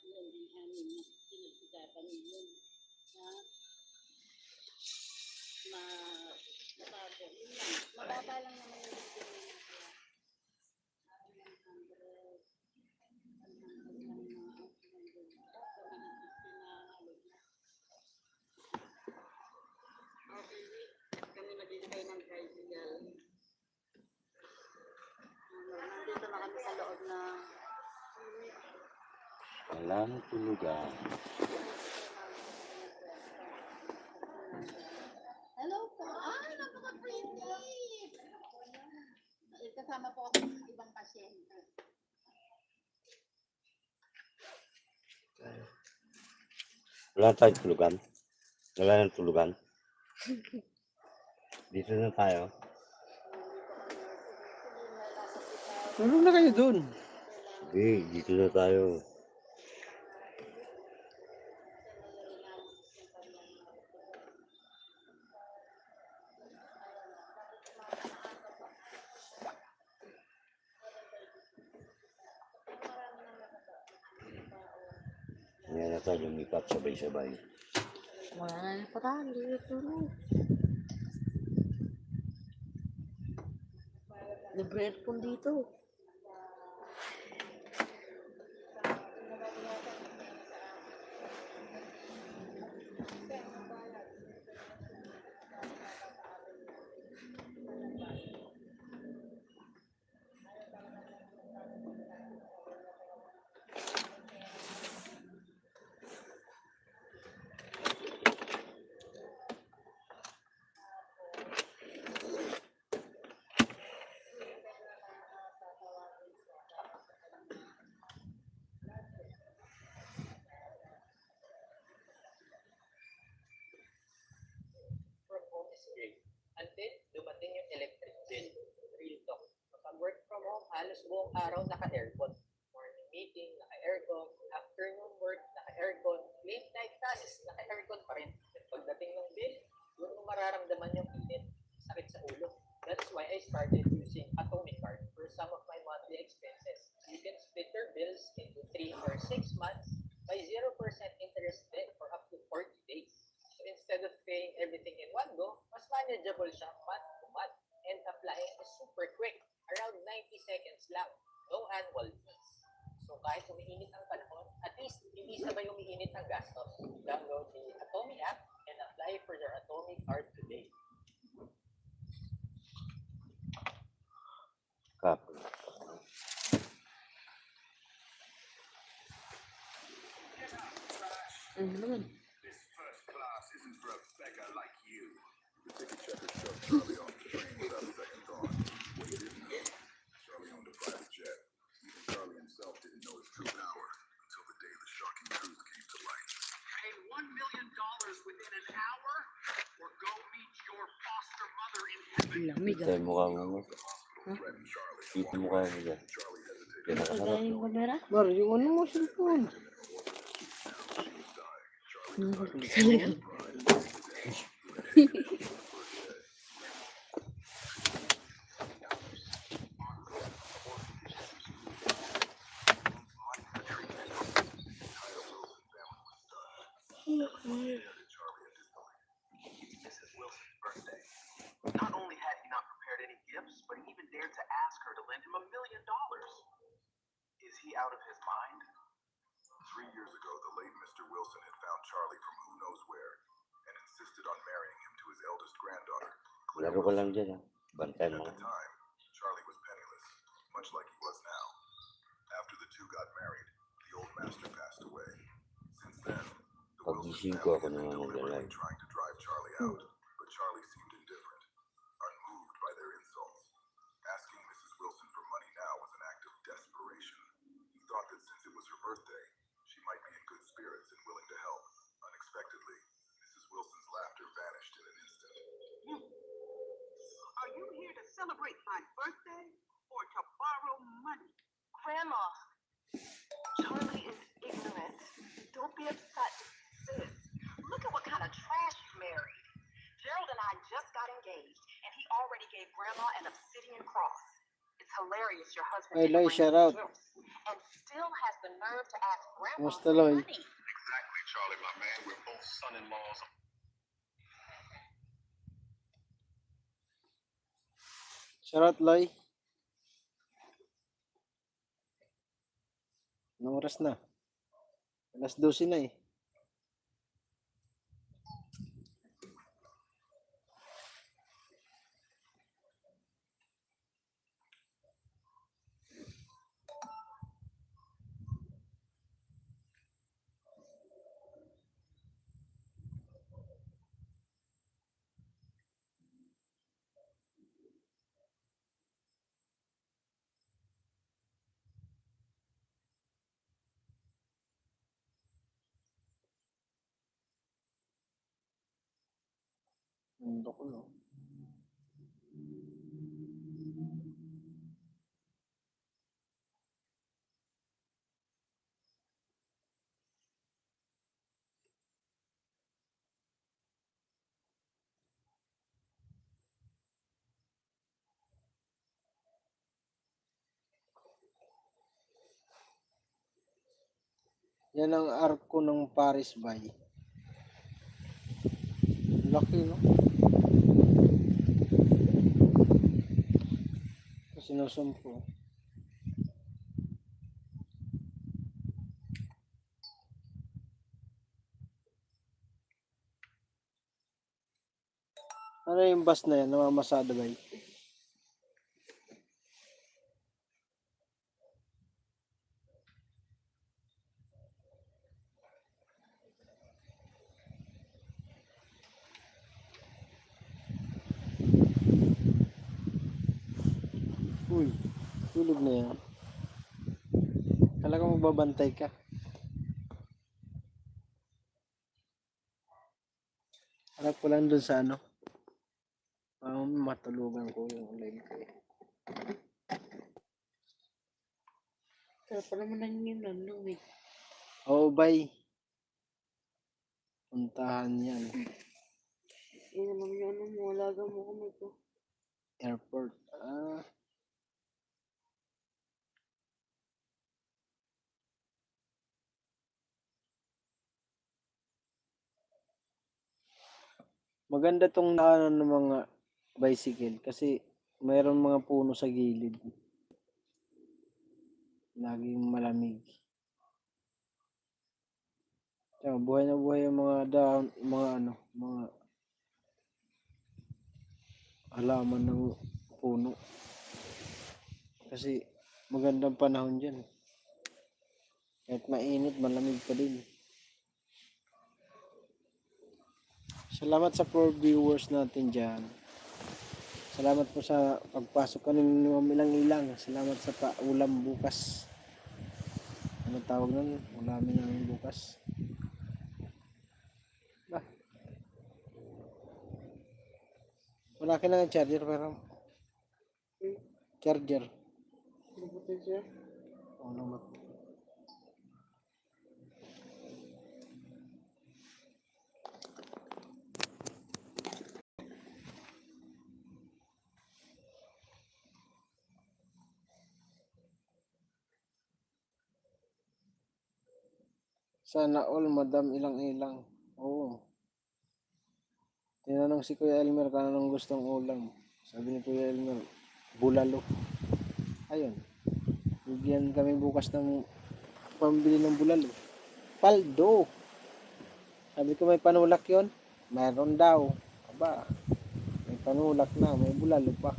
Yun, yung amin, pinagsigapan yun. Matago. Yun lang. Mababa lang naman yung kami nagbibigay ng tricycle. Nandito na kami sa loob na Wala na tulugan. hello po. Ay, napaka-pretty. Kasama po ako ng ibang pasyente. Wala tayong tulugan. Wala nang tulugan. Dito na tayo. Tulog na kayo dun. Sige, dito na tayo. Ngayon na tayo lumipat sabay-sabay. Wala na yung patahan. Dito na. Libre aircon dito. Until dumating yung electric bill. Real talk. Kapag work from home, halos buong araw naka-aircon. Morning meeting, naka-aircon. Afternoon work, naka-aircon. Late night is naka-aircon pa rin. At pagdating ng bill, doon mo mararamdaman yung init, sakit sa ulo. That's why I started using Atomic Card for some of my monthly expenses. You can split your bills into 3 or 6 months by 0% interest then for up to 40 days. So instead of paying everything in one go, mas manageable siya month to month. And applying is super quick, around 90 seconds lang. No annual fees. So kahit umiinit ang panahon, at least hindi sabay umiinit ang gastos. Download the Atomic app and apply for your Atomic Card today. Copy. Ano naman? Pay $1 million within an hour or go meet your foster mother in heaven. Ang lamig Ito yung mukha mo. Dito mukha mo dyan. Yan nakaharap. Kaya yung camera? Mar, yung ano mo, cellphone. Talaga. Mrs. Wilson's birthday. Not only had he not prepared any gifts, but he even dared to ask her to lend him $1 million. Is he out of his mind? 3 years ago, the late Mr. Wilson had found Charlie from who knows where and insisted on marrying him to his eldest granddaughter, Claire Laro ko Wilson. lang dyan ah. Bantay At mo. the time, Charlie was penniless, much like he was now. After the two got married, the old master passed away. Since then, the Wilson Pagising ko family ako had been naman deliberately mag-live. trying to drive Charlie out, but Charlie seemed indifferent, unmoved by their insults. Asking Mrs. Wilson for money now was an act of desperation. He thought that since it was her birthday, she might be in good spirits and willing to help. Unexpectedly, Mrs. Wilson's laughter vanished in an instant. Are you here to celebrate my birthday or to borrow money? Grandma, Charlie is ignorant. Don't be upset, sis. Look at what kind of trash you married. Gerald and I just got engaged, and he already gave Grandma an obsidian cross. It's hilarious your husband Hey, didn't Loy, bring shout any out. gifts, and still has the nerve to ask Grandma Kumusta, for Loy? money. Exactly, Charlie, my man. We're both son-in-laws. Shoutout, Loy. Anong oras na? Alas 12 na eh. Mundo ko, no? Yan ang arko ng Paris Bay. Laki, no? Sinusumpo. Ano yung bus na yan? Namamasada ba yun? Uy, tulog na yan. Kala ko magbabantay ka. Harap ko lang dun sa ano. Matulugan ko yung live ko eh. Sarap pa naman lang yun, lamig. Oo, bye. puntahan yan. naman yung ano mo, alaga mo kami ko. Airport. Maganda tong daanan ng mga bicycle kasi mayroon mga puno sa gilid. Laging malamig. Tsaka buhay na buhay yung mga dahon, mga halaman ng puno. Kasi magandang panahon dyan. Kahit mainit, malamig pa din. Salamat sa 4 viewers natin dyan. Salamat po sa pagpasok ka ng ilang-ilang. Salamat sa paulam bukas. Ano tawag nun? Ulamin namin bukas. Wala ka lang charger pero charger. Nabutin siya. Oo naman. Sana all, madam, ilang-ilang. Oo. Tinanong si Kuya Elmer kung anong gustong ulam. Sabi ni Kuya Elmer, bulalo. Ayun. Bigyan kami bukas ng pambili ng bulalo. Paldo. Sabi ko may panulak yon. Mayroon daw. Aba, may panulak na, may bulalo pa.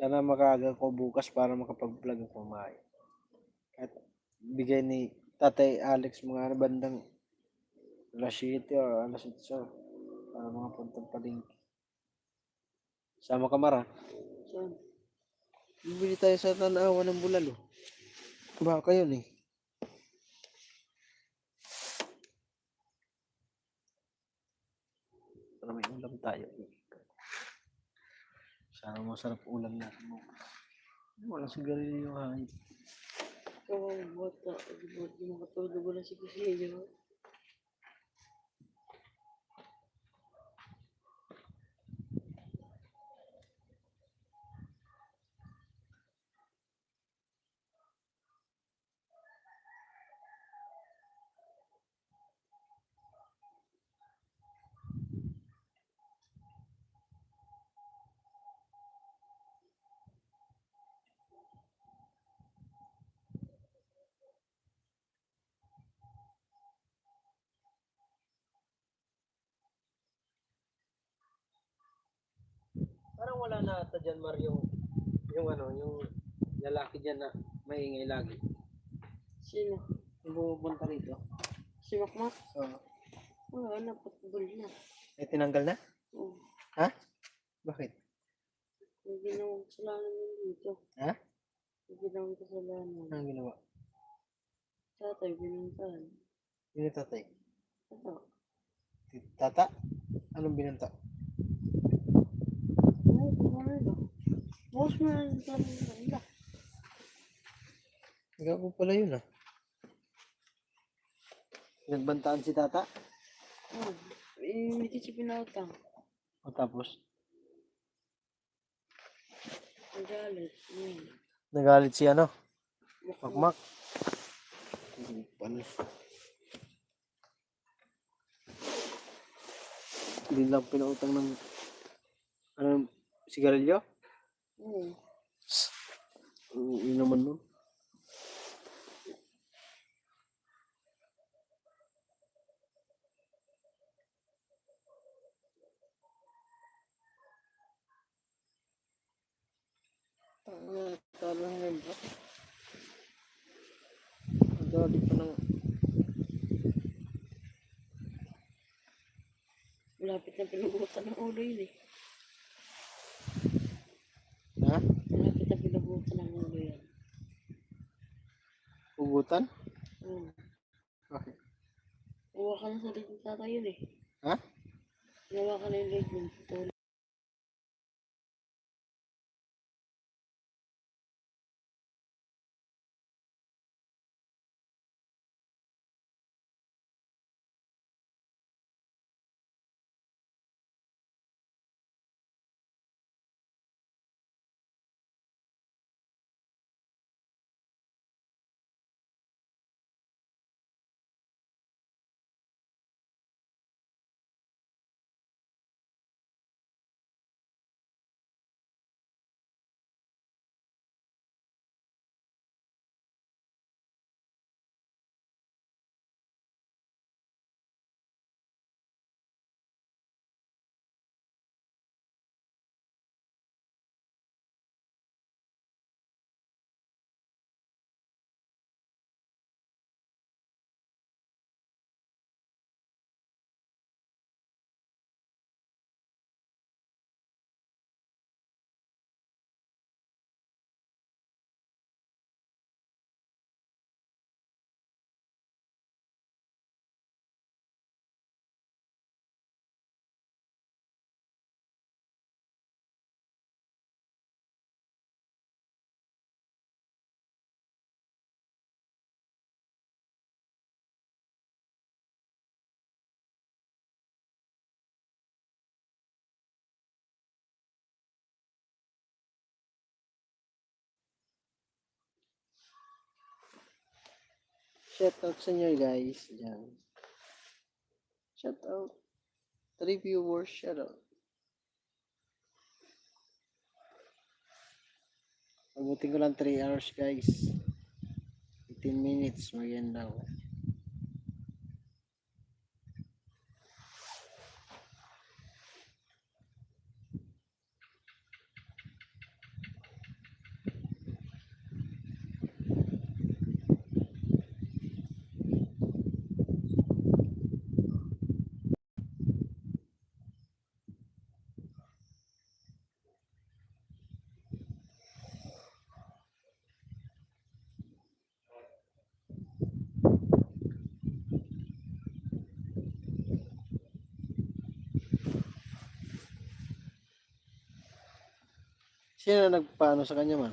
Sana makaaga ko bukas para makapag-vlog ako kumain. At bigay ni Tatay Alex mga bandang alas 7 o alas 8 para mga puntang palengke. Sama ka Mara. Saan? Bibili tayo sa Tanawan ng bulalo. Baka yun eh. Para may ulam tayo. Sana masarap ulam natin mo. Wala sigarilyo yung hangin. Ikaw ang bata. Di makatulog wala si Kusiyo. Parang wala na ata dyan, Mario. Yung lalaki dyan na maingay lagi. Sino? Yung pumupunta rito. Si Makmak? Oo. Wala na, patbol na. Eh, tinanggal na? Oo. Ha? Bakit? May ginawang kasalanan yun dito. Ha? May ginawang kasalanan. Anong ginawa? Tatay, binuntahan. Yung tatay? Ito. Tata? Anong binanta? Ay, kumari ba? Boss mo na yung kanila. Ikaw po pala yun ah. Nagbantaan si tata? Oh, hindi siya pinautang. O tapos? Nagalit. Nagalit si ano? Makmak. Hindi pala. Hindi lang pinautang ng sigarilyo? Oo. Yun naman nun. Talo di pa nang... Malapit na pinugutan ng ulo yun eh. Ha? Malapit na pinugutan ng ulo yan. Hugutan? Bakit? Uwa ka na sa leg ng tatay yun eh. Ha? Ginawa ka na yung leg ng tutulog. Shout out sa inyo guys. Yan. Shout out. 3 viewers, shout out. Abutin ko lang 3 hours guys. 15 minutes, maganda ko. Sino nagpaano sa kanya man?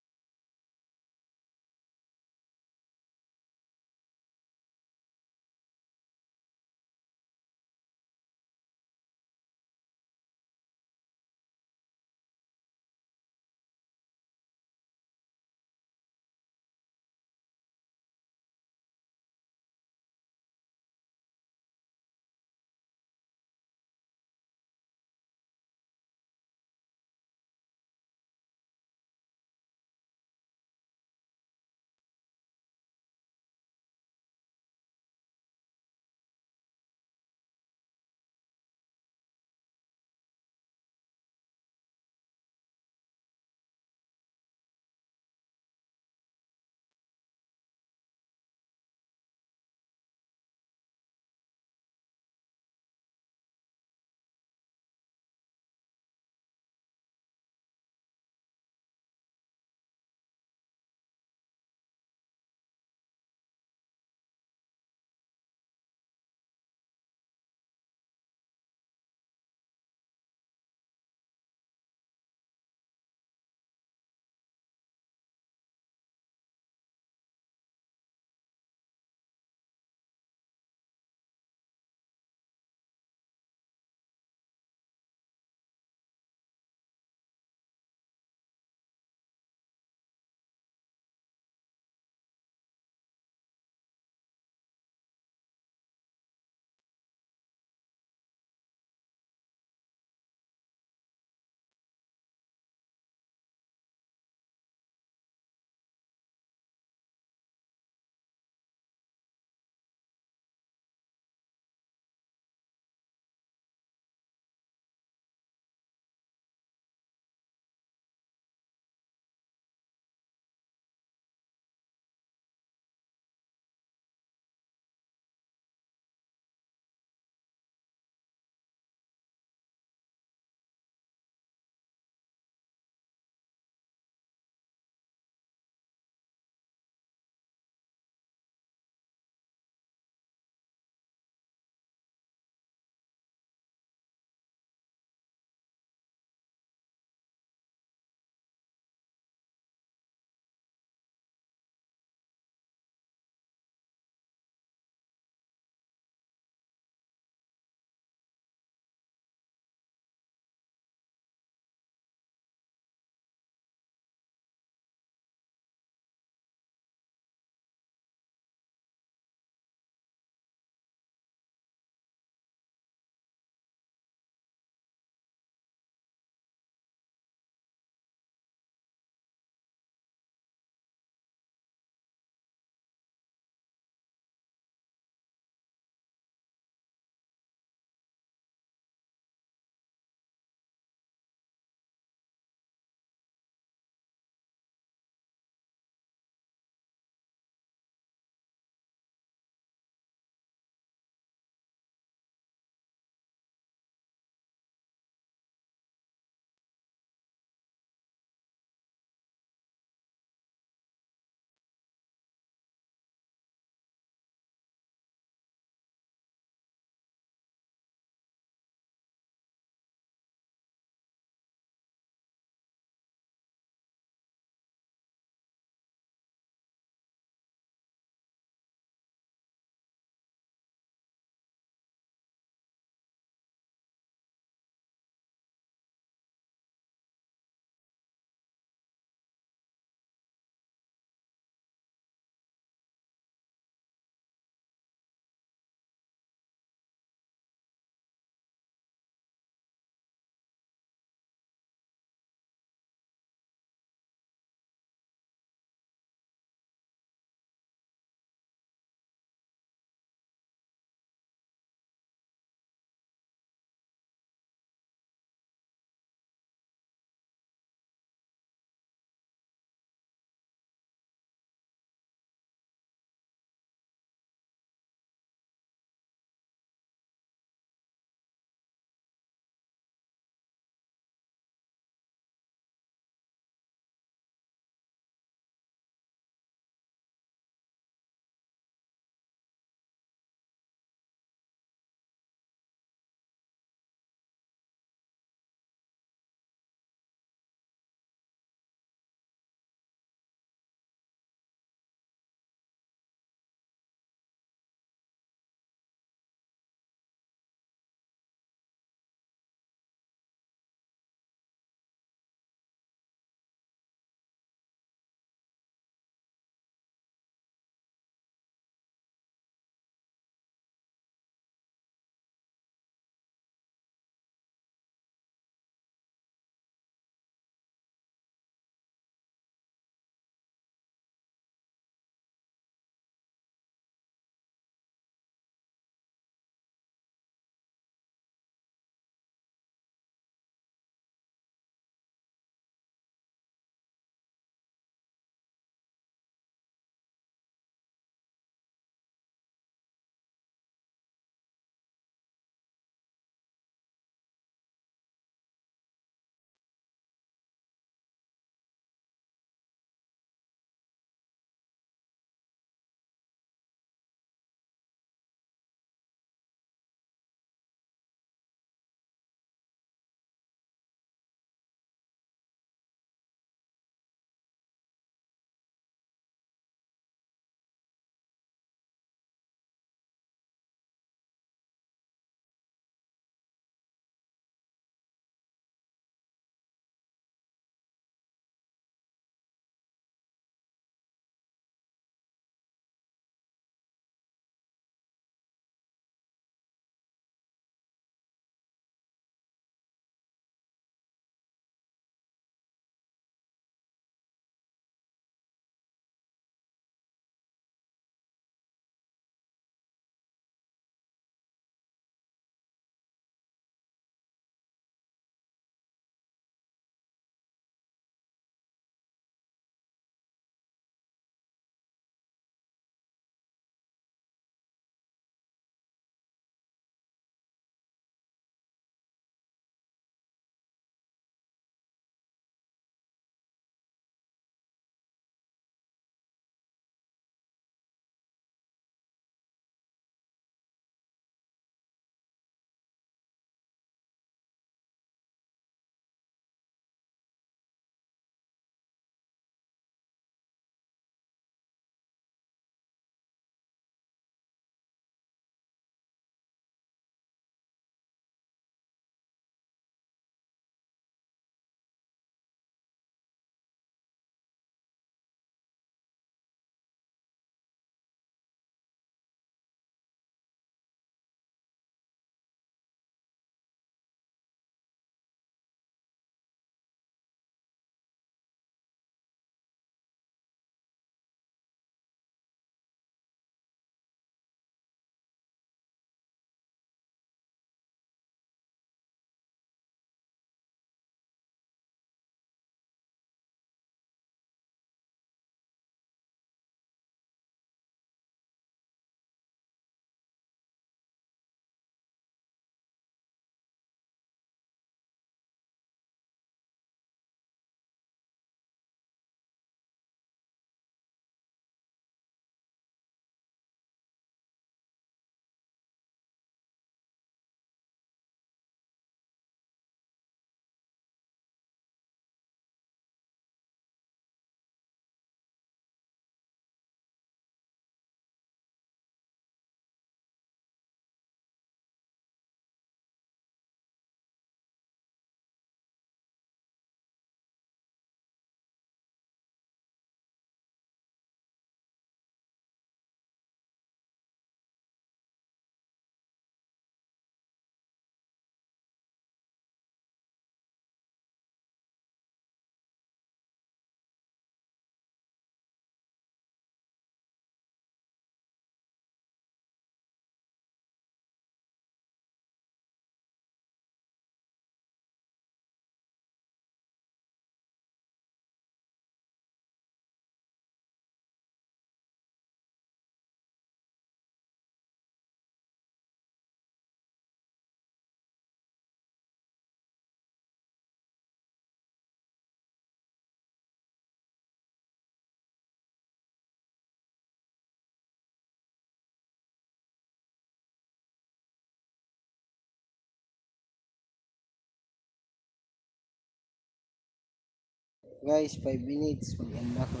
Guys, 5 minutes. Mag-end na ako.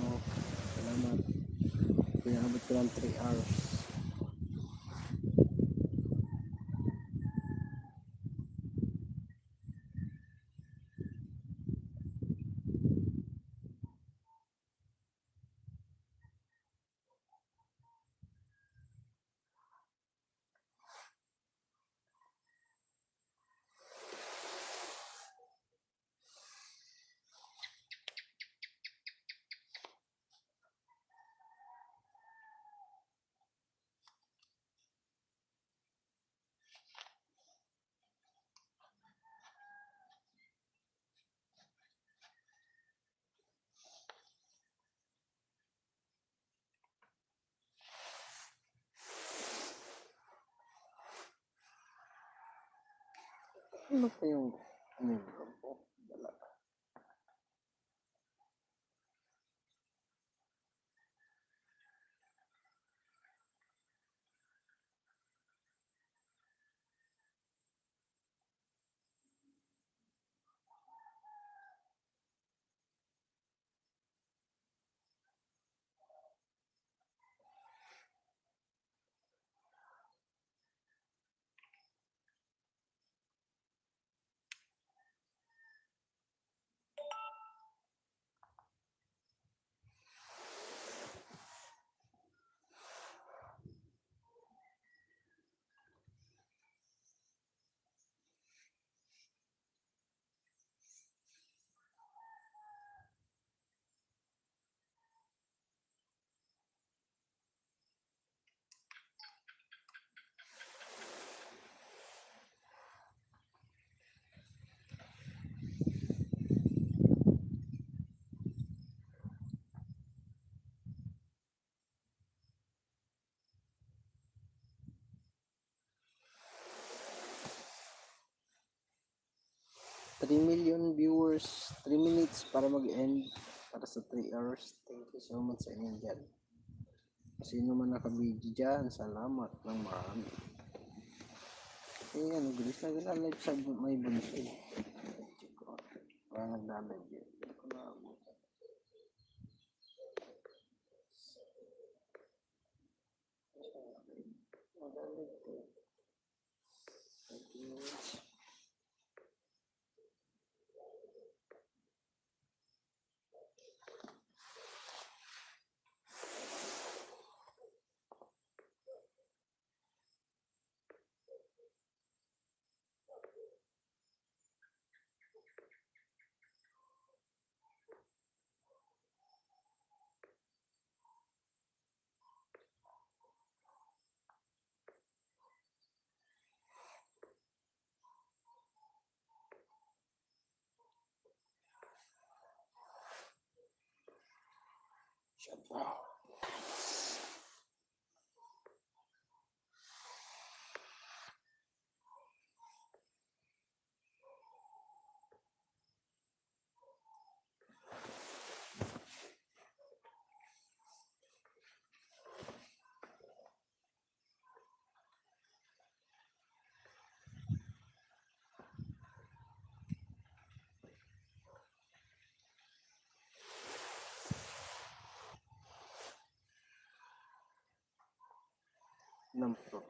Salamat. Pinabot ko lang 3 hours. Ano pa yung ko? Wala. Three million viewers, 3 minutes para mag-end para sa 3 hours. Thank you so much sa inyo dyan. Sino man nakabidyo dyan, salamat ng marami. Eh, ano, gulis na nag-live sa may bunso. Parang nag-live yun. Shut up. Number.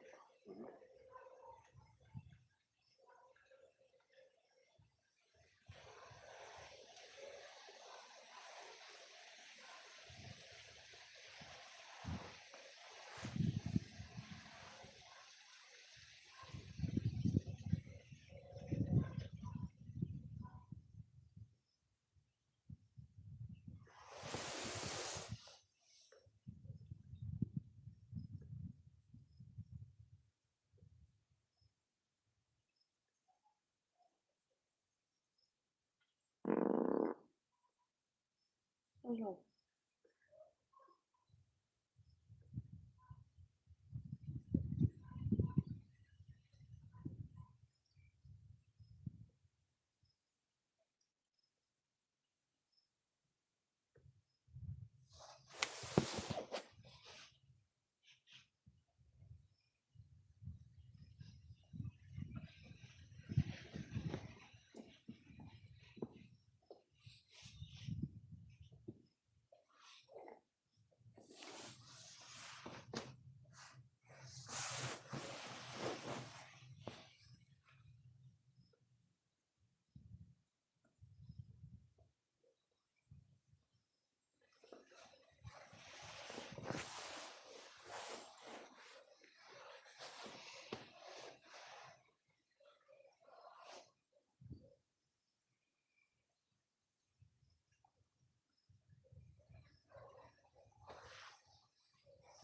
Ano?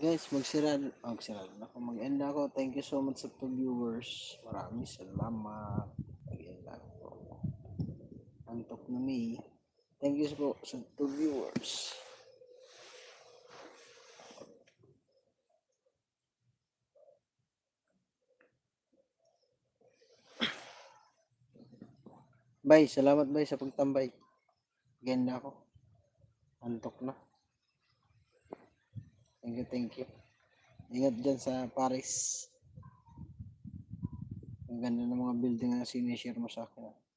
Guys, magsira na ako. Mag-end na ako. Thank you so much sa viewers. Maraming salamat. Mag-end na ako. Antok na me. Thank you po sa viewers. Bye, salamat bye sa pagtambay. Again na ako. Antok na. Thank you. Ingat dyan sa Paris. Ang ganda ng mga building na sinishare mo sa akin.